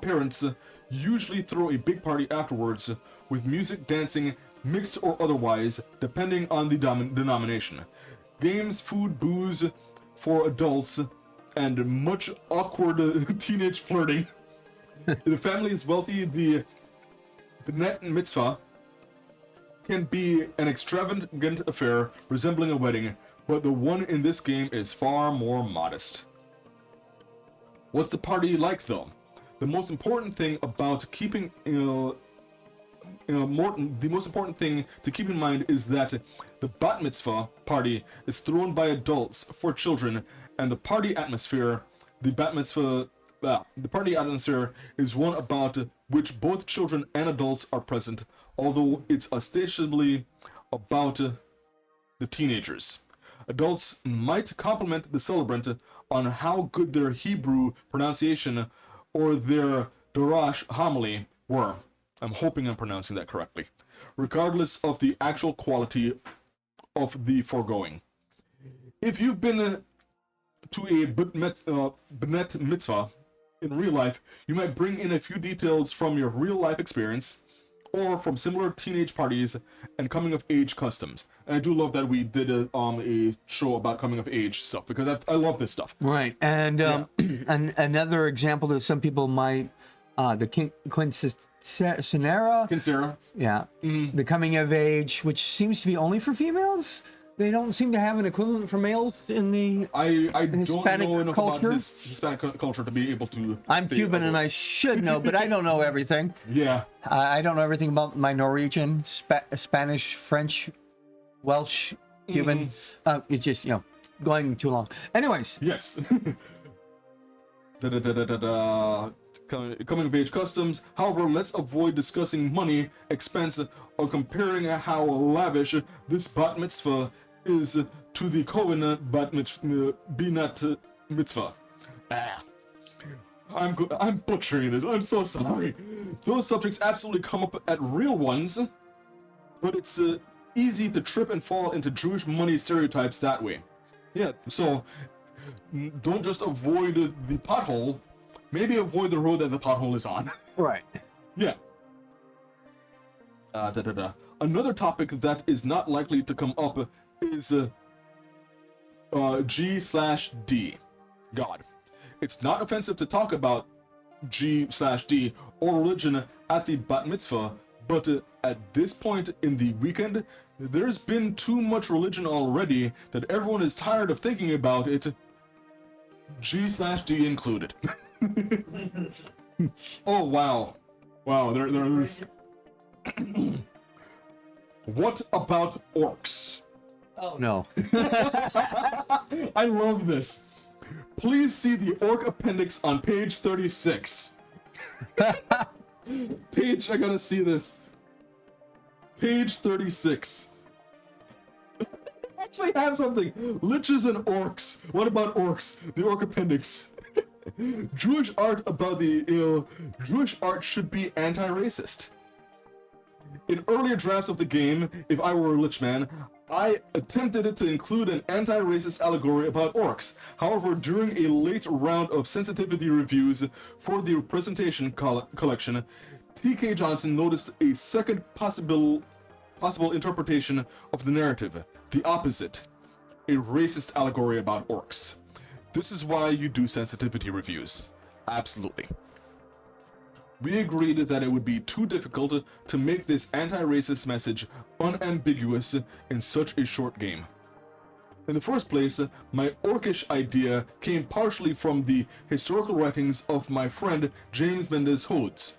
S1: parents usually throw a big party afterwards with music, dancing, mixed or otherwise, depending on the denomination. Games, food, booze for adults, and much awkward teenage flirting. If the family is wealthy, the B'net Mitzvah can be an extravagant affair resembling a wedding, but the one in this game is far more modest. What's the party like, though? The most important thing about keeping the most important thing to keep in mind is that the bat mitzvah party is thrown by adults for children, and the party atmosphere, the party atmosphere is one about which both children and adults are present, although it's ostensibly about the teenagers. Adults might compliment the celebrant on how good their Hebrew pronunciation or their Darash homily were. I'm hoping I'm pronouncing that correctly, regardless of the actual quality of the foregoing. If you've been to a B'net Mitzvah in real life, you might bring in a few details from your real-life experience or from similar teenage parties and coming-of-age customs. And I do love that we did a show about coming-of-age stuff, because I love this stuff.
S2: Right, and and another example that some people might, the Quinceañera, yeah, the coming-of-age, which seems to be only for females. They don't seem to have an equivalent for males in the
S1: I
S2: Hispanic
S1: don't know enough
S2: culture.
S1: about Hispanic culture to be able to.
S2: I'm
S1: say
S2: Cuban and
S1: other-
S2: I should know, but I don't know everything.
S1: Yeah.
S2: I don't know everything about my Norwegian, Spanish, French, Welsh, Cuban. It's just, going too long. Anyways.
S1: Yes. Coming of age customs. However, let's avoid discussing money, expense, or comparing how lavish this bat mitzvah is to the Cohen bat B'net mitzvah. I'm butchering this. I'm so sorry. Those subjects absolutely come up at real ones, but it's easy to trip and fall into Jewish money stereotypes that way. Yeah, so don't just avoid the pothole, maybe avoid the road that the pothole is on.
S2: Right.
S1: Yeah. Another topic that is not likely to come up is G/D, God. It's not offensive to talk about G/D or religion at the bat mitzvah, but at this point in the weekend, there's been too much religion already that everyone is tired of thinking about it, G/D included. Oh wow, there's. What about orcs?
S2: Oh no.
S1: I love this. Please see the orc appendix on page 36. Page, I gotta see this. Page 36. Actually have something. Liches and orcs. What about orcs? The orc appendix. Jewish art about the Jewish art should be anti-racist. In earlier drafts of the game, if I were a lich man, I attempted to include an anti-racist allegory about orcs. However, during a late round of sensitivity reviews for the presentation collection, T.K. Johnson noticed a second possible interpretation of the narrative, the opposite, a racist allegory about orcs. This is why you do sensitivity reviews. Absolutely. We agreed that it would be too difficult to make this anti-racist message unambiguous in such a short game. In the first place, my orcish idea came partially from the historical writings of my friend James Mendez Hodes,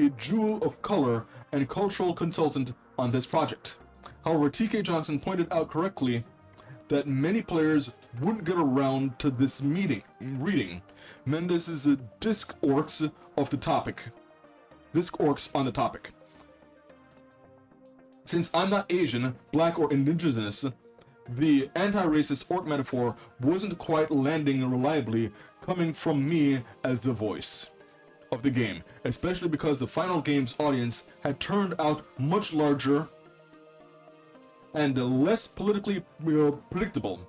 S1: a Jew of color and cultural consultant on this project. However, T.K. Johnson pointed out correctly that many players wouldn't get around to this reading Mendez's disc orcs on the topic. Since I'm not Asian, black, or indigenous, the anti-racist orc metaphor wasn't quite landing reliably coming from me as the voice of the game, especially because the final game's audience had turned out much larger and less politically predictable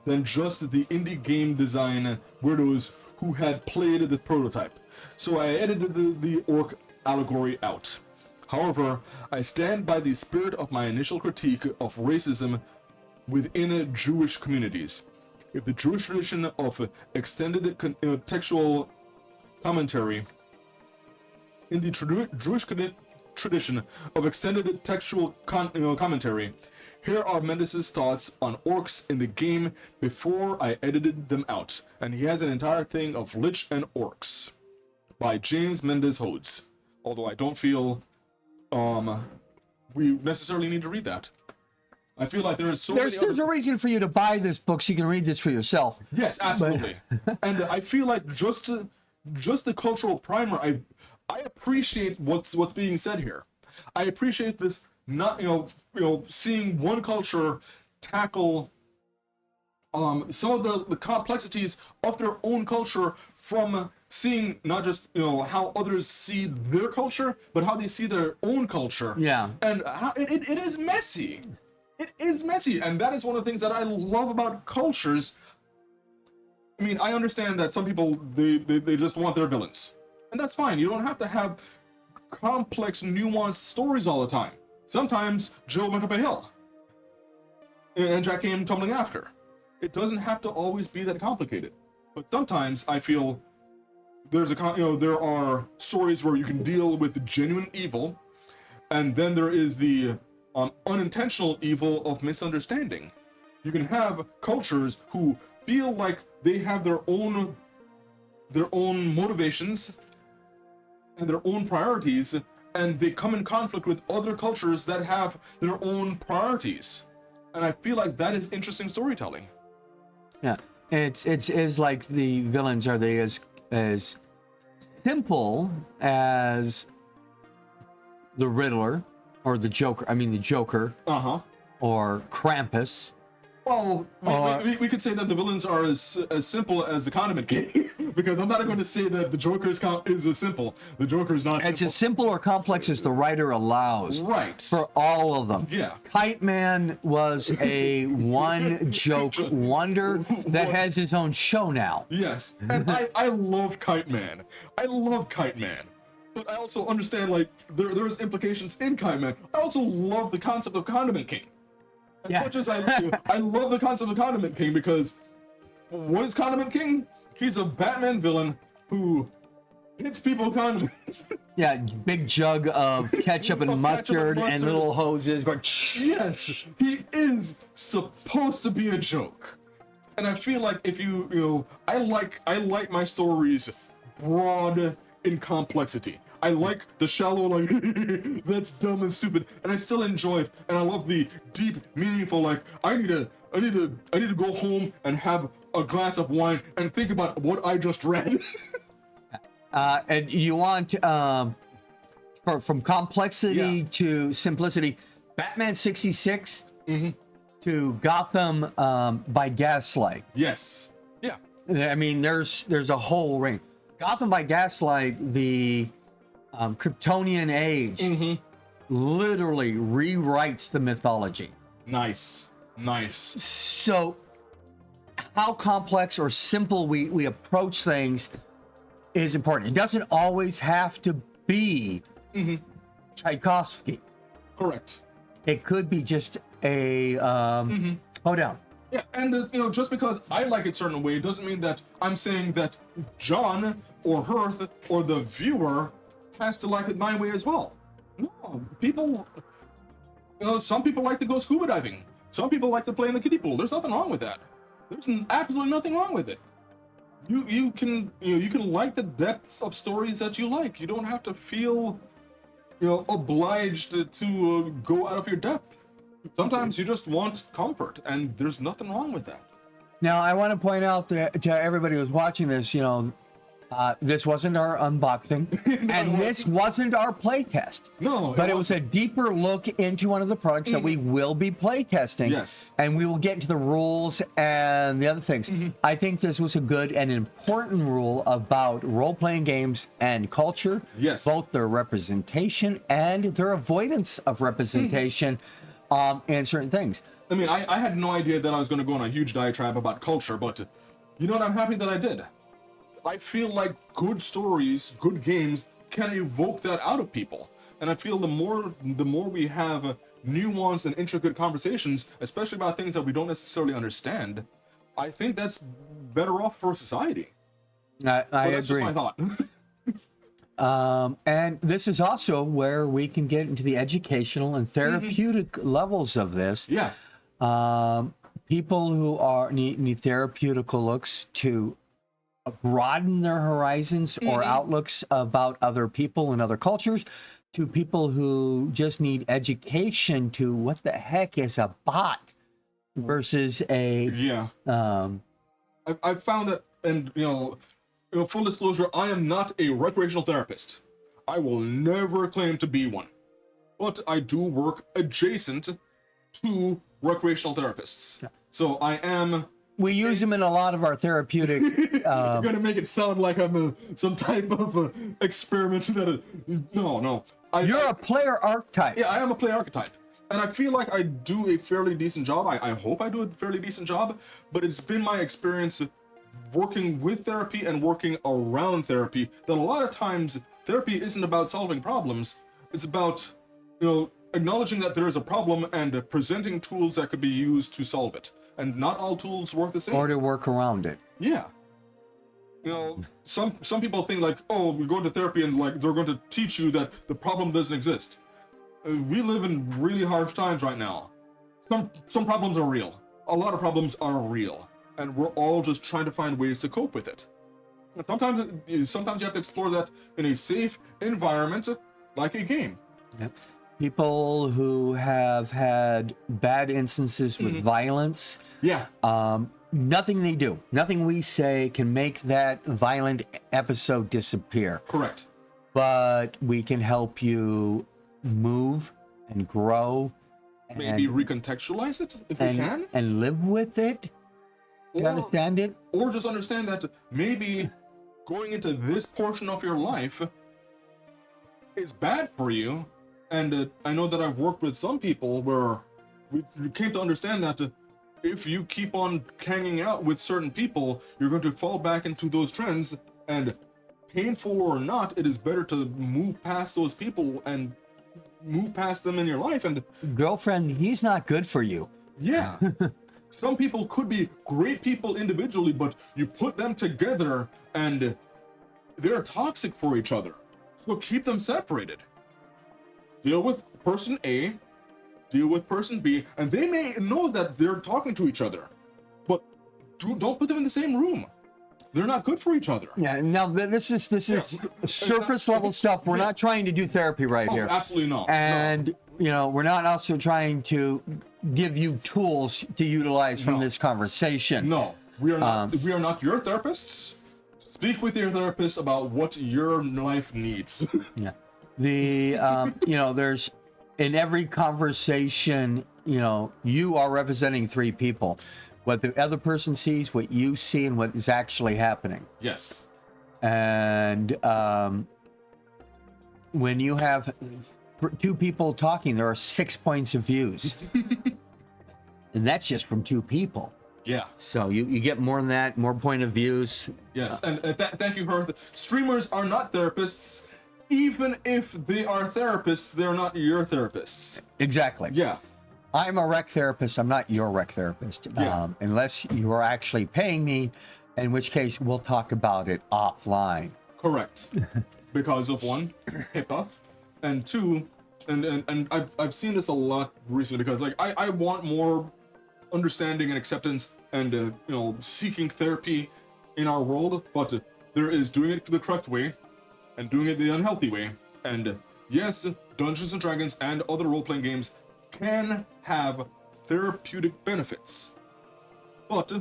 S1: than just the indie game design weirdos who had played the prototype. So I edited the orc allegory out. However, I stand by the spirit of my initial critique of racism within Jewish communities. If the Jewish tradition of extended textual commentary in the Jewish tradition of extended textual commentary, here are Mendez's thoughts on orcs in the game before I edited them out. And he has an entire thing of Lich and Orcs by James Mendez Hodes. Although I don't feel we necessarily need to read that. I feel like there's
S2: There's a reason for you to buy this book so you can read this for yourself.
S1: Yes, absolutely. And I feel like just the cultural primer, I appreciate what's being said here. I appreciate this. Not seeing one culture tackle some of the complexities of their own culture from seeing not just how others see their culture, but how they see their own culture.
S2: Yeah.
S1: And how it is messy. It is messy, and that is one of the things that I love about cultures. I mean, I understand that some people they just want their villains, and that's fine. You don't have to have complex, nuanced stories all the time. Sometimes Joe went up a hill, and Jack came tumbling after. It doesn't have to always be that complicated. But sometimes I feel there are stories where you can deal with genuine evil, and then there is the unintentional evil of misunderstanding. You can have cultures who feel like they have their own motivations and their own priorities, and they come in conflict with other cultures that have their own priorities. And I feel like that is interesting storytelling.
S2: Yeah, it's like the villains, are they as simple as the Riddler or the Joker? I mean the Joker. Or Krampus.
S1: Well, we could say that the villains are as simple as the Condiment King. because I'm not going to say that the Joker is a simple. The Joker is not simple.
S2: It's as simple or complex as the writer allows.
S1: Right.
S2: For all of them.
S1: Yeah.
S2: Kite Man was a one joke wonder that has his own show now.
S1: Yes, and I love Kite Man. I love Kite Man. But I also understand, like, there's implications in Kite Man. I also love the concept of Condiment King. As much as I love the concept of Condiment King, because what is Condiment King? He's a Batman villain who hits people with condiments.
S2: Yeah, big jug of ketchup and mustard and little hoses going.
S1: Yes, he is supposed to be a joke. And I feel like if I like my stories broad in complexity. I like the shallow, like, that's dumb and stupid, and I still enjoy it. And I love the deep, meaningful, like, I need to go home and have a glass of wine and think about what I just read.
S2: And you want from complexity to simplicity, Batman 66 to Gotham by Gaslight.
S1: Yes. Yeah.
S2: I mean, there's a whole range. Gotham by Gaslight, the Kryptonian age, literally rewrites the mythology.
S1: Nice.
S2: So, how complex or simple we approach things is important. It doesn't always have to be Tchaikovsky.
S1: Correct.
S2: It could be just a hold on.
S1: Yeah, and just because I like it certain way doesn't mean that I'm saying that John or Hearth or the viewer has to like it my way as well. No, people, some people like to go scuba diving. Some people like to play in the kiddie pool. There's nothing wrong with that. There's absolutely nothing wrong with it. You can like the depths of stories that you like. You don't have to feel obliged to go out of your depth. Sometimes you just want comfort, and there's nothing wrong with that.
S2: Now, I want to point out that to everybody who's watching this, this wasn't our unboxing, and this wasn't our playtest.
S1: No,
S2: but it was a deeper look into one of the products that we will be playtesting.
S1: Yes.
S2: And we will get into the rules and the other things. I think this was a good and important rule about role-playing games and culture.
S1: Yes.
S2: Both their representation and their avoidance of representation in certain things.
S1: I mean, I had no idea that I was going to go on a huge diatribe about culture, but you know what? I'm happy that I did. I feel like good stories, good games can evoke that out of people. And I feel the more we have nuanced and intricate conversations, especially about things that we don't necessarily understand, I think that's better off for society.
S2: I agree.
S1: That's just my thought.
S2: And this is also where we can get into the educational and therapeutic levels of this.
S1: Yeah.
S2: People who need therapeutical looks to broaden their horizons or outlooks about other people and other cultures, to people who just need education to what the heck is a bot versus a
S1: I've found that, and full disclosure, I am not a recreational therapist. I will never claim to be one, but I do work adjacent to recreational therapists. So I am.
S2: We use them in a lot of our therapeutic.
S1: You're gonna make it sound like I'm some type of experiment that. No.
S2: You're a player archetype.
S1: Yeah, I am a player archetype, and I feel like I do a fairly decent job. I hope I do a fairly decent job, but it's been my experience working with therapy and working around therapy that a lot of times therapy isn't about solving problems. It's about acknowledging that there is a problem and presenting tools that could be used to solve it. And not all tools work the same.
S2: Or to work around it.
S1: Yeah. Some people think like, oh, we go to therapy and like they're going to teach you that the problem doesn't exist. We live in really harsh times right now. Some problems are real. A lot of problems are real, and we're all just trying to find ways to cope with it. And sometimes you have to explore that in a safe environment, like a game.
S2: Yep. People who have had bad instances with violence.
S1: Yeah.
S2: Nothing they do, nothing we say can make that violent episode disappear.
S1: Correct.
S2: But we can help you move and grow.
S1: Maybe recontextualize it if we can.
S2: And live with it. To understand it.
S1: Or just understand that maybe going into this portion of your life is bad for you. And I know that I've worked with some people where we came to understand that if you keep on hanging out with certain people, you're going to fall back into those trends, and painful or not, it is better to move past those people and move past them in your life. And
S2: Girlfriend, he's not good for you.
S1: yeah, some people could be great people individually, but you put them together and they're toxic for each other. So keep them separated. Deal with person A, deal with person B, and they may know that they're talking to each other, but don't put them in the same room. They're not good for each other.
S2: Yeah. Now this is surface level stuff. We're not trying to do therapy right here.
S1: Absolutely not.
S2: And you know, we're not also trying to give you tools to utilize from this conversation.
S1: No, we are not. We are not your therapists. Speak with your therapist about what your life needs.
S2: Yeah. The you know, there's in every conversation, you know, you are representing three people. What the other person sees, what you see, and what is actually happening.
S1: Yes.
S2: And when you have two people talking, there are 6 points of views. And that's just from two people.
S1: Yeah.
S2: So you get more than that, more point of views.
S1: Yes, and thank you, Hearth. Streamers are not therapists. Even if they are therapists, they're not your therapists.
S2: Exactly.
S1: Yeah.
S2: I'm a rec therapist. I'm not your rec therapist.
S1: Yeah.
S2: Unless you are actually paying me, in which case we'll talk about it offline.
S1: Correct. Because of one, HIPAA, and two, and I've seen this a lot recently because like I want more understanding and acceptance and you know, seeking therapy in our world, but there is doing it the correct way and doing it the unhealthy way. And yes, Dungeons and Dragons and other role-playing games can have therapeutic benefits, but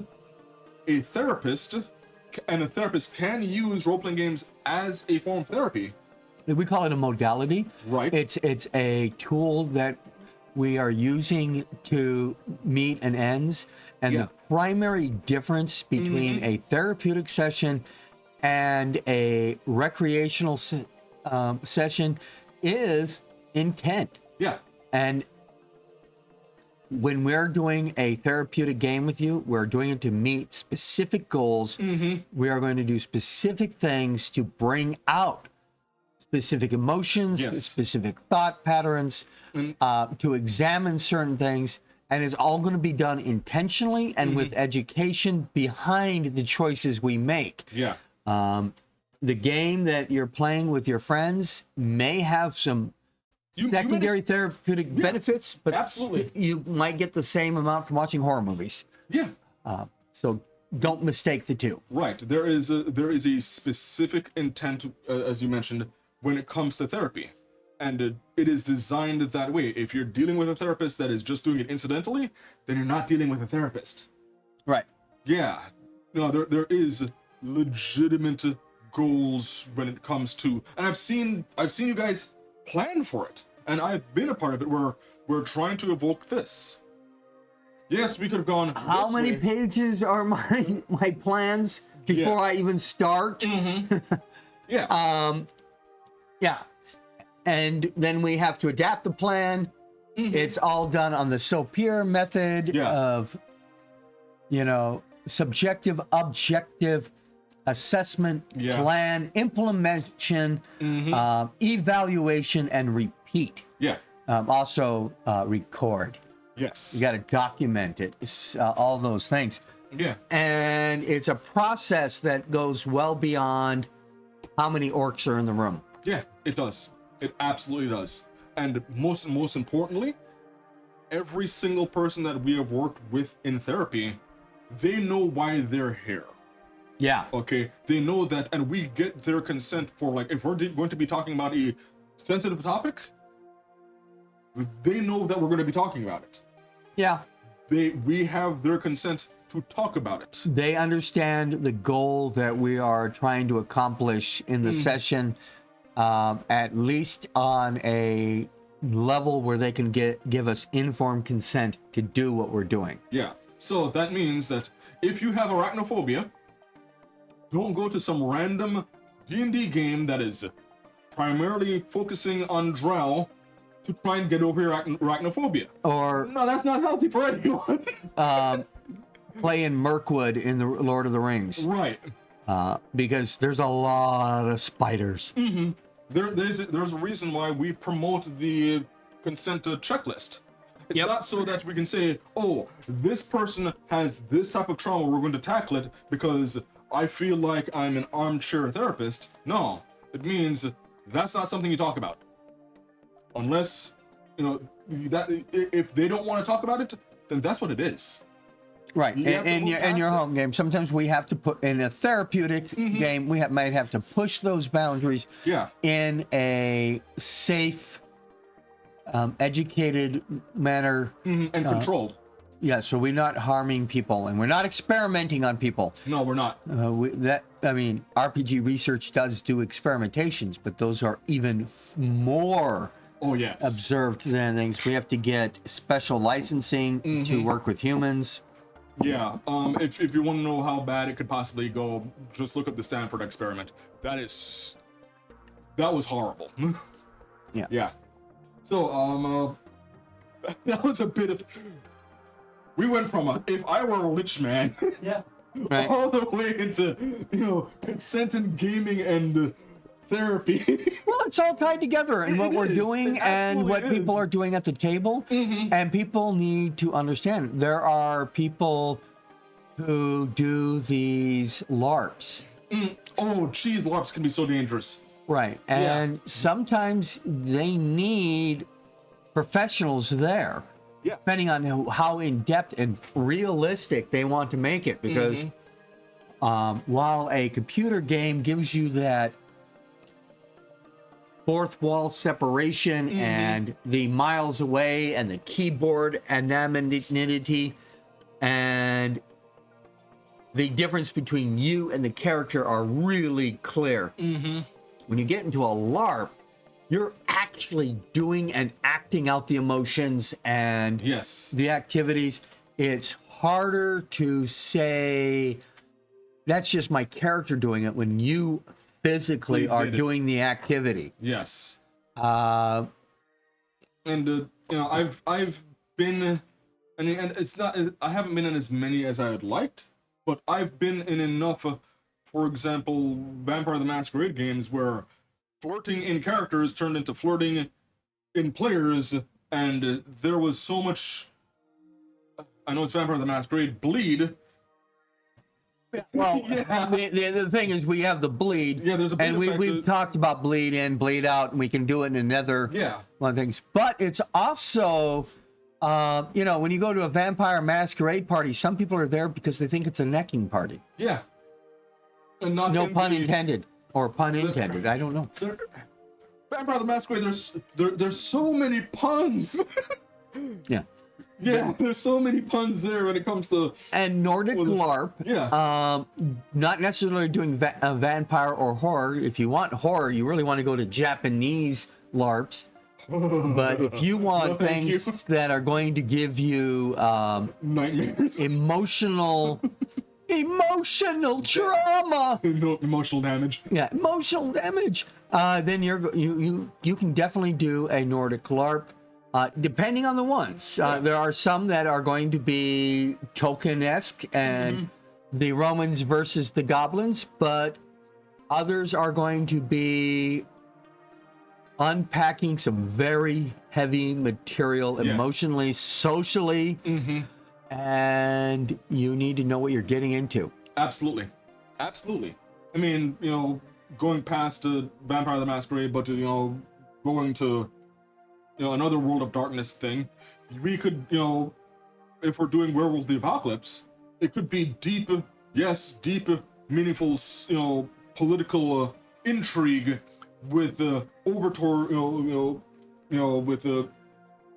S1: a therapist can use role-playing games as a form of therapy.
S2: We call it a modality.
S1: Right.
S2: It's a tool that we are using to meet an ends. And
S1: Yeah.
S2: the primary difference between a therapeutic session and a recreational session is intent.
S1: Yeah.
S2: And when we're doing a therapeutic game with you, we're doing it to meet specific goals. We are going to do specific things to bring out specific emotions,
S1: Yes.
S2: specific thought patterns, to examine certain things. And it's all going to be done intentionally and with education behind the choices we make.
S1: Yeah.
S2: The game that you're playing with your friends may have some secondary therapeutic benefits, but
S1: absolutely.
S2: you might get the same amount from watching horror movies.
S1: Yeah.
S2: So don't mistake the two.
S1: Right. There is a specific intent, as you mentioned, when it comes to therapy, and it is designed that way. If you're dealing with a therapist that is just doing it incidentally, then you're not dealing with a therapist.
S2: Right.
S1: Yeah. No, there is legitimate goals when it comes to, and I've seen you guys plan for it, and I've been a part of it where we're trying to evoke this. Yes, we could have gone.
S2: How
S1: this
S2: many
S1: way.
S2: pages are my plans before I even start?
S1: Yeah.
S2: Yeah. And then we have to adapt the plan. It's all done on the SOPIR method of, you know, subjective, objective assessment, plan, implementation, evaluation, and repeat.
S1: Yeah.
S2: Also record.
S1: Yes.
S2: You got to document it. It's, all those things.
S1: Yeah.
S2: And it's a process that goes well beyond how many orcs are in the room.
S1: Yeah, it does. It absolutely does. And most importantly, every single person that we have worked with in therapy, they know why they're here.
S2: Yeah.
S1: Okay? They know that, and we get their consent for, like, if we're going to be talking about a sensitive topic, they know that we're going to be talking about it.
S2: Yeah.
S1: We have their consent to talk about it.
S2: They understand the goal that we are trying to accomplish in the session, at least on a level where they can give us informed consent to do what we're doing.
S1: Yeah. So that means that if you have arachnophobia, Don't go to some random D&D game that is primarily focusing on drow to try and get over your arachnophobia.
S2: Or
S1: No, that's not healthy for anyone.
S2: playing Mirkwood in the Lord of the Rings,
S1: Right.
S2: because there's a lot of spiders.
S1: There's a reason why we promote the consent checklist. It's
S2: Yep.
S1: not so that we can say, oh, this person has this type of trauma, we're going to tackle it because I feel like I'm an armchair therapist. No, it means that's not something you talk about. Unless, that if they don't want to talk about it, then that's what it is.
S2: Right,
S1: You have to
S2: in
S1: move
S2: your
S1: past it.
S2: home game, sometimes we have to put in a therapeutic game. We might have to push those boundaries
S1: Yeah.
S2: in a safe, educated manner.
S1: And controlled.
S2: Yeah, so we're not harming people and we're not experimenting on people.
S1: No, we're not.
S2: RPG research does do experimentations, but those are even more
S1: Oh, yes.
S2: observed than things. We have to get special licensing to work with humans.
S1: Yeah, if you want to know how bad it could possibly go, just look up the Stanford experiment. That was horrible.
S2: Yeah.
S1: Yeah. So, that was a bit of... We went from if I were a rich man,
S3: Yeah.
S2: Right.
S1: all the way into, consent and gaming and therapy.
S2: Well, it's all tied together in what
S1: It
S2: we're
S1: is.
S2: doing
S1: It
S2: and what
S1: absolutely
S2: people
S1: is.
S2: are doing at the table. And people need to understand there are people who do these LARPs.
S1: Oh, geez, LARPs can be so dangerous.
S2: Right. And sometimes they need professionals there.
S1: Yeah.
S2: Depending on how in-depth and realistic they want to make it. Because while a computer game gives you that fourth wall separation and the miles away and the keyboard anonymity and the difference between you and the character are really clear. When you get into a LARP, you're actually doing and acting out the emotions and
S1: Yes.
S2: the activities. It's harder to say that's just my character doing it when you physically
S1: You
S2: are
S1: did it.
S2: doing the activity.
S1: Yes.
S2: Uh,
S1: And I've been, and it's not. I haven't been in as many as I would liked, but I've been in enough. For example, Vampire the Masquerade games where flirting in characters turned into flirting in players, and there was so much. I know it's Vampire the Masquerade bleed.
S2: well,
S1: Yeah.
S2: the thing is, we have the bleed.
S1: Yeah, there's a bleed
S2: and
S1: effect
S2: we've
S1: to-
S2: talked about bleed in, bleed out, and we can do it in another
S1: Yeah.
S2: one of things. But it's also, when you go to a Vampire Masquerade party, some people are there because they think it's a necking party.
S1: Yeah. And not
S2: No
S1: in
S2: pun
S1: the-
S2: intended, or pun intended. I don't know.
S1: Vampire the Masquerade. There's so many puns.
S2: Yeah.
S1: Yeah, there's so many puns there when it comes to
S2: And Nordic LARP,
S1: yeah.
S2: not necessarily doing vampire or horror. If you want horror, you really want to go to Japanese LARPs. But if you want
S1: No, thank
S2: things
S1: you.
S2: that are going to give you
S1: Nightmares.
S2: emotional trauma,
S1: No emotional damage.
S2: yeah, emotional damage, then you can definitely do a Nordic LARP. Depending on the ones, there are some that are going to be Tolkien-esque and the Romans versus the goblins, but others are going to be unpacking some very heavy material
S1: Yes.
S2: emotionally, socially, and you need to know what you're getting into.
S1: Absolutely. Absolutely. I mean, going past Vampire the Masquerade, but going to another World of Darkness thing, we could, if we're doing Werewolf the Apocalypse, it could be deep, meaningful, political intrigue with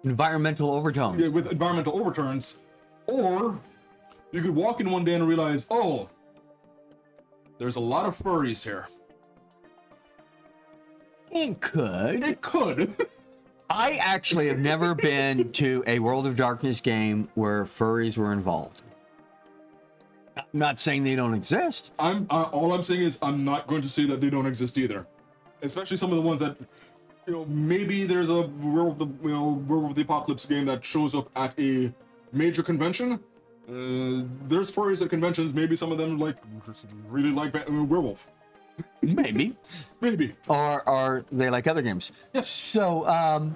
S2: Environmental overtones.
S1: with environmental overturns, or you could walk in one day and realize, oh, there's a lot of furries here.
S2: It could.
S1: It could.
S2: I actually have never been to a World of Darkness game where furries were involved. Not saying they don't exist.
S1: All I'm saying is I'm not going to say that they don't exist either. Especially some of the ones that, maybe there's a Werewolf of the Apocalypse game that shows up at a major convention. There's furries at conventions. Maybe some of them really like Werewolf.
S2: Maybe.
S1: Maybe.
S2: Or they like other games.
S1: Yes.
S2: So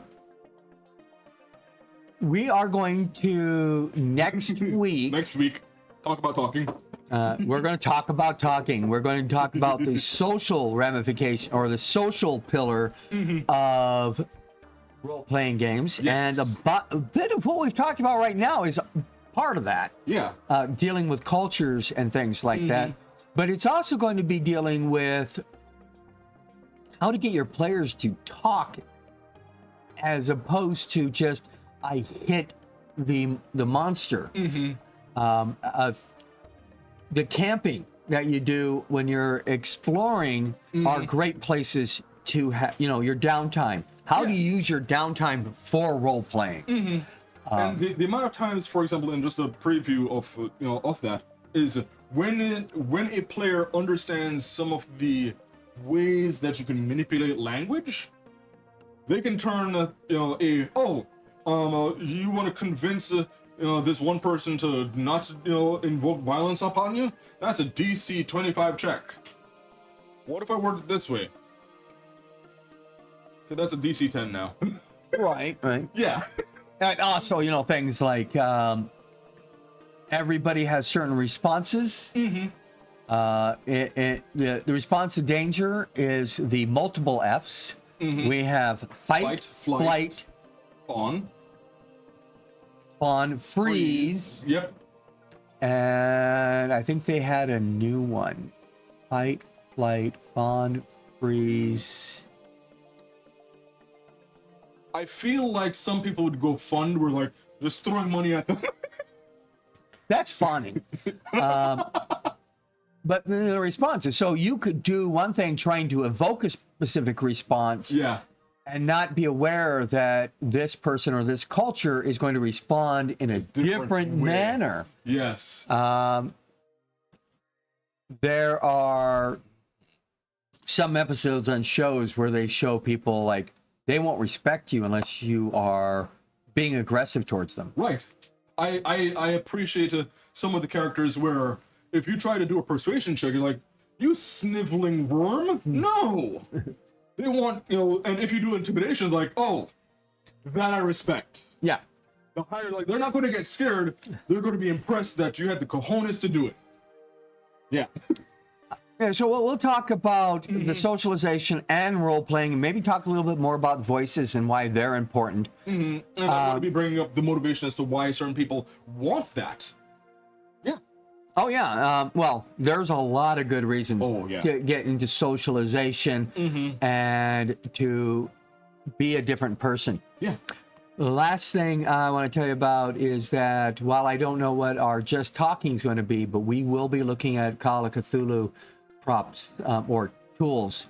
S2: we are going to next week.
S1: Next week, talk about talking.
S2: We're going to talk about talking. We're going to talk about the social ramification or the social pillar of role-playing games.
S1: Yes.
S2: And a bit of what we've talked about right now is part of that.
S1: Yeah.
S2: Dealing with cultures and things like that. But it's also going to be dealing with how to get your players to talk as opposed to just, I hit the monster. The camping that you do when you're exploring are great places to have, your downtime. How do you use your downtime for role playing?
S1: And the amount of times, for example, in just a preview of that, is when a player understands some of the ways that you can manipulate language, they can turn you want to convince this one person to not invoke violence upon you. That's a DC 25 check. What if I word it this way? Okay, that's a DC 10 now.
S2: Right.
S1: Yeah.
S2: And also, things like everybody has certain responses. The response to danger is the multiple Fs. We have fight, flight, fawn, freeze.
S1: Yep.
S2: And I think they had a new one. Fight, flight, fawn, freeze.
S1: I feel like some people would go fund, where like just throwing money at them.
S2: That's funny. But the responses. So you could do one thing trying to evoke a specific response.
S1: Yeah.
S2: And not be aware that this person or this culture is going to respond in a different manner.
S1: Yes.
S2: There are some episodes on shows where they show people like they won't respect you unless you are being aggressive towards them.
S1: Right. I appreciate some of the characters where if you try to do a persuasion check, you're like, you sniveling worm? No. They want, and if you do intimidation, it's like, oh, that I respect.
S2: Yeah.
S1: The higher, they're not going to get scared. They're going to be impressed that you had the cojones to do it. Yeah.
S2: Yeah, so we'll talk about the socialization and role playing, and maybe talk a little bit more about voices and why they're important.
S1: And I'm going to be bringing up the motivation as to why certain people want that. Yeah.
S2: Oh yeah. Well, there's a lot of good reasons to get into socialization and to be a different person.
S1: Yeah.
S2: The last thing I want to tell you about is that while I don't know what our Just Talking is going to be, but we will be looking at Call of Cthulhu props or tools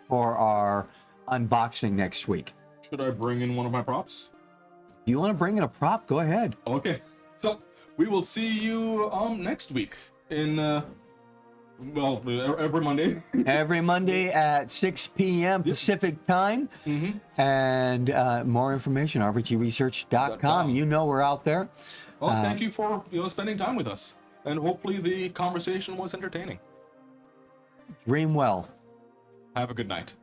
S2: for our unboxing next week.
S1: Should I bring in one of my props?
S2: If you want to bring in a prop, go ahead.
S1: Okay. So we will see you next week in every Monday.
S2: Every Monday at 6 p.m. Pacific time. And more information, rpgresearch.com. You know we're out there.
S1: Well, thank you for spending time with us. And hopefully the conversation was entertaining.
S2: Dream well.
S1: Have a good night.